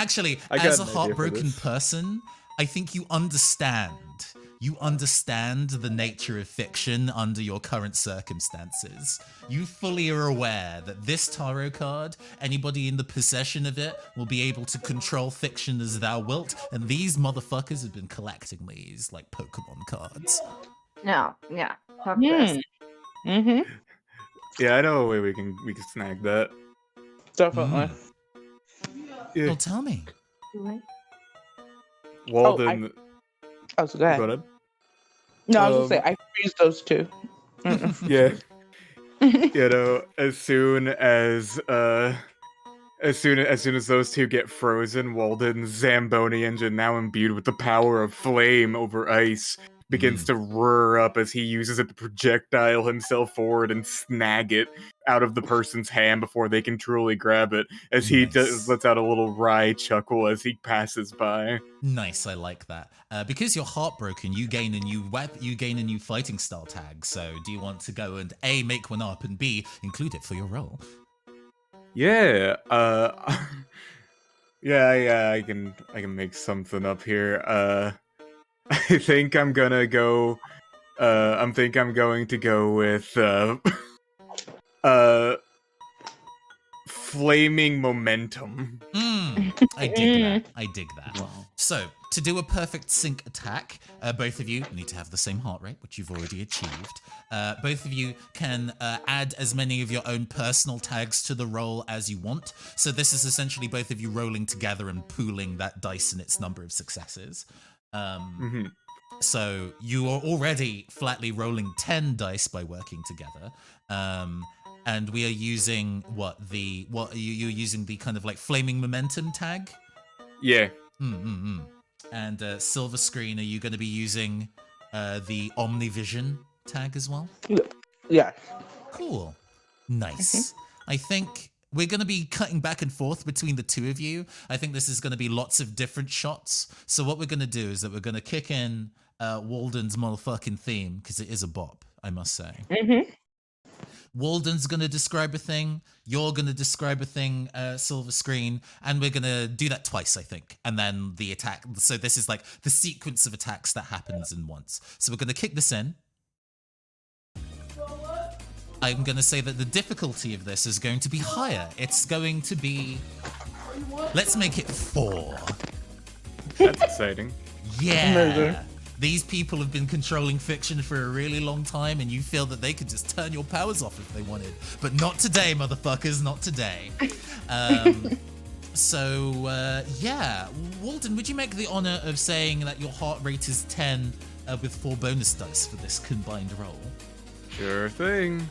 as a heartbroken person, I think you understand. You understand the nature of fiction under your current circumstances. You fully are aware that this tarot card, anybody in the possession of it, will be able to control fiction as thou wilt, and these motherfuckers have been collecting these like Pokemon cards. No, yeah. Fuck this. Mm-hmm. Yeah, I know a way we can snag that. Definitely. Yeah. Well, tell me. Walden. So go ahead. Go ahead. No, I was gonna say I freeze those two. Yeah. As soon as those two get frozen, Walden's Zamboni engine, now imbued with the power of flame over ice, begins to roar up as he uses it to projectile himself forward and snag it out of the person's hand before they can truly grab it, as he lets out a little wry chuckle as he passes by. Nice, I like that. Because you're heartbroken, you gain a new fighting style tag. So, do you want to go and A, make one up, and B, include it for your role? Yeah, yeah, I can make something up here. I think I'm gonna go. I'm going to go with flaming momentum. I dig that. I dig that. Wow. So, to do a perfect sync attack, both of you need to have the same heart rate, which you've already achieved. Both of you can add as many of your own personal tags to the roll as you want. So this is essentially both of you rolling together and pooling that dice and its number of successes. So you are already flatly rolling 10 dice by working together. And we are using you're using the kind of like flaming momentum tag? Yeah. And Silver Screen, are you going to be using the Omnivision tag as well? Yeah. Cool. Nice. I think we're going to be cutting back and forth between the two of you. I think this is going to be lots of different shots. So what we're going to do is that we're going to kick in Walden's motherfucking theme, because it is a bop, I must say. Walden's going to describe a thing, you're going to describe a thing, Silver Screen, and we're going to do that twice, I think. And then the attack. So this is like the sequence of attacks that happens in once. So we're going to kick this in. I'm going to say that the difficulty of this is going to be higher. It's going to be... Let's make it 4. That's exciting. Yeah. Amazing. These people have been controlling fiction for a really long time, and you feel that they could just turn your powers off if they wanted. But not today, motherfuckers, not today. Yeah. Walden, would you make the honor of saying that your heart rate is 10 with 4 bonus dice for this combined roll? Sure thing.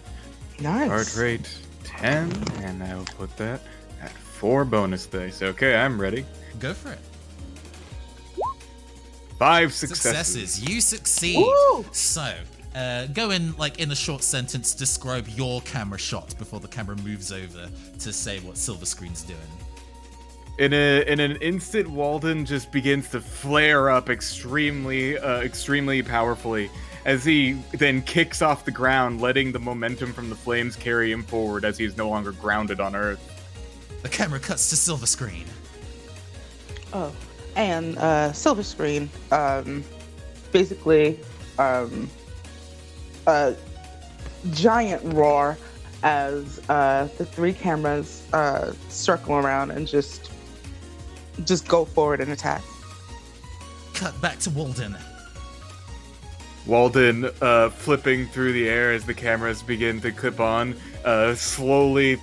Nice. Heart rate 10, and I'll put that at 4 bonus dice. Okay, I'm ready. Go for it. 5 successes. You succeed. Woo! So, go in a short sentence, describe your camera shot before the camera moves over to say what Silver Screen's doing. In an instant, Walden just begins to flare up extremely powerfully as he then kicks off the ground, letting the momentum from the flames carry him forward as he's no longer grounded on Earth. The camera cuts to Silver Screen. Oh, and Silver Screen, basically, a giant roar as the 3 cameras circle around and just go forward and attack. Cut back to Walden. Walden, flipping through the air as the cameras begin to clip on, quickly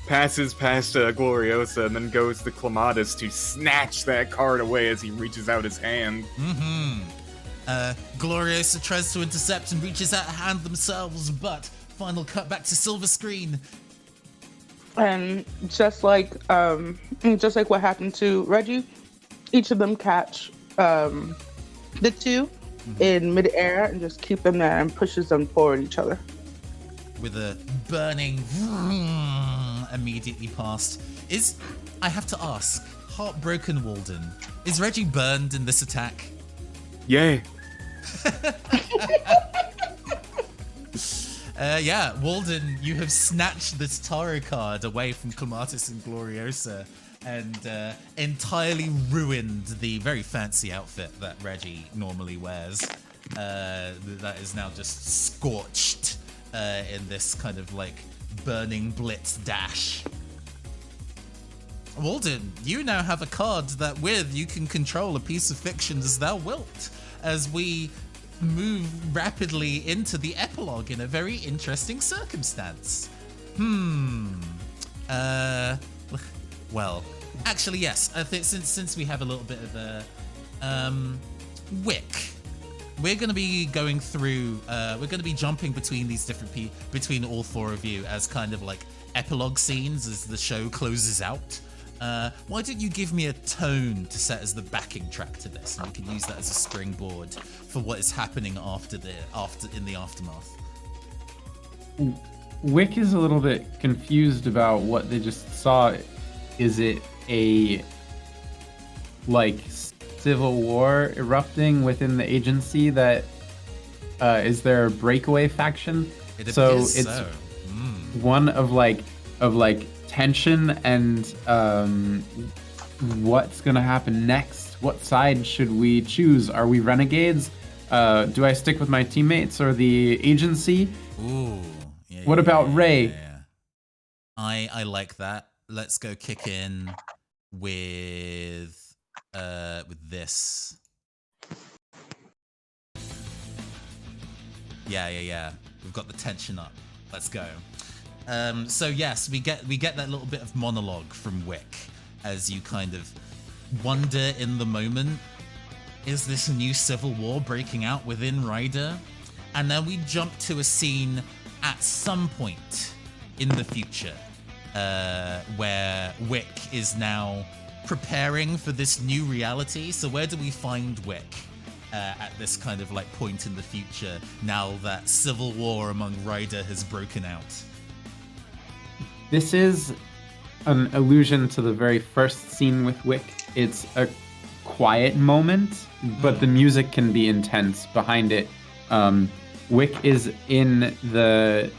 passes past Gloriosa and then goes to Clematis to snatch that card away as he reaches out his hand. Gloriosa tries to intercept and reaches out a hand themselves, but final cut back to Silver Screen. And just like what happened to Reggie, each of them catch the 2 in midair and just keep them there and pushes them toward each other. With a burning immediately past. I have to ask, heartbroken Walden, is Reggie burned in this attack? Yay. Yeah, Walden, you have snatched this tarot card away from Clematis and Gloriosa and entirely ruined the very fancy outfit that Reggie normally wears. That is now just scorched in this kind of like burning blitz dash. Walden, you now have a card that with you can control a piece of fiction as thou wilt, as we move rapidly into the epilogue in a very interesting circumstance. Well, actually, yes. I think since we have a little bit of a wick, we're going to be going through. We're going to be jumping between these different between all 4 of you as kind of like epilogue scenes as the show closes out. Why don't you give me a tone to set as the backing track to this, and we can use that as a springboard for what is happening in the aftermath. Wick is a little bit confused about what they just saw. Is it a civil war erupting within the agency? That is there a breakaway faction? It appears it's so. one of tension and what's gonna happen next. What side should we choose? Are we renegades? Do I stick with my teammates or the agency? Ooh. What about Ray? Yeah. I like that. Let's go kick in with this. Yeah. We've got the tension up. Let's go. So yes, we get that little bit of monologue from Wick as you kind of wonder in the moment, is this a new civil war breaking out within Ryder? And then we jump to a scene at some point in the future where Wick is now preparing for this new reality. So where do we find Wick at this kind of point in the future now that civil war among Ryder has broken out? This is an allusion to the very first scene with Wick. It's a quiet moment, but the music can be intense behind it. Wick is in the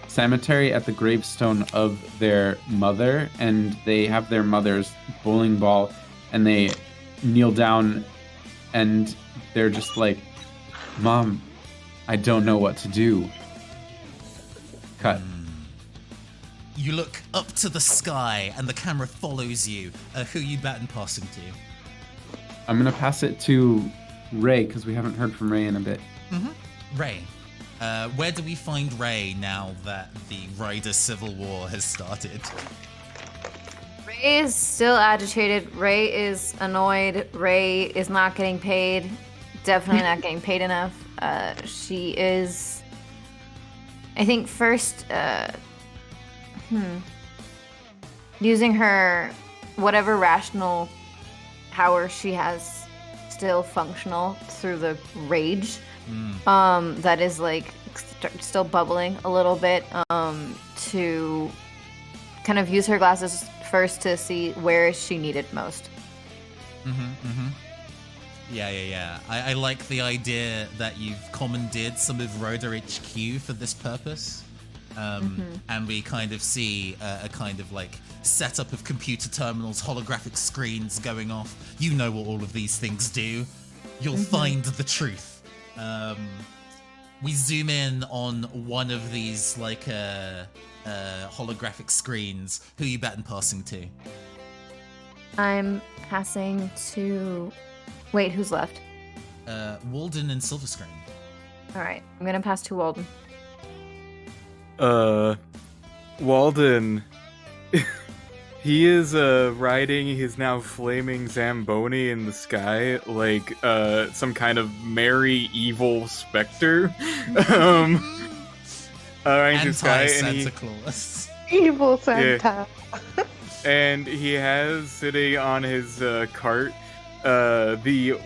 cemetery at the gravestone of their mother, and they have their mother's bowling ball, and they kneel down, and they're just like, "Mom, I don't know what to do." Cut. You look up to the sky, and the camera follows you. Who are you batting passing to? I'm gonna pass it to Ray, because we haven't heard from Ray in a bit. Ray. Where do we find Ray now that the Ryder Civil War has started? Ray is still agitated. Ray is annoyed. Ray is not getting paid. Definitely not getting paid enough. She is, I think, first using her whatever rational power she has still functional through the rage that is still bubbling a little bit, to kind of use her glasses first to see where she needed most. Yeah. I like the idea that you've commandeered some of Ryder HQ for this purpose. And we kind of see a kind of setup of computer terminals, holographic screens going off. You know what all of these things do. You'll find the truth. We zoom in on one of these holographic screens. Who are you batting passing to? I'm passing to... Wait, who's left? Walden and Silver Screen. All right, I'm gonna pass to Walden. Walden, he is riding his now flaming Zamboni in the sky like some kind of merry evil specter. Anti-Santa Claus. Evil Santa. Yeah. And he has sitting on his cart the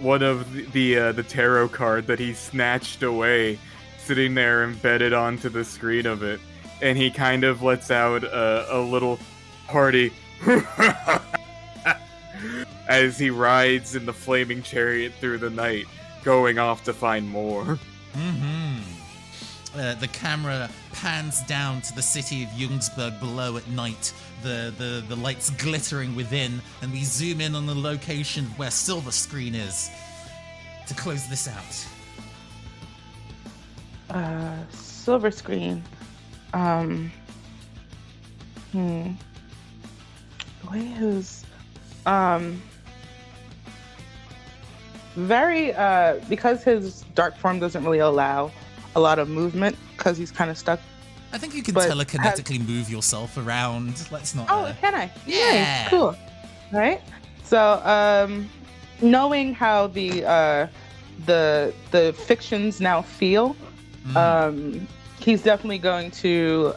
tarot card that he snatched away, sitting there embedded onto the screen of it, and he kind of lets out a little hearty as he rides in the flaming chariot through the night, going off to find more. The camera pans down to the city of Jungsburg below at night, the lights glittering within, and we zoom in on the location where Silver Screen is to close this out. Silver Screen. The way who's very because his dark form doesn't really allow a lot of movement because he's kind of stuck. I think you can telekinetically move yourself around. Let's not. Oh, can I? Yeah. Nice. Cool. All right. So, knowing how the fictions now feel, he's definitely going to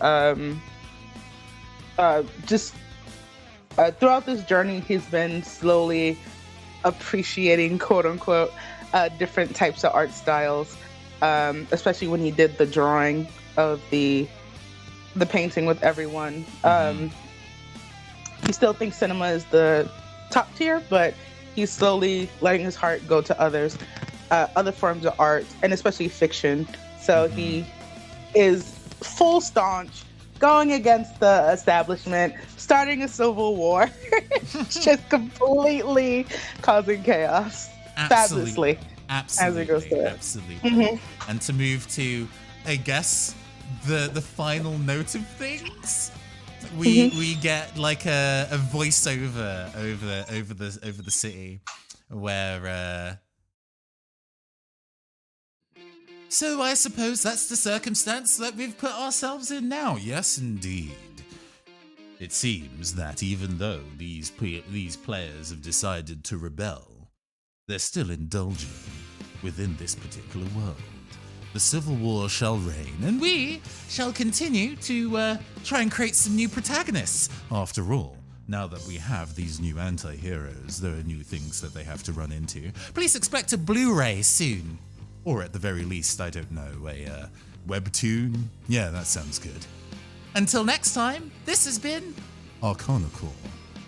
just throughout this journey, he's been slowly appreciating, quote unquote, different types of art styles, especially when he did the drawing of the painting with everyone. He still thinks cinema is the top tier, but he's slowly letting his heart go to other forms of art, and especially fiction. So he is full staunch, going against the establishment, starting a civil war, just completely causing chaos. Fabulously. Absolutely. As it goes through it. Absolutely. And to move to, I guess, the final note of things, we get like a voiceover over the city where so I suppose that's the circumstance that we've put ourselves in now. Yes, indeed. It seems that even though these players have decided to rebel, they're still indulging within this particular world. The civil war shall reign, and we shall continue to try and create some new protagonists. After all, now that we have these new anti-heroes, there are new things that they have to run into. Please expect a Blu-ray soon. Or at the very least, I don't know, a webtoon? Yeah, that sounds good. Until next time, this has been Arcana Core,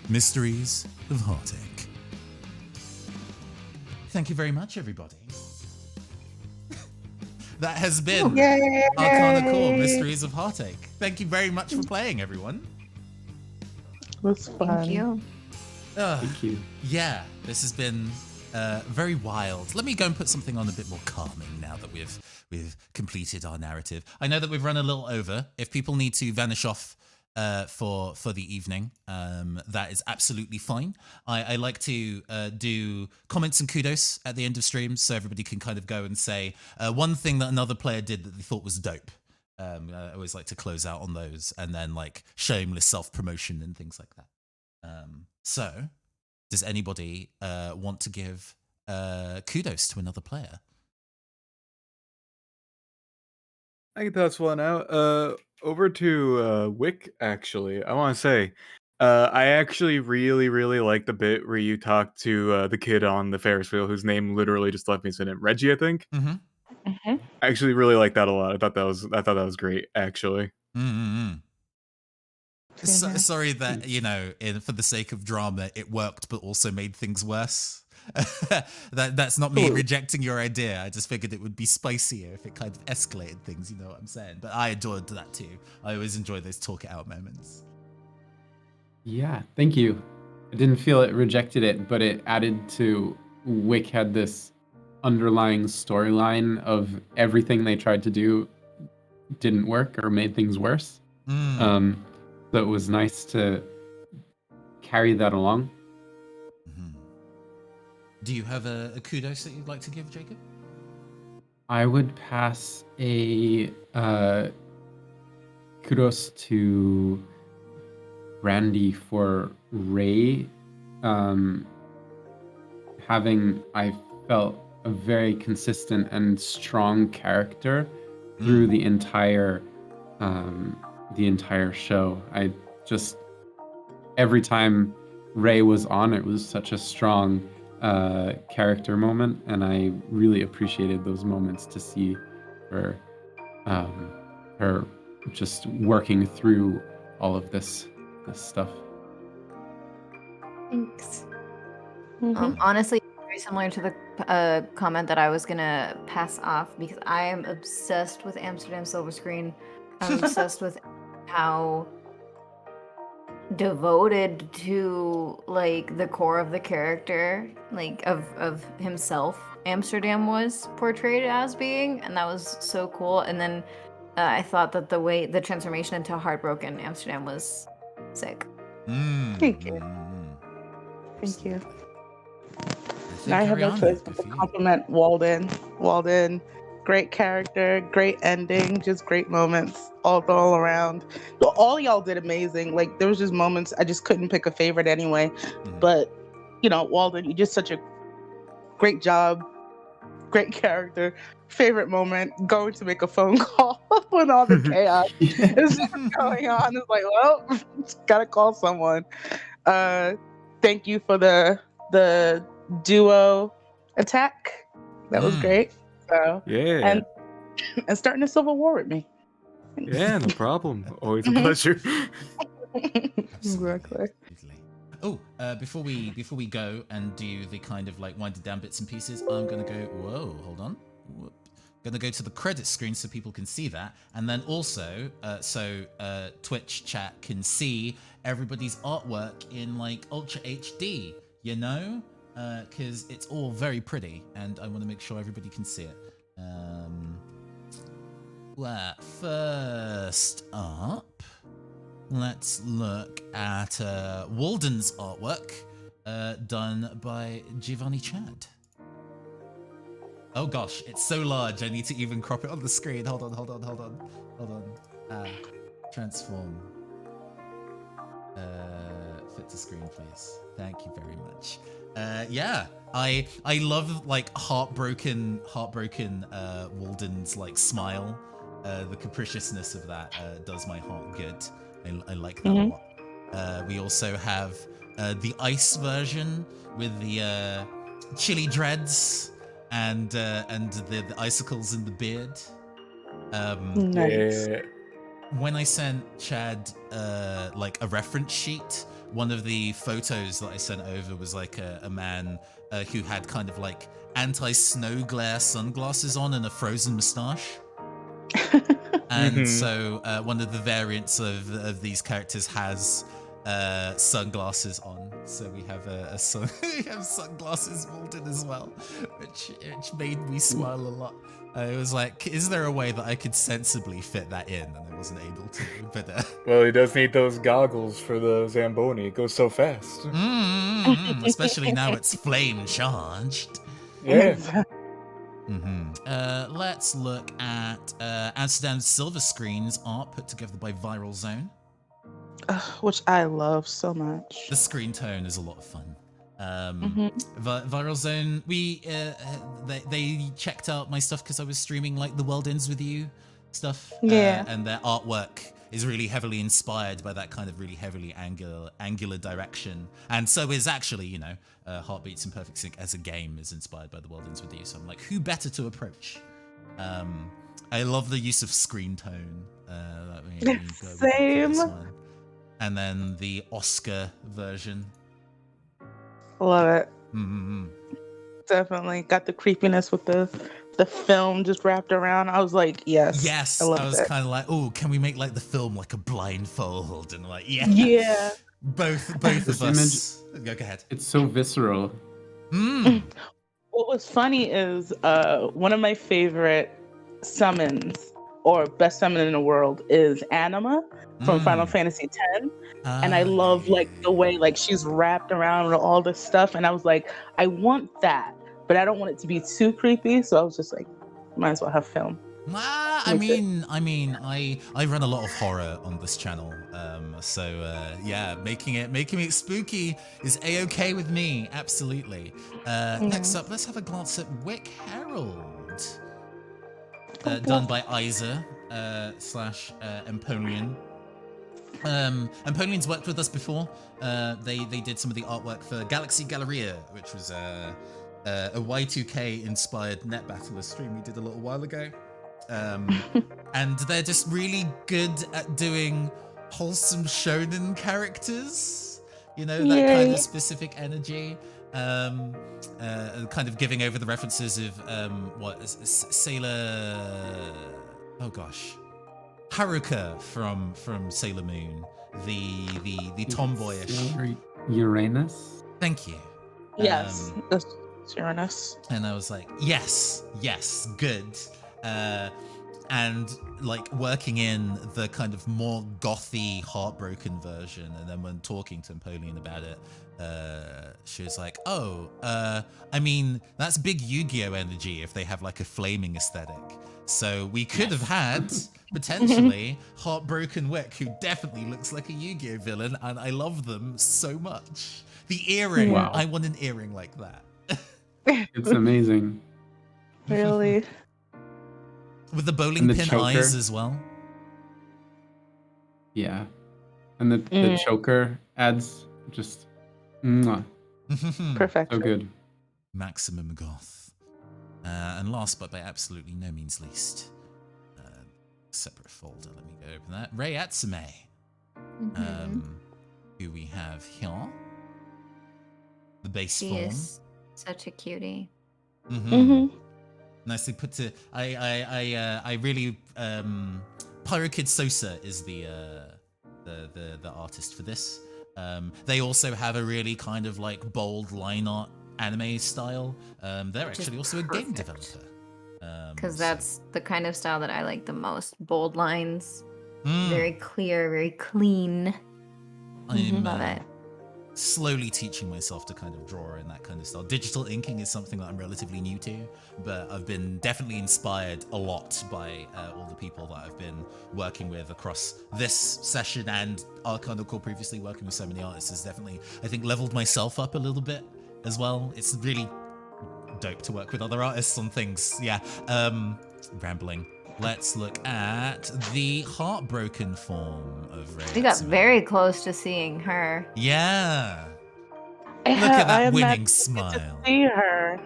Mysteries of Heartache. Thank you very much, everybody. That has been Arcana Core, Mysteries of Heartache. Thank you very much for playing, everyone. It was fun. Thank you. Thank you. Yeah, this has been very wild. Let me go and put something on a bit more calming now that we've completed our narrative. I know that we've run a little over. If people need to vanish off for the evening, that is absolutely fine. I like to do comments and kudos at the end of streams, so everybody can kind of go and say one thing that another player did that they thought was dope. I always like to close out on those, and then like shameless self-promotion and things like that. So, does anybody want to give kudos to another player? I can toss one out. Over to Wick, actually. I want to say, I actually really, really like the bit where you talk to the kid on the Ferris wheel whose name literally just left me sitting. Reggie, I think. I actually really like that a lot. I thought that was great, actually. Sorry that, you know, for the sake of drama, it worked, but also made things worse. That's not me rejecting your idea. I just figured it would be spicier if it kind of escalated things, you know what I'm saying? But I adored that too. I always enjoy those talk it out moments. Yeah, thank you. I didn't feel it rejected it, but it added to Wick had this underlying storyline of everything they tried to do didn't work or made things worse. So it was nice to carry that along. Do you have a kudos that you'd like to give, Jacob? I would pass a kudos to Randy for Ray having, I felt, a very consistent and strong character through the entire show. I just, every time Ray was on, it was such a strong character moment, and I really appreciated those moments to see her just working through all of this stuff. Thanks. Honestly, very similar to the comment that I was gonna pass off, because I am obsessed with Amsterdam Silver Screen. I'm obsessed with how devoted to like the core of the character, like of himself, Amsterdam was portrayed as being, and that was so cool. And then I thought that the transformation into heartbroken Amsterdam was sick. Thank you. Thank you. Now I have no choice but to compliment Walden. Walden, great character, great ending, just great moments all around. All y'all did amazing. Like, there was just moments I just couldn't pick a favorite anyway. But, you know, Walden, you did such a great job, great character. Favorite moment, going to make a phone call when all the chaos is going on. It's like, well, gotta call someone. Thank you for the duo attack. That was great. So Yeah. and starting a civil war with me. Yeah, no problem. Always a pleasure. Exactly. Oh, before we go and do the kind of like winded down bits and pieces, I'm gonna go. Whoa, hold on. Whoop. Gonna go to the credit screen so people can see that, and then also so Twitch chat can see everybody's artwork in like Ultra HD. You know, because it's all very pretty, and I want to make sure everybody can see it. Well, first up, let's look at Walden's artwork, done by Giovanni Chad. Oh gosh, it's so large, I need to even crop it on the screen. Hold on. Transform. Fit to screen, please. Thank you very much. Yeah, I love like heartbroken Walden's like smile. The capriciousness of that does my heart good. I like that a lot. We also have the ice version with the chili dreads and the icicles in the beard. Nice. Yeah. When I sent Chad like a reference sheet, one of the photos that I sent over was like a man who had kind of like anti-snow glare sunglasses on and a frozen moustache. And so one of the variants of these characters has sunglasses on. So we have we have sunglasses Walden as well, which made me smile a lot. I was like, is there a way that I could sensibly fit that in? And I wasn't able to. But Well, he does need those goggles for the Zamboni. It goes so fast. especially now it's flame charged. Yeah. Let's look at Amsterdam Silver Screen's art put together by Viral Zone. Which I love so much. The screen tone is a lot of fun. Viral Zone, they checked out my stuff because I was streaming like the World Ends With You stuff. Yeah. And their artwork is really heavily inspired by that kind of really heavily angular direction. And so is actually, you know, Heartbeats in Perfect Sync as a game is inspired by the World Ends With You. So I'm like, who better to approach? I love the use of screen tone. Same. And then the Oscar version. Love it. Definitely got the creepiness with the film just wrapped around. I was like, yes. I was it. kind of like, oh, can we make like the film like a blindfold and like yeah. both of us. Go ahead. It's so visceral. What was funny is one of my favorite summons or best summon in the world is Anima from Final Fantasy X. And I love like the way like she's wrapped around with all this stuff. And I was like, I want that, but I don't want it to be too creepy. So I was just like, might as well have film. I mean, I run a lot of horror on this channel, yeah, making it spooky is a-okay with me, absolutely. Next up, let's have a glance at Wick Herald, done by Isa / Empoleon. Empoleon's worked with us before. They did some of the artwork for Galaxy Galleria, which was a Y2K inspired net battler stream we did a little while ago. And they're just really good at doing wholesome shonen characters, you know, that kind of specific energy, kind of giving over the references of Sailor, oh gosh, Haruka from Sailor Moon, the tomboyish Uranus. Thank you. Yes, that's Uranus. And I was like, yes, good. And like working in the kind of more gothy, heartbroken version, and then when talking to Empoleon about it, she was like, "Oh, I mean, that's big Yu-Gi-Oh energy if they have like a flaming aesthetic. So we could have had potentially Heartbroken Wick, who definitely looks like a Yu-Gi-Oh villain, and I love them so much. The earring, wow. I want an earring like that. It's amazing. Really." With the bowling pin choker. eyes as well. Yeah. And the choker adds just mwah, Perfect. so good. Maximum goth. And last but by absolutely no means least, separate folder. Let me go open that. Ray Atsume, who we have here. The base She form. is such a cutie. Nicely put to. I really. Pyro Kid Sosa is the artist for this. They also have a really kind of like bold line art anime style. They're Which is actually also a game perfect. developer. Because so- that's the kind of style that I like the most. Bold lines, Mm. very clear, very clean. I'm Love it. slowly teaching myself to kind of draw in that kind of style. Digital inking is something that I'm relatively new to, but I've been definitely inspired a lot by all the people that I've been working with across this session and Arcana Core previously. Working with so many artists has definitely, I think, leveled myself up a little bit as well. It's really dope to work with other artists on things. Yeah. Rambling. Let's look at the heartbroken form of Ray. We got very close to seeing her. Yeah. Yeah, Look at I that winning imagine smile. to see her.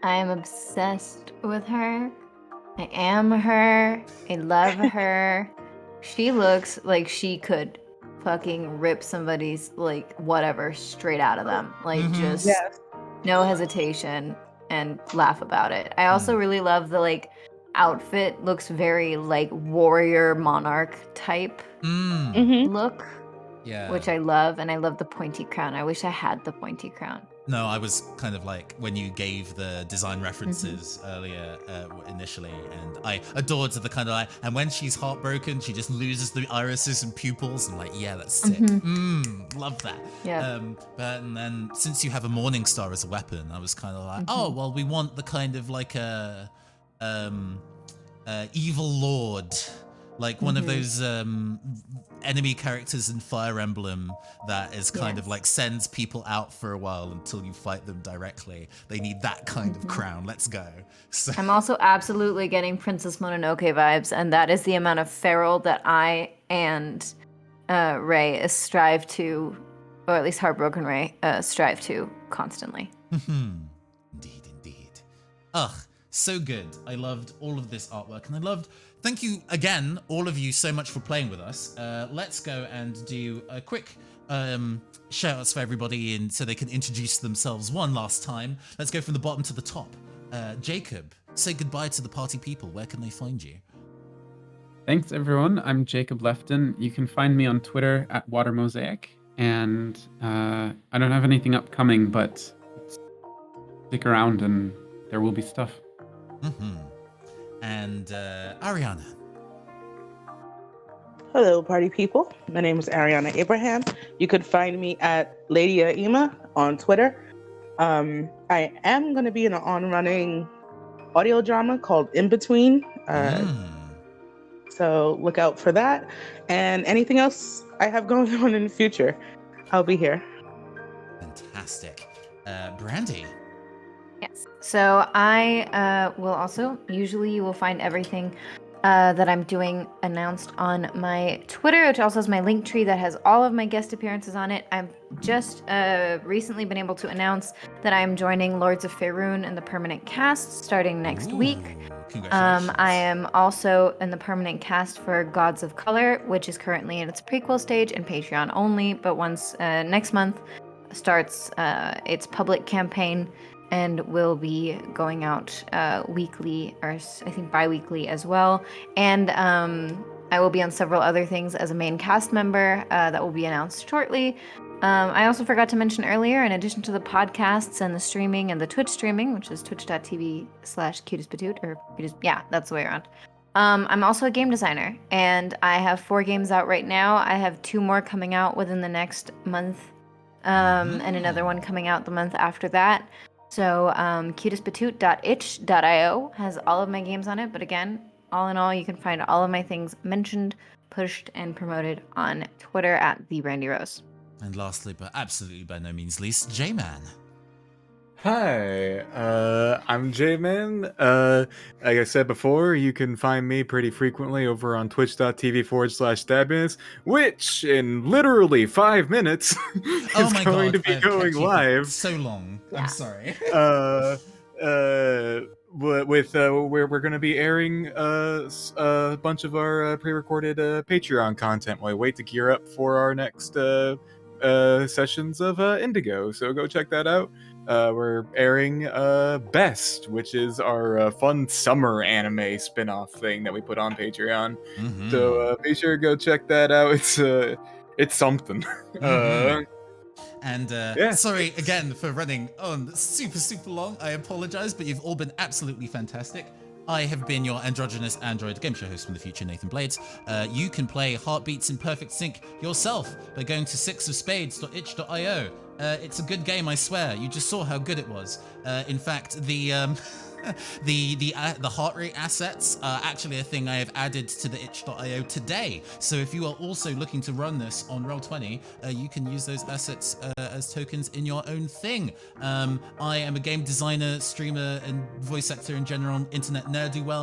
I am obsessed with her. I am her. I love her. She looks like she could fucking rip somebody's like whatever straight out of them. Like just Yes. no hesitation and laugh about it. I also really love the like outfit. Looks very like warrior monarch type look, Yeah. which I love, and I love the pointy crown. I wish I had the pointy crown. No, I was kind of like when you gave the design references earlier initially, and I adored the kind of like, and when she's heartbroken, she just loses the irises and pupils. I'm like, yeah, that's sick. Love that. Yeah. But and then since you have a morning star as a weapon, I was kind of like, oh well, we want the kind of like a evil lord, like one of those enemy characters in Fire Emblem that is kind of like sends people out for a while until you fight them directly. They need that kind of crown. Let's go. So I'm also absolutely getting Princess Mononoke vibes, and that is the amount of feral that I and Ray strive to, or at least Heartbroken Ray strive to constantly. Indeed. Ugh, so good. I loved all of this artwork, and thank you again, all of you, so much for playing with us. Let's go and do a quick shout outs for everybody and so they can introduce themselves one last time. Let's go from the bottom to the top. Jacob, say goodbye to the party people. Where can they find you? Thanks, everyone. I'm Jacob Lefton. You can find me on Twitter at WaterMosaic. And I don't have anything upcoming, but stick around and there will be stuff. And Ariana. Hello, party people. My name is Ariana Abraham. You could find me at Lady Aima on Twitter. I am going to be in an on-running audio drama called In Between. So look out for that. And anything else I have going on in the future, I'll be here. Fantastic. Brandy. Yes. So I will also, usually you will find everything that I'm doing announced on my Twitter, which also has my link tree that has all of my guest appearances on it. I've just recently been able to announce that I'm joining Lords of Faerun in the permanent cast starting next week. Congratulations. I am also in the permanent cast for Gods of Color, which is currently in its prequel stage and Patreon only, but once next month starts its public campaign, and will be going out weekly, or I think bi-weekly as well. And I will be on several other things as a main cast member that will be announced shortly. I also forgot to mention earlier, in addition to the podcasts and the streaming and the Twitch streaming, which is twitch.tv/cutestpatoot, or yeah, that's the way around. I'm also a game designer, and I have 4 games out right now. I have 2 more coming out within the next month, and another one coming out the month after that. So cutestpatoot.itch.io has all of my games on it. But again, all in all, you can find all of my things mentioned, pushed, and promoted on Twitter at TheBrandyRose. And lastly, but absolutely by no means least, J-Man. Hi, I'm J-Man. Like I said before, you can find me pretty frequently over on twitch.tv/stabminutes, which in literally 5 minutes Oh is my going god, to be I've going kept you for live. so long. I'm Yeah. sorry. We're going to be airing a bunch of our pre-recorded Patreon content while we wait to gear up for our next sessions of Indigo. So go check that out. We're airing Best, which is our fun summer anime spin-off thing that we put on Patreon. Mm-hmm. So be sure to go check that out. It's something. Mm-hmm. And Yeah. sorry again for running on super long. I apologize, but you've all been absolutely fantastic. I have been your androgynous android game show host from the future, Nathan Blades. You can play Heartbeats in Perfect Sync yourself by going to sixofspades.itch.io. It's a good game, I swear. You just saw how good it was. In fact, the heart rate assets are actually a thing I have added to the itch.io today. So if you are also looking to run this on Roll20, you can use those assets as tokens in your own thing. I am a game designer, streamer, and voice actor in general, internet ne'er-do-well.